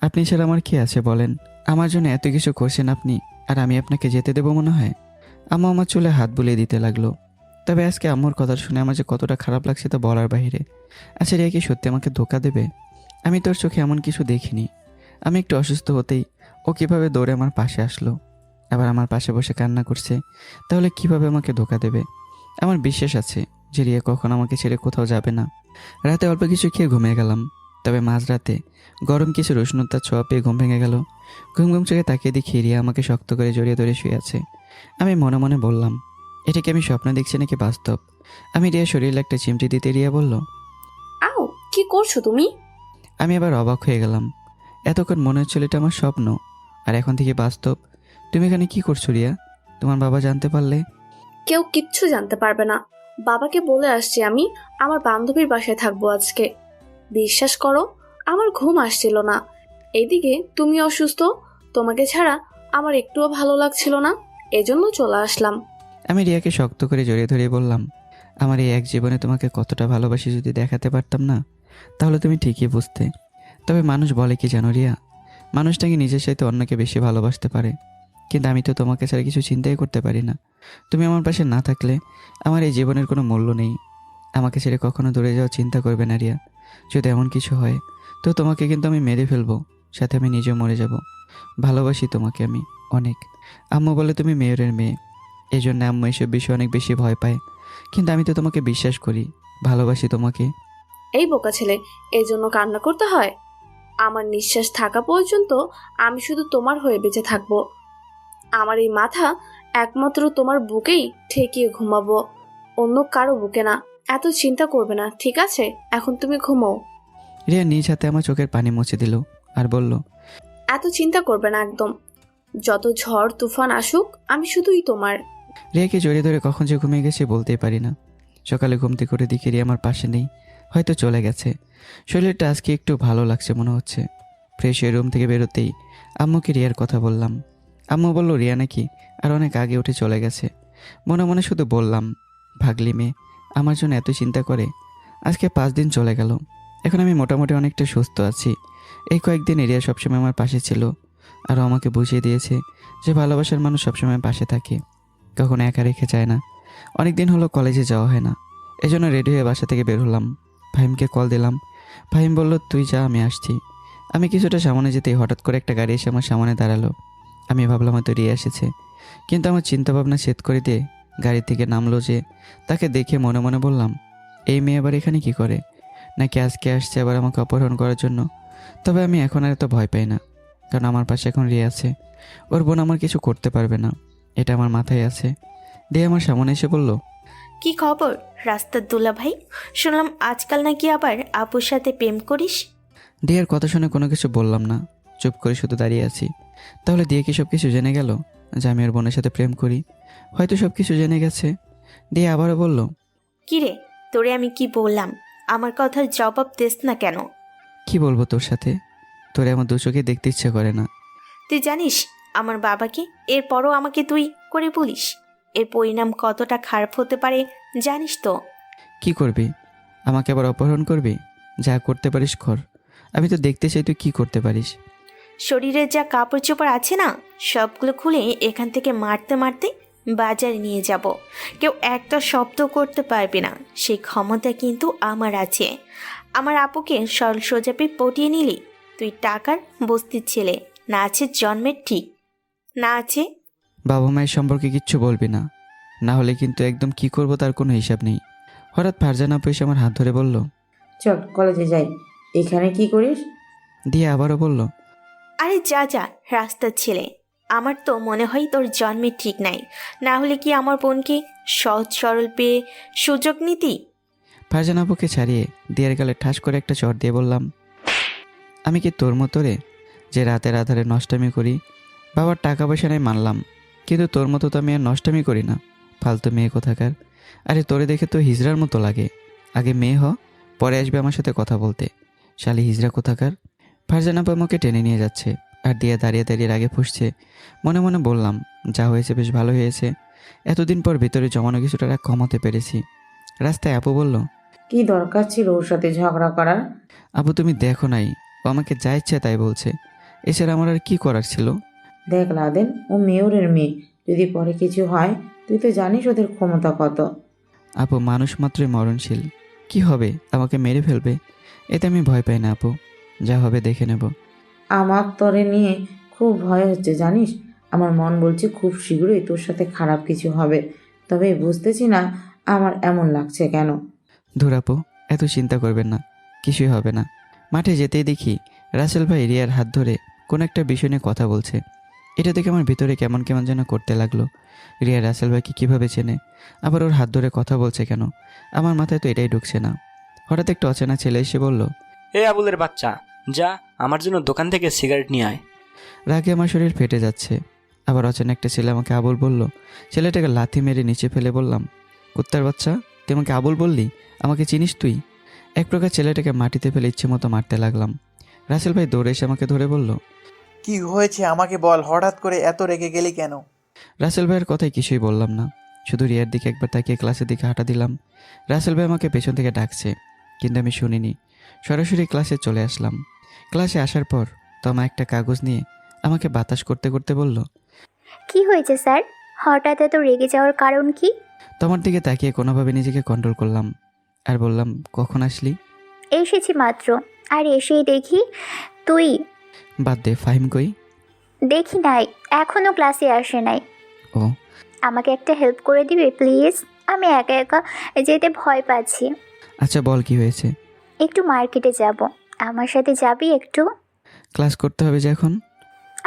আপনি ছাড়া আমার কি আছে বলেন? আমার জন্য এত কিছু করছেন আপনি, আর আমি আপনাকে যেতে দেবো মনে হয়? আম্মু আমার চুলে হাত বুলিয়ে দিতে লাগলো। তবে আজকে আম্মুর কথা শুনে আমার যে কতটা খারাপ লাগছে তা বলার বাইরে। আচ্ছা রিয়া কি সত্যি আমাকে ধোকা দেবে? আমি তোর চোখে এমন কিছু দেখিনি। আমি একটু অসুস্থ হতেই ও কিভাবে দৌড়ে আমার পাশে আসলো, আবার আমার পাশে বসে কান্না করছে। তাহলে কিভাবে আমাকে ধোকা দেবে? আমার বিশ্বাস আছে যে রিয়া কখনো আমাকে ছেড়ে কোথাও যাবে না। রাতে অল্প কিছু খেয়ে ঘুমিয়ে গেলাম। তবে মাঝরাতে গরম কিছু উষ্ণতার ছোঁয়া পেয়ে ঘুম ভেঙে গেল। ঘুম ঘুম চোখে তাকিয়ে দেখি রিয়া আমাকে শক্ত করে জড়িয়ে ধরে শুয়ে আছে। আমি মনে মনে বললাম, এটা কি আমি স্বপ্ন দেখছি নাকি বাস্তব? আমি রিয়া শরীরে একটা চিমটি দিতে রিয়া বলল, আও, কি করছো তুমি? আমি আবার অবাক হয়ে গেলাম। এতক্ষণ মনে হচ্ছিল এটা আমার স্বপ্ন, আর এখন থেকে বাস্তব। তুমি এখানে কি করছো রিয়া? তোমার বাবা জানতে পারলে? কেউ কিচ্ছু জানতে পারবে না। বাবাকে বলে আসছি আমি আমার বান্ধবীর বাসায় থাকবো আজকে। বিশ্বাস করো, আমার ঘুম আসছিল না। এদিকে তুমি অসুস্থ, তোমাকে ছাড়া আমার একটুও ভালো লাগছিল না, এজন্য চলে আসলাম। আমি রিয়াকে শক্ত করে জড়িয়ে ধরে বললাম, আমার এই এক জীবনে তোমাকে কতটা ভালোবাসি যদি দেখাতে পারতাম না, তাহলে তুমি ঠিকই বুঝতে। তবে মানুষ বলে কি জানো রিয়া, মানুষটাকে নিজের সাথে অন্যকে বেশি ভালোবাসতে পারে, কিন্তু আমি তো তোমাকে ছাড়া কিছু চিন্তাই করতে পারি না। তুমি আমার পাশে না থাকলে আমার এই জীবনের কোনো মূল্য নেই। আমাকে ছেড়ে কখনো দূরে যাওয়ার চিন্তা করবে না রিয়া। যদি এমন কিছু হয় তো তোমাকে কিন্তু আমি মেরে ফেলবো, সাথে আমি নিজেও মরে যাব। ভালোবাসি তোমাকে আমি অনেক। আম্মু বলে তুমি মেয়রের মেয়ে, এই জন্য আম্মু এসব বিষয়ে অনেক বেশি ভয় পায়, কিন্তু আমি তো তোমাকে বিশ্বাস করি, ভালোবাসি তোমাকে। এই বোকা ছেলে, এই জন্য কান্না করতে হয়? আমার নিঃশ্বাস থাকা পর্যন্ত আমি শুধু তোমার হয়ে বেঁচে থাকবো। আমার এই মাথা একমাত্র তোমার বুকেই ঠেকিয়ে ঘুমাবো, অন্য কারো বুকে না। এত চিন্তা করবে না, ঠিক আছে? এখন তুমি ঘুমাও। রিয়া নিজ হাতে আমার চোখের পানি মুছে দিল আর বলল, এত চিন্তা করবে না একদম। যত ঝড় তুফান আসুক আমি শুধুই তোমার। রিয়াকে জড়িয়ে ধরে কখন যে ঘুমিয়ে গেছে বলতেই পারি না। সকালে ঘুম থেকে করে দেখি রিয়া আমার পাশে নেই, হয়তো চলে গেছে। শরীরটা আজকে একটু ভালো লাগছে মনে হচ্ছে। ফ্রেশ হয়ে রুম থেকে বেরোতেই আম্মুকে রিয়ার কথা বললাম। আম্মু বলল রিয়া নাকি আর অনেক আগে উঠে চলে গেছে। মনে মনে শুধু বললাম, ভাগলি মেয়ে, আমার জন্য এত চিন্তা করে। আজকে 5 দিন চলে গেল, এখন আমি মোটামুটি অনেকটা সুস্থ আছি। এই কয়েকদিন রিয়া সবসময় আমার পাশে ছিল, আরও আমাকে বুঝিয়ে দিয়েছে যে ভালোবাসার মানুষ সবসময় পাশে থাকে, কখনো একা রেখে যায় না। অনেক দিন হলো কলেজে যাওয়া হয় না, এজন্য রেডি হয়ে বাসা থেকে বের হলাম। ফাহিমকে কল দিলাম। ফাহিম বলল, তুই যা, আমি আসছি। আমি কিছুটা সামনে যেতেই হঠাৎ করে একটা গাড়ি এসে আমার সামনে দাঁড়ালো। আমি ভাবলাম হয়তো রিয়া এসেছে, কিন্তু আমার চিন্তাভাবনা ছেদ করে দিয়ে গাড়ি থেকে নামলো যে। তাকে দেখে মনে মনে বললাম, এই মেয়ে আবার এখানে কি করে? নাকি আজকে আসছে আবার আমাকে অপহরণ করার জন্য? তবে আমি এখন আর এত ভয় পাই না, কারণ আমার পাশে এখন রিয়া আছে। ওর বোন আমার কিছু করতে পারবে না, এটা আমার মাথায় আছে। দিয়ে আমার সামনে এসে বলল, কি খবর রাস্তার দুলা ভাই? শুনলাম আজকাল নাকি আবার আপুর সাথে প্রেম করিস। দিয়ার কথা শুনে কোনো কিছু বললাম না, চুপ করে শুধু দাঁড়িয়ে আছি। তাহলে দিয়ে কি সব কিছু জেনে গেল যে আমি ওর বোনের সাথে প্রেম করি? হয়তো সব কিছু জেনে গেছে। দিয়ে আবারও বলল, কি রে, তোরে আমি কি বললাম? আমার কথার জবাব দিস না কেন? কি বলবো তোর সাথে? তোরে আমার দু চোখে দেখতে ইচ্ছে করে না। তুই জানিস আমার বাবাকে, এরপরও আমাকে তুই করে বলিস? এর পরিণাম কতটা খারাপ হতে পারে জানিস তো? কি করবি? আমাকে আবার অপহরণ করবি? যা করতে পারিস কর, আমি তো দেখতে চাই তুই কি করতে পারিস। শরীরের যা কাপড় চোপড় আছে না, সবগুলো খুলে এখান থেকে মারতে মারতে বাজারে নিয়ে যাব। কেউ একটা শব্দ করতে পারবে না, সেই ক্ষমতা কিন্তু আমার আছে। আমার আপুকে সরল সোজাপে পটিয়ে নিলি। তুই টাকার বস্তির ছেলে, না আছে জন্মের ঠিক, না আছে। বাবা মায়ের সম্পর্কে কিচ্ছু বলবি না, না হলে কিন্তু একদম কি করব তার কোনো হিসাব নেই। হঠাৎ ফারজানা আপু এসে আমার হাত ধরে বলল, চল কলেজে যাই। এখানে কি করিস? দিয়ে আবারও বলল, আরে যা যা, রাস্তার ছেলে। আমার তো মনে হয় তোর জন্মের ঠিক নাই, না হলে কি আমার বোনকে সহজ সরল পেয়ে সুযোগ নিতি? ফারজানা আপুকে ছাড়িয়ে দিয়ার গালে ঠাস করে একটা চড় দিয়ে বললাম, আমি কি তোর মতো রে যে রাতের আধারে নষ্টামি করি? বাবার টাকা পয়সা নেই মানলাম, কিন্তু তোর মতো তো আমি আর নষ্টামি করি না। ফালতু মেয়ে কোথাকার। আরে তোরে দেখে তো হিজড়ার মতো লাগে। আগে মেয়ে হ, পরে আসবে আমার সাথে কথা বলতে। শালি হিজড়া কোথাকার। ফারজানা আপু আমাকে টেনে নিয়ে যাচ্ছে, আর দিয়ে দাঁড়িয়ে দাঁড়িয়ে আগে ফুসছে। মনে মনে বললাম, যা হয়েছে বেশ ভালো হয়েছে, এতদিন পর ভিতরে জমানো কিছুটা রাগ কমাতে পেরেছি। রাস্তায় আপু বলল, কি দরকার ছিল ওর সাথে ঝগড়া করার? আপু তুমি দেখো নাই, ও আমাকে যা ইচ্ছে তাই বলছে, এছাড়া আমার আর কি করার ছিল? দেখ লাদেন, ও মেয়রের মেয়ে, যদি পরে কিছু হয় তুই তো জানিস ওদের ক্ষমতা কত। আপু মানুষ মাত্রই মরণশীল, কি হবে, আমাকে মেরে ফেলবে। এতে আমি ভয় পাই না আপু, যা হবে দেখে নেব। আমার তরে নিয়ে খুব ভয় হচ্ছে জানিস। আমার মন বলছে খুব শীঘ্রই তোর সাথে খারাপ কিছু হবে, তবে বুঝতেছি না আমার এমন লাগছে কেন। ধুরাপো, এত চিন্তা করবেন না, কিছুই হবে না। মাঠে যেতেই দেখি রাসেল ভাই রিয়ার হাত ধরে কোন একটা বিষয় নিয়ে কথা বলছে। এটা দেখে আমার ভিতরে কেমন কেমন যেন করতে লাগলো। রিয়া রাসেল ভাইকে কীভাবে চেনে, আবার ওর হাত ধরে কথা বলছে কেন? আমার মাথায় তো এটাই ঢুকছে না। হঠাৎ একটা অচেনা ছেলে এসে বলল, এ আবুলের বাচ্চা, যা আমার জন্য দোকান থেকে সিগারেট নিয়ে আয়। রাগে আমার শরীর ফেটে যাচ্ছে। আবার অচেনা একটা ছেলে আমাকে আবুল বলল। ছেলেটাকে লাথি মেরে নিচে ফেলে বললাম, কুত্তার বাচ্চা, তুই আমাকে আবুল বললি? আমাকে চিনিস তুই? এক প্রকার ছেলেটাকে মাটিতে ফেলে ইচ্ছে মতো মারতে লাগলাম। রাসেল ভাই দৌড়ে এসে আমাকে ধরে বলল, কি হয়েছে আমাকে বল, হঠাৎ করে এত রেগে গেলি কেন? রাসেল ভাইয়ের কথায় কিছুই বললাম না, শুধু রিয়ার দিকে একবার তাকিয়ে ক্লাসের দিকে হাঁটা দিলাম। রাসেল ভাই আমাকে পেছন থেকে ডাকছে, কিন্তু আমি শুনিনি। সরাসরি ক্লাসে চলে আসলাম। ক্লাসে আসার পর তমা একটা কাগজ নিয়ে আমাকে বাতাস করতে করতে বলল, কি হয়েছে স্যার? হঠাৎ এত রেগে যাওয়ার কারণ কি? তোমার দিকে তাকিয়ে কোনোভাবে নিজেকে কন্ট্রোল করলাম আর বললাম, কখন আসলি? এসেছি মাত্র, আর এসেই দেখি তুই। বাদ দে, ফাহিম কই? দেখি নাই, এখনো ক্লাসে আসে নাই। ও, আমাকে একটা হেল্প করে দিবে প্লিজ? আমি একা একা যেতে ভয় পাচ্ছি। আচ্ছা বল কি হয়েছে? একটু মার্কেটে যাব, আমার সাথে যাবি একটু? ক্লাস করতে হবে যে এখন।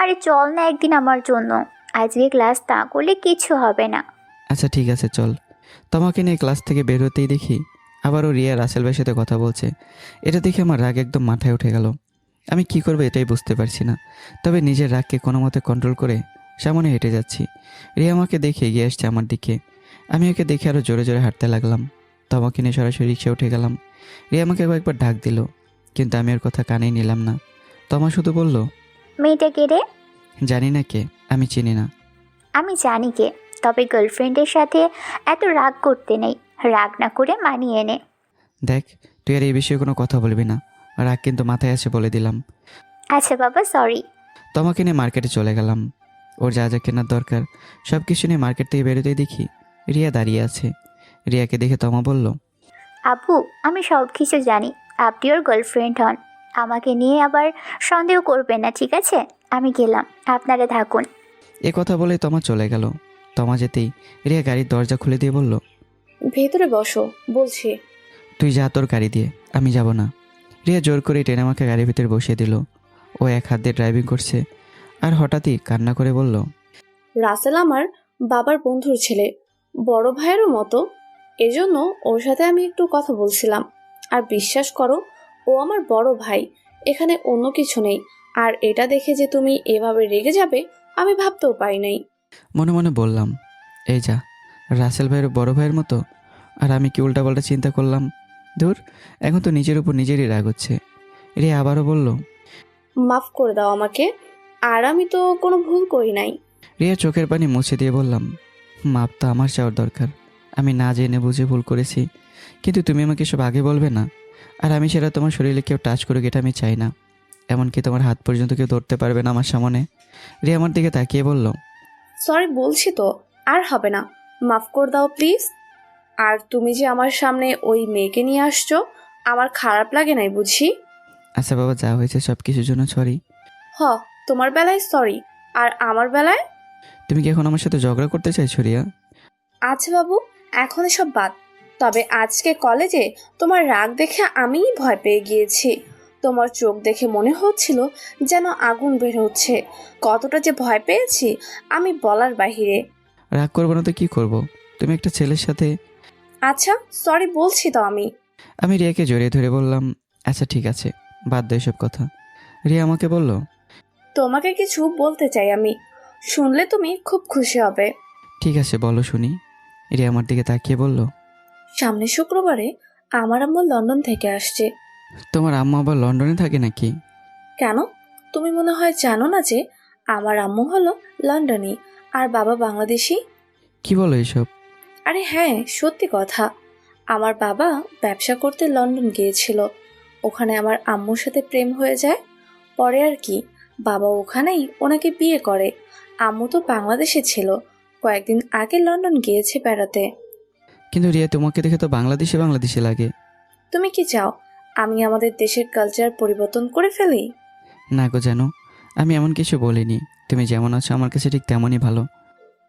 আরে চল না একদিন আমার জন্য, আজকে ক্লাস না করলে কিছু হবে না। আচ্ছা ঠিক আছে চল। তোমাকে নিয়ে ক্লাস থেকে বের হতেই দেখি আবারও রিয়া রাসেল ভাইয়ের সাথে কথা বলছে। এটা দেখে আমার রাগ একদম মাথায় উঠে গেল। আমি কি করবো এটাই বুঝতে পারছি না, তবে নিজের রাগকে কোনো মতে কন্ট্রোল করে সামনে হেঁটে যাচ্ছি। রিয়া আমাকে দেখে এগিয়ে আসছে আমার দিকে। আমি ওকে দেখে আরও জোরে জোরে হাঁটতে লাগলাম। তোমাকে নিয়ে সরাসরি রিক্সা উঠে গেলাম। রিয়া আমাকে কয়েকবার ডাক দিল, কিন্তু আমি ওর কথা কানেই নিলাম না। তমা শুধু বলল, মেয়েটা কে রে? জানি না কে, আমি চিনি না। আমি জানি কে, তবে গার্লফ্রেন্ডের সাথে এত রাগ করতে নেই, রাগ না করে মানিয়ে নে। দেখ, তুই আর এই বিষয়ে কোনো কথা বলবি না, রাগ কিন্তু মাথায় আছে বলে দিলাম। আচ্ছা বাবা, সরি। তোমাকে নিয়ে মার্কেটে চলে গেলাম। ওর যা যা কেনার দরকার সব কিছু নিয়ে মার্কেট থেকে বেরোতেই দেখি রিয়া দাঁড়িয়ে আছে। রিয়াকে দেখে তমা বলল, আপু, আমি সব কিছু জানি, আপনি ওর গার্লফ্রেন্ড হন। আমাকে নিয়ে আবার সন্দেহ করবেন না, ঠিক আছে? আমি গেলাম, আপনারা থাকুন। এ কথা বলে তমা চলে গেল। তমা যেতেই রিয়া গাড়ির দরজা খুলে দিয়ে বলল, ভেতরে বসো বলছি। তুই যা তোর গাড়ি দিয়ে, আমি যাব না। রিয়া জোর করে টেনে আমাকে গাড়ির ভিতরে বসিয়ে দিল। ও এক হাত দিয়ে ড্রাইভিং করছে আর হঠাৎই কান্না করে বলল, রাসেল আমার বাবার বন্ধুর ছেলে, বড় ভাইয়েরও মতো, এজন্য ওর সাথে আমি একটু কথা বলছিলাম। আর বিশ্বাস করো, ও আমার বড় ভাই, এখানে অন্য কিছু নেই। আর এটা দেখে যে তুমি এভাবে রেগে যাবে আমি ভাবতেও পারি নাই। মনে মনে বললাম, এই যা, রাসেল ভাইয়ের বড় ভাইয়ের মতো। আর আমি কি উল্টাপাল্টা চিন্তা করলাম। ধুর, এখন তো নিজের উপর নিজেরই রাগ হচ্ছে। রিয়া আবারও বলল, মাফ করে দাও আমাকে, আর আমি তো কোনো ভুল করি নাই। রিয়া চোখের পানি মুছে দিয়ে বললাম, মাপ তো আমার চাওয়ার দরকার। আমি না জেনে বুঝে ভুল করেছি, কিন্তু তুমি আমাকে সব আগে বলবে না? আর আমি সেটা তোমার শরীরে কেউ টাচ করুক এটা আমি চাই না, এমনকি তোমার হাত পর্যন্ত কেউ ধরতে পারবে না আমার সামনে। রিয়া আমার দিকে তাকিয়ে বলল, সরি বলছি তো, আর হবে না, মাফ করে দাও প্লিজ। আর তুমি যে আমার সামনে ওই মেয়েকে নিয়ে আসছো, আমার খারাপ লাগে নাই বুঝি? আচ্ছা বাবা, যা হয়েছে সব কিছুর জন্য সরি। হ, তোমার বেলায় সরি, আর আমার বেলায়? তুমি কি এখন আমার সাথে ঝগড়া করতে চাইছো রিয়া? আচ্ছা বাবু, এখন সব বাদ। তবে আজকে কলেজে তোমার রাগ দেখে আমিই ভয় পেয়ে গিয়েছি। তোমার চোখ দেখে মনে হচ্ছিল যেন আগুন বের হচ্ছে। কতটা যে ভয় পেয়েছি আমি বলার বাহিরে। রাগ করবো না তো কি করব? তুমি একটা ছেলের সাথে। আচ্ছা সরি বলছি তো আমি। আমি রিয়াকে জড়িয়ে ধরে বললাম, আচ্ছা ঠিক আছে, বাদ দাও এসব কথা। রিয়া আমাকে বলল, তোমাকে কিছু বলতে চাই আমি, শুনলে তুমি খুব খুশি হবে। ঠিক আছে বলো শুনি। রিয়া আমার দিকে তাকিয়ে বলল, সামনের শুক্রবারে আমার আম্মু লন্ডন থেকে আসছে। তোমার আম্মা আবার লন্ডনে থাকে নাকি? কেন, তুমি মনে হয় জানো না যে আমার আম্মু হলো লন্ডনী আর বাবা বাংলাদেশি? কি বলো এসব? আরে হ্যাঁ, সত্যি কথা। আমার বাবা ব্যবসা করতে লন্ডন গিয়েছিল, ওখানে আমার আম্মুর সাথে প্রেম হয়ে যায়। পরে আর কি, বাবা ওখানেই ওনাকে বিয়ে করে। আম্মু তো বাংলাদেশে ছিল, কয়েকদিন আগে লন্ডন গিয়েছে বেড়াতে। কিন্তু রিয়া তোমাকে দেখে তো বাংলাদেশে বাংলাদেশে লাগে। তুমি কি চাও আমি আমাদের দেশের কালচার পরিবর্তন করে ফেলি? না গো, জানো আমি এমন কিছু বলিনি, তুমি যেমন আছো আমার কাছে ঠিক তেমনই ভালো।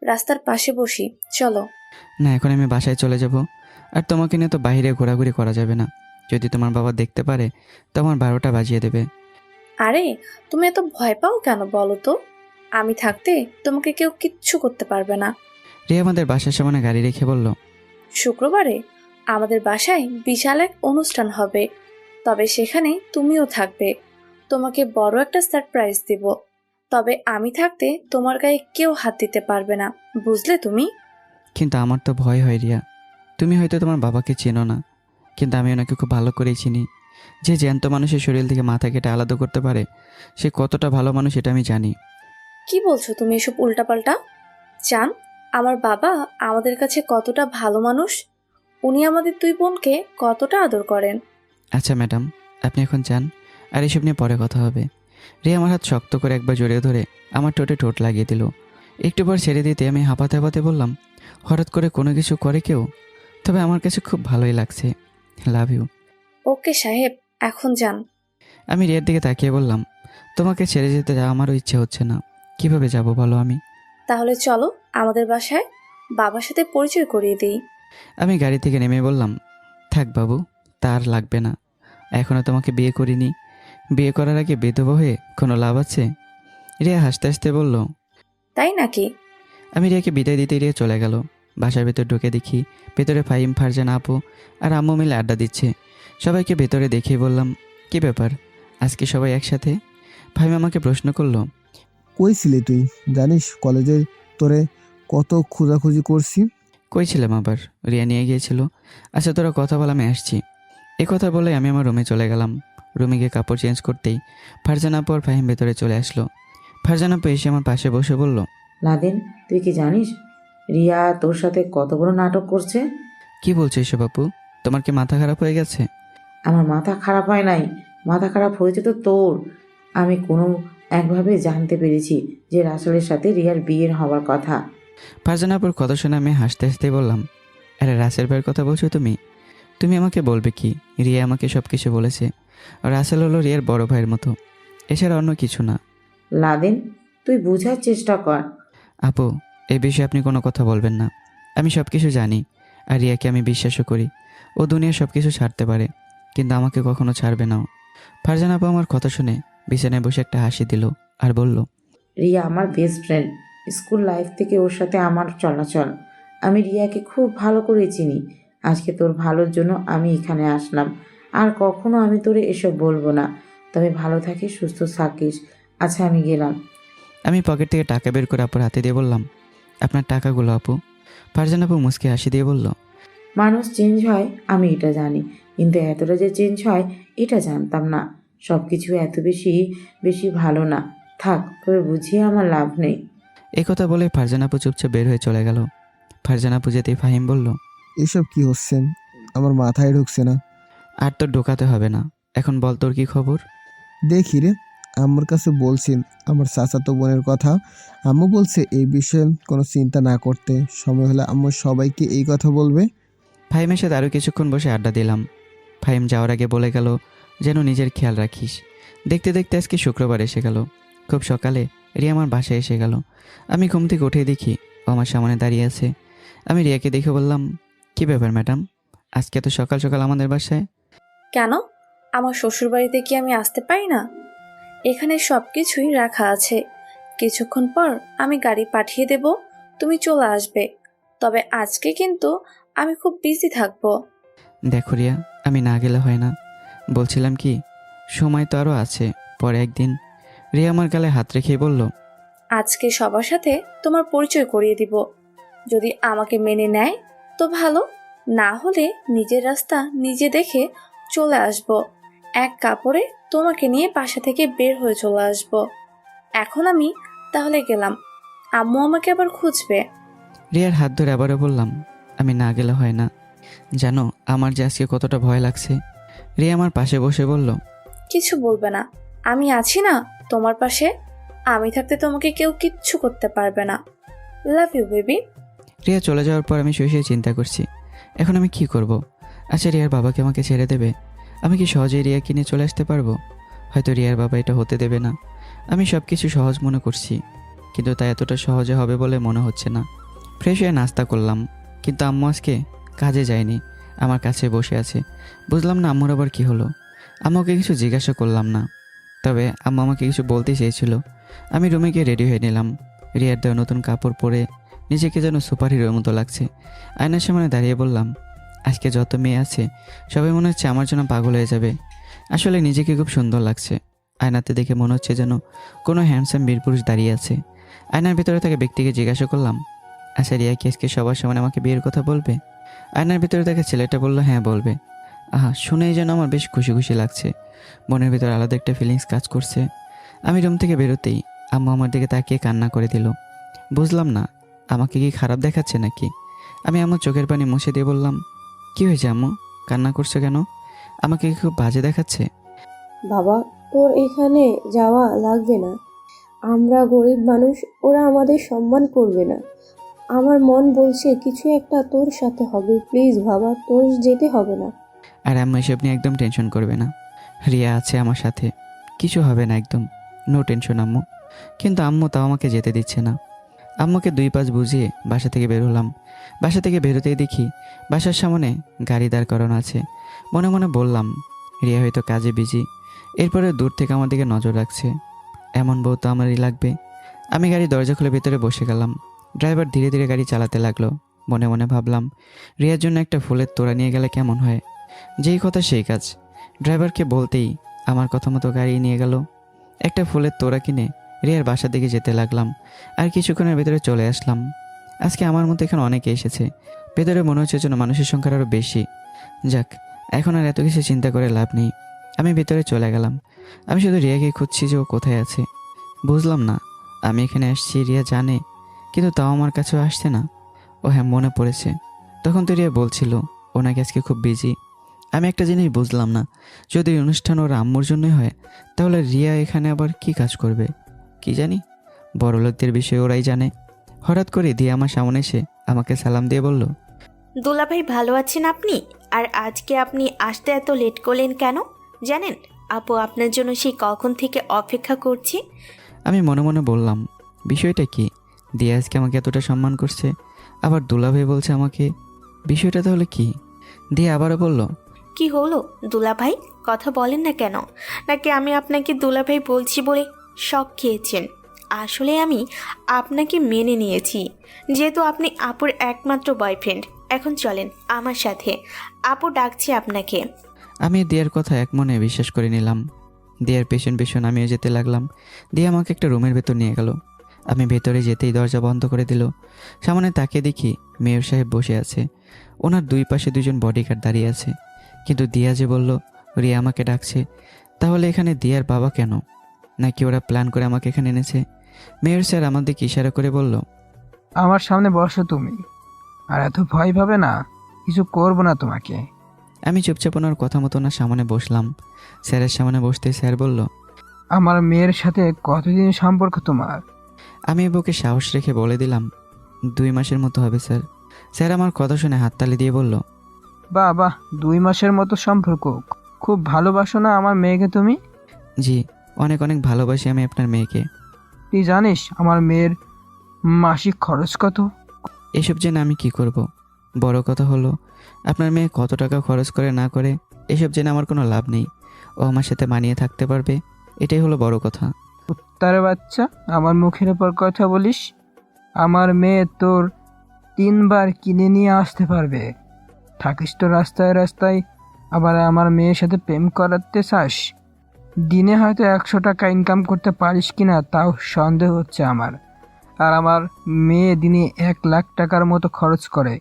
রাস্তার পাশে বসি, চলো। না, এখন আমি বাসায় চলে যাব। আর তোমাকে নিয়ে তো বাইরে ঘোরাঘুরি করা যাবে না। যদি তোমার বাবা দেখতে পারে তো আমার 12টা বাজিয়ে দেবে। আরে তুমি এত ভয় পাও কেন বলো তো? আমি থাকতে তোমাকে কেউ কিচ্ছু করতে পারবে না। রিয়া আমাদের বাসার সামনে গাড়ি রেখে বলল, শুক্রবারে আমাদের বাসায় বিশাল এক অনুষ্ঠান হবে, তবে সেখানে তুমিও থাকবে। তোমাকে বড় একটা সারপ্রাইজ দিব, তবে আমি থাকতে তোমার গায়ে কেউ হাত দিতে পারবে না, বুঝলে তুমি? কিন্তু আমার তো ভয় হয় রিয়া। তুমি হয়তো তোমার বাবাকে চেনো না, কিন্তু আমি ওনাকে খুব ভালো করেই চিনি। যে জ্যান্ত মানুষের শরীর থেকে মাথা কেটে আলাদা করতে পারে সে কতটা ভালো মানুষ এটা আমি জানি। কি বলছো তুমি এসব উল্টাপাল্টা? জান, আমার বাবা আমাদের কাছে কতটা ভালো মানুষ, উনি আমাদের দুই বোনকে কতটা আদর করেন। আচ্ছা ম্যাডাম, আপনি এখন যান, আর এসব নিয়ে পরে কথা হবে। রিয়া আমার হাত শক্ত করে একবার জড়িয়ে ধরে আমার ঠোঁটে ঠোঁট লাগিয়ে দিল। একটু পর ছেড়ে দিতে আমি হাঁপাতে হাঁপাতে বললাম, হঠাৎ করে কোনো কিছু করে কেউ? তবে আমার কাছে খুব ভালোই লাগছে। Love you. ওকে সাহেব, এখন যান। আমি রিয়ার দিকে তাকিয়ে বললাম, তোমাকে ছেড়ে যেতে আমারও ইচ্ছে হচ্ছে না। কিভাবে যাব বলো আমি? তাহলে চলো আমাদের বাসায়, বাবার সাথে পরিচয় করিয়ে দিই। আমি গাড়ি থেকে নেমে বললাম, থাক বাবু, তার লাগবে না। এখনও তোমাকে বিয়ে করিনি। বিয়ে করার আগে বিধবা হয়ে কোনো লাভ আছে? রিয়া হাসতে হাসতে বলল। তাই নাকি? আমি রিয়াকে বিদায় দিতে রিয়া চলে গেল। বাসার ভেতর ঢুকে দেখি ভেতরে ফাহিম, ফারজানা আপু আর আম্মু মিলে আড্ডা দিচ্ছে। সবাইকে ভেতরে দেখেই বললাম, কি ব্যাপার আজকে সবাই একসাথে? ফাহিম আমাকে প্রশ্ন করলো, কই ছিলি তুই? জানিস কলেজে তোরে কত খোঁজাখুঁজি করছি। কই ছিলাম আবার? রিয়া নিয়ে গিয়েছিল। আচ্ছা তোরা কথা বল, আমি আসছি। এ কথা বলে আমি আমার রুমে চলে গেলাম। রুমে গিয়ে কাপড় চেঞ্জ করতেই ফারজানা আপু আর ফাহিম ভেতরে চলে আসলো। ফারজানা আপু এসে আমার পাশে বসে বলল, লাদেন, তুই কি জানিস রিয়া তোর সাথে কত বড় নাটক করছে? কি বলছো এসব আপু? তোমার কি মাথা খারাপ হয়ে গেছে? আমার মাথা খারাপ হয় নাই, মাথা খারাপ হয়েছে তো তোর। আমি কোনো একভাবে জানতে পেরেছি যে রাসেলের সাথে রিয়ার বিয়ের হওয়ার কথা। ফারজানা আপুর কথা শুনে আমি হাসতে হাসতে বললাম, আরে রাসেল ভাইয়ের কথা বলছো তুমি? তুমি আমাকে বলবে কি? রিয়া আমাকে সব কিছু বলেছে। রাসেল হলো রিয়ার বড় ভাইয়ের মতো, এছাড়া অন্য কিছু না। লাদেন, তুই বোঝার চেষ্টা কর। আপু, এই বিষয়ে আপনি কোনো কথা বলবেন না। আমি সব কিছু জানি, আর রিয়াকে আমি বিশ্বাসও করি। ও দুনিয়া সব কিছু ছাড়তে পারে, কিন্তু আমাকে কখনো ছাড়বে না ও। ফারজানা আপু আমার কথা শুনে বিছানায় বসে একটা হাসি দিল আর বলল, রিয়া আমার বেস্ট ফ্রেন্ড, স্কুল লাইফ থেকে ওর সাথে আমার চলাচল। আমি রিয়াকে খুব ভালো করে চিনি। আজকে তোর ভালোর জন্য আমি এখানে আসলাম, আর কখনো আমি তোরে এসব বলবো না। তবে ভালো থাকিস, সুস্থ থাকিস। আচ্ছা আমি গেলাম। আমি পকেট থেকে টাকা বের করে আপুর হাতে দিয়ে বললাম, আপনার টাকাগুলো আপু। ফারজানা আপু মুচকি হাসি দিয়ে বলল, মানুষ চেঞ্জ হয় আমি এটা জানি, কিন্তু এতটা যে চেঞ্জ হয় এটা জানতাম না। সব কিছু এত বেশি বেশি ভালো না। থাক, তোরে বুঝিয়ে আমার লাভ নেই। এই কথা বলে ফারজানা আপু চুপচাপ বের হয়ে চলে গেল। ফারজানা আপু যেতেই ফাহিম বলল, এসব কি হচ্ছে? আমার মাথায় ঢুকছে না। আর তোর ঢোকাতে হবে না, এখন বল তোর কি খবর? দেখি রে, আম্মুর কাছে বলছি আমার চাচাতো বোনের কথা। আম্মু বলছে এই বিষয়ে কোনো চিন্তা না করতে, সময় হলে আম্মু সবাইকে এই কথা বলবে। ফাহিমের সাথে আরও কিছুক্ষণ বসে আড্ডা দিলাম। ফাহিম যাওয়ার আগে বলে গেল, যেন নিজের খেয়াল রাখিস। দেখতে দেখতে আজকে শুক্রবার এসে গেল। খুব সকালে রিয়া আমার বাসায় এসে গেল। আমি ঘুম থেকে উঠে দেখি ও আমার সামনে দাঁড়িয়ে আছে। আমি রিয়াকে দেখে বললাম, কি ব্যাপার ম্যাডাম, আজকে এত সকাল সকাল আমাদের বাসায়? কেন, আমার শ্বশুরবাড়িতে কি আমি আসতে পারি না? এখানে সব কিছুই রাখা আছে। কিছুক্ষণ পর আমি গাড়ি পাঠিয়ে দেব, তুমি চলে আসবে। তবে আজকে কিন্তু আমি খুব বিজি থাকবো। দেখো রিয়া, আমি না গেলে হয় না। বলছিলাম কি, সময় তো আরও আছে, পরে একদিন। রিয়া আমার গালে হাত রেখেই বলল, আজকে সবার সাথে তোমার পরিচয় করিয়ে দিব। যদি আমাকে মেনে নেয় তো ভালো, না হলে নিজের রাস্তা নিজে দেখে চলে আসব। এক কাপড়ে তোমাকে নিয়ে বাসা থেকে বের হয়ে চলে আসব। এখন আমি তাহলে গেলাম, আম্মু আমাকে আবার খুঁজবে। রিয়ার হাত ধরে আবারও বললাম, আমি না গেলে হয় না। জানো আমার যে আজকে কতটা ভয় লাগছে। রিয়া আমার পাশে বসে বলল, কিছু বলবে না, আমি আছি না তোমার পাশে। আমি থাকতে তোমাকে কেউ কিচ্ছু করতে পারবে না। Love you baby. রিয়া চলে যাওয়ার পর আমি শুয়ে শুয়ে চিন্তা করছি, এখন আমি কি করব? আচ্ছা রিয়ার বাবাকে আমাকে ছেড়ে দেবে? আমি কি সহজেই রিয়াকে নিয়ে চলে আসতে পারবো? হয়তো রিয়ার বাবা এটা হতে দেবে না। আমি সব কিছু সহজ মনে করছি, কিন্তু তা এতটা সহজে হবে বলে মনে হচ্ছে না। ফ্রেশ হয়ে নাস্তা করলাম, কিন্তু আম্মু আজকে কাজে যায়নি, আমার কাছে বসে আছে। বুঝলাম না আম্মুর আবার কী হলো। আম্মুকে কিছু জিজ্ঞাসা করলাম না, তবে আম্মু আমাকে কিছু বলতে চেয়েছিল। আমি রুমে গিয়ে রেডি হয়ে নিলাম। রিয়ার দেওয়া নতুন কাপড় পরে নিজেকে যেন সুপার হিরোর মতো লাগছে। আয়নার সামনে দাঁড়িয়ে বললাম, আজকে যত মেয়ে আছে সবাই মনে হচ্ছে আমার জন্য পাগল হয়ে যাবে। আসলে নিজেকে খুব সুন্দর লাগছে। আয়নাতে দেখে মনে হচ্ছে যেন কোনো হ্যান্ডসাম বীর পুরুষ দাঁড়িয়ে আছে। আয়নার ভিতরে থাকা ব্যক্তিকে জিজ্ঞাসা করলাম, আচ্ছা রিয়া কি আজকে সবার সামনে আমাকে বিয়ের কথা বলবে? আয়নার ভিতরে থাকা ছেলেটা বলল, হ্যাঁ বলবে। আহা, শুনেই যেন আমার বেশ খুশি খুশি লাগছে। মনের ভিতরে আলাদা একটা ফিলিংস কাজ করছে। আমি রুম থেকে বেরোতেই আম্মু আমার দিকে তাকিয়ে কান্না করে দিল। বুঝলাম না আমাকে কি খারাপ দেখাচ্ছে নাকি। আমি আম্মুর চোখের পানি মুছে দিয়ে বললাম, কি হয়েছে আম্মু, কান্না করছো কেন? আমাকে কি খুব বাজে দেখাচ্ছে? বাবা, তোর এখানে যাওয়া লাগবে না। আমরা গরিব মানুষ, ওরা আমাদের সম্মান করবে না। আমার মন বলছে কিছু একটা তোর সাথে হবে। প্লিজ বাবা, তোর যেতে হবে না। আর আম্মু এসব নিয়ে একদম টেনশন করবে না, রিয়া আছে আমার সাথে, কিছু হবে না, একদম নো টেনশন আম্মু। কিন্তু আম্মু তাও আমাকে যেতে দিচ্ছে না। আম্মুকে 2 পাঁচ বুঝিয়ে বাসা থেকে বের হলাম। বাসা থেকে বেরোতেই দেখি বাসার সামনে গাড়ি দাঁড় করানো আছে। মনে মনে বললাম, রিয়া হয়তো কাজে বিজি, এরপরে দূর থেকে আমার দিকে নজর রাখছে। এমন বউ তো আমারই লাগবে। আমি গাড়ি দরজা খুলে ভেতরে বসে গেলাম। ড্রাইভার ধীরে ধীরে গাড়ি চালাতে লাগলো। মনে মনে ভাবলাম, রিয়ার জন্য একটা ফুলের তোড়া নিয়ে গেলে কেমন হয়। যেই কথা সেই কাজ। ড্রাইভারকে বলতেই আমার কথা মতো গাড়ি নিয়ে গেল। একটা ফুলের তোড়া কিনে রিয়ার বাসার দিকে যেতে লাগলাম। আর কিছুক্ষণের ভেতরে চলে আসলাম। আজকে আমার মতো এখানে অনেকে এসেছে। ভেতরে মনে হচ্ছে যেন মানুষের সংখ্যা আরও বেশি। যাক, এখন আর এত কিছু চিন্তা করে লাভ নেই। আমি ভেতরে চলে গেলাম। আমি শুধু রিয়াকে খুঁজছি যে ও কোথায় আছে। বুঝলাম না আমি এখানে আসছি রিয়া জানে, কিন্তু তাও আমার কাছেও আসছে না। ও হ্যাঁ, মনে পড়েছে, তখন তো রিয়া বলছিল ও নাকি আজকে খুব বিজি। আমি একটা জিনিস বুঝলাম না, যদি এই অনুষ্ঠান ওর আম্মুর জন্যই হয়, তাহলে রিয়া এখানে আবার কি কাজ করবে কি জানি। বড়লোকদের বিষয়ে ওরাই জানে। হঠাৎ করে দিয়ে আমার সামনে এসে আমাকে সালাম দিয়ে বলল, দুলাভাই ভালো আছেন আপনি? আর আজকে আপনি আসতে এত লেট করলেন কেন জানেন? আপু আপনার জন্য সেই কখন থেকে অপেক্ষা করছি। আমি মনে মনে বললাম, বিষয়টা কি? দিয়া আজকে আমাকে এতটা সম্মান করছে, আবার দুলাভাই বলছে আমাকে, বিষয়টা তাহলে কি? দিয়ে আবারও বলল, কি হলো দুলাভাই, কথা বলেন না কেন? নাকি আমি আপনাকে দুলাভাই বলছি বলে শক খেয়েছেন? আসলে আমি আপনাকে মেনে নিয়েছি, যেহেতু আপনি আপুর একমাত্র বয়ফ্রেন্ড। এখন চলেন আমার সাথে, আপু ডাকছে আপনাকে। আমি দিয়ার কথা এক মনে বিশ্বাস করে নিলাম। দিয়ার পেছন পেছন আমিও যেতে লাগলাম। দিয়া আমাকে একটা রুমের ভেতর নিয়ে গেল। আমি ভেতরে যেতেই দরজা বন্ধ করে দিল। সামনে তাকিয়ে দেখি মেয়র সাহেব বসে আছে। ওনার 2 পাশে 2জন বডিগার্ড দাঁড়িয়ে আছে। কিন্তু দিয়া যে বলল রিয়া আমাকে ডাকছে, তাহলে এখানে দিয়ার বাবা কেন? নাকি ওরা প্ল্যান করে আমাকে এখানে এনেছে? মেয়র স্যার আমার দিকে ইশারা করে বলল, আমার সামনে বসো তুমি, আর এত ভয় পাবে না, কিছু করবো না তোমাকে। আমি চুপচাপ ওনার কথা মতো ওনার সামনে বসলাম। স্যারের সামনে বসতে স্যার বলল, আমার মেয়ের সাথে কতদিন সম্পর্ক তোমার? আমি বুকে সাহস রেখে বলে দিলাম, 2 মাসের মতো হবে স্যার। স্যার আমার কথা শুনে হাততালি দিয়ে বলল, বাহ বাহ, 2 মাসের মতো সম্পর্ক! খুব ভালোবাসো না আমার মেয়েকে তুমি? জি, অনেক অনেক ভালোবাসি আমি আপনার মেয়েকে। তুই জানিস আমার মেয়ের মাসিক খরচ কত? এসব জেনে আমি কি করব? বড় কথা হলো আপনার মেয়ে কত টাকা খরচ করে না করে এসব জেনে আমার কোনো লাভ নেই। ও আমার সাথে মানিয়ে থাকতে পারবে, এটাই হলো বড় কথা। তার বাচ্চা, আমার মুখের উপর কথা বলিস? আমার মেয়ে তোর 3 বার কিনে নিয়ে আসতে পারবে। থাকিস তো রাস্তায় রাস্তায়, আবার আমার মেয়ের সাথে প্রেম করাতে চাস? দিনে হয়তো 100 টাকা ইনকাম করতে পারিস কিনা তাও সন্দেহ হচ্ছে আমার। আর আমার মেয়ে দিনে 1 লাখ টাকার মতো খরচ করে,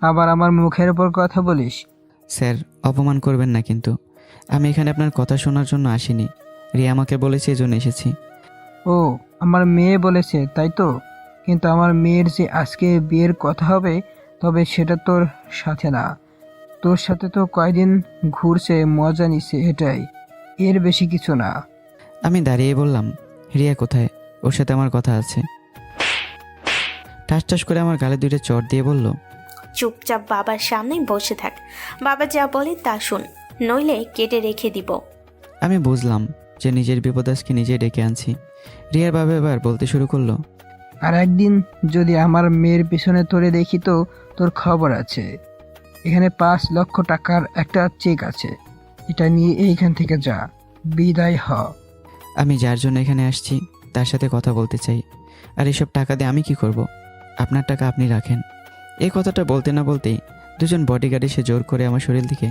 আবার আমার মুখের উপর কথা বলিস? স্যার অপমান করবেন না, কিন্তু আমি এখানে আপনার কথা শোনার জন্য আসিনি। রিয়া আমাকে বলেছে এজন্য এসেছি। ও, আমার মেয়ে বলেছে তাই তো? কিন্তু আমার মেয়ের যে আজকে বিয়ের কথা হবে, তবে সেটা তোর সাথে না। তোর সাথে তো কয়দিন ঘুরছে, মজা নিছে, এটাই, এর বেশি কিছু না। আমি দাঁড়িয়ে বললাম, রিয়া কোথায়? ওর সাথে আমার কথা আছে। ঠাস ঠাস করে আমার গালে 2টা চড় দিয়ে বলল, চুপচাপ বাবার সামনে বসে থাক, বাবা যা বলে তা শুন, নইলে কেটে রেখে দিব। আমি বুঝলাম যে নিজের বিপদ আজকে নিজে ডেকে আনছি। রিয়ার বাবা এবার বলতে শুরু করলো, আর একদিন যদি আমার মেয়ের পিছনে তোরে দেখি তো তোর খবর আছে। এখানে 5 লক্ষ টাকার একটা চেক আছে, এটা নিয়ে এইখান থেকে যা, বিদায় হ। আমি যার জন্য এখানে আসছি তার সাথে কথা বলতে চাই। আর এসব টাকা দিয়ে আমি কি করব? আপনার টাকা আপনি রাখেন। এই কথাটা বলতে না বলতেই দুজন বডিগার্ড এসে জোর করে আমার শরীর থেকে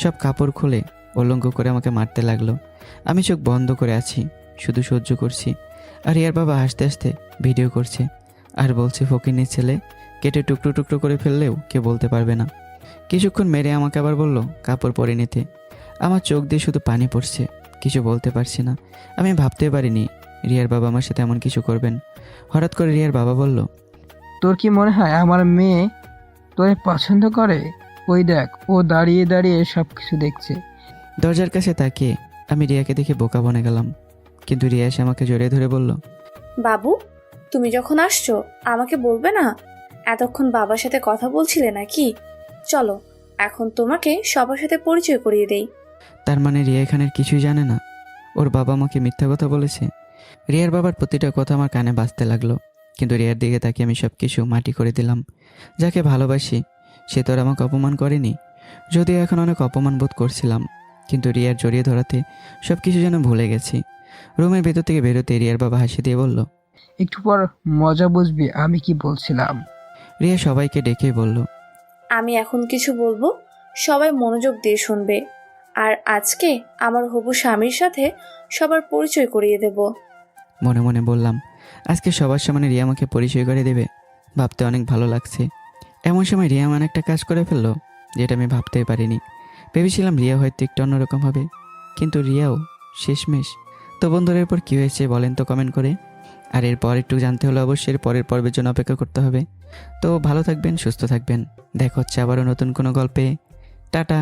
সব কাপড় খুলে উলঙ্গ করে আমাকে মারতে লাগলো। আমি চোখ বন্ধ করে আছি, শুধু সহ্য করছি। আর ইয়ার বাবা হাসতে হাসতে ভিডিও করছে আর বলছে, ফকিনের ছেলে, কেটে টুকরো টুকরো করে ফেললেও কেউ বলতে পারবে না। কিছুক্ষণ মেরে আমাকে আবার বলল কাপড় পরে নিতে। আমার চোখ দিয়ে শুধু পানি পড়ছে, কিছু বলতে পারছি না। আমি ভাবতে পারিনি রিয়ার বাবা আমার সাথে এমন কিছু করবেন। হঠাৎ করে রিয়ার বাবা বলল, তোর কি মনে হয় আমার মেয়ে তোরে পছন্দ করে? ওই দেখ, ও দাঁড়িয়ে দাঁড়িয়ে সব কিছু দেখছে। দরজার কাছে তাকিয়ে আমি রিয়াকে দেখে বোকা বনে গেলাম। কিন্তু রিয়া এসে আমাকে জড়িয়ে ধরে বলল, বাবু, তুমি যখন আসছো আমাকে বলবে না? এতক্ষণ বাবার সাথে কথা বলছিলে নাকি? চলো, এখন তোমাকে সবার সাথে পরিচয় করিয়ে দেই। তার মানে রিয়া এখানের কিছুই জানে না? ওর বাবা আমাকে মিথ্যা কথা বলেছে। রিয়ার বাবার প্রতিটা কথা আমার কানে বাজতে লাগলো। কিন্তু রিয়ার দিকে তাকিয়ে আমি সব কিছু মাটি করে দিলাম। যাকে ভালোবাসি সে তো আর আমাকে অপমান করেনি, যদিও এখন অনেক অপমান বোধ করছিলাম। কিন্তু রিয়ার জড়িয়ে ধরাতে সব কিছু যেন ভুলে গেছি। রুমের ভেতর থেকে বেরোতে রিয়ার বাবা হাসি দিয়ে বলল, একটু পর মজা বুঝবি আমি কি বলছিলাম। রিয়া সবাইকে ডেকে বলল, আমি এখন কিছু বলবো, সবাই মনোযোগ দিয়ে শুনবে। আর আজকে আমার হবু স্বামীর সাথে সবার পরিচয় করিয়ে দেব। মনে মনে বললাম, আজকে সবার সামনে রিয়া আমাকে পরিচয় করে দেবে, ভাবতে অনেক ভালো লাগছে। এমন সময় রিয়া এমন একটা কাজ করে ফেললো যেটা আমি ভাবতেই পারিনি। ভেবেছিলাম রিয়া হয়তো একটু অন্যরকম হবে, কিন্তু রিয়াও শেষমেশ। তো বন্ধুরা, এরপর কী হয়েছে বলেন তো কমেন্ট করে। আর এরপর একটু জানতে হলে অবশ্যই এর পরের পর্বের জন্য অপেক্ষা করতে হবে। তো ভালো থাকবেন, সুস্থ থাকবেন, দেখা হচ্ছে আবারও নতুন কোনো গল্পে। টাটা।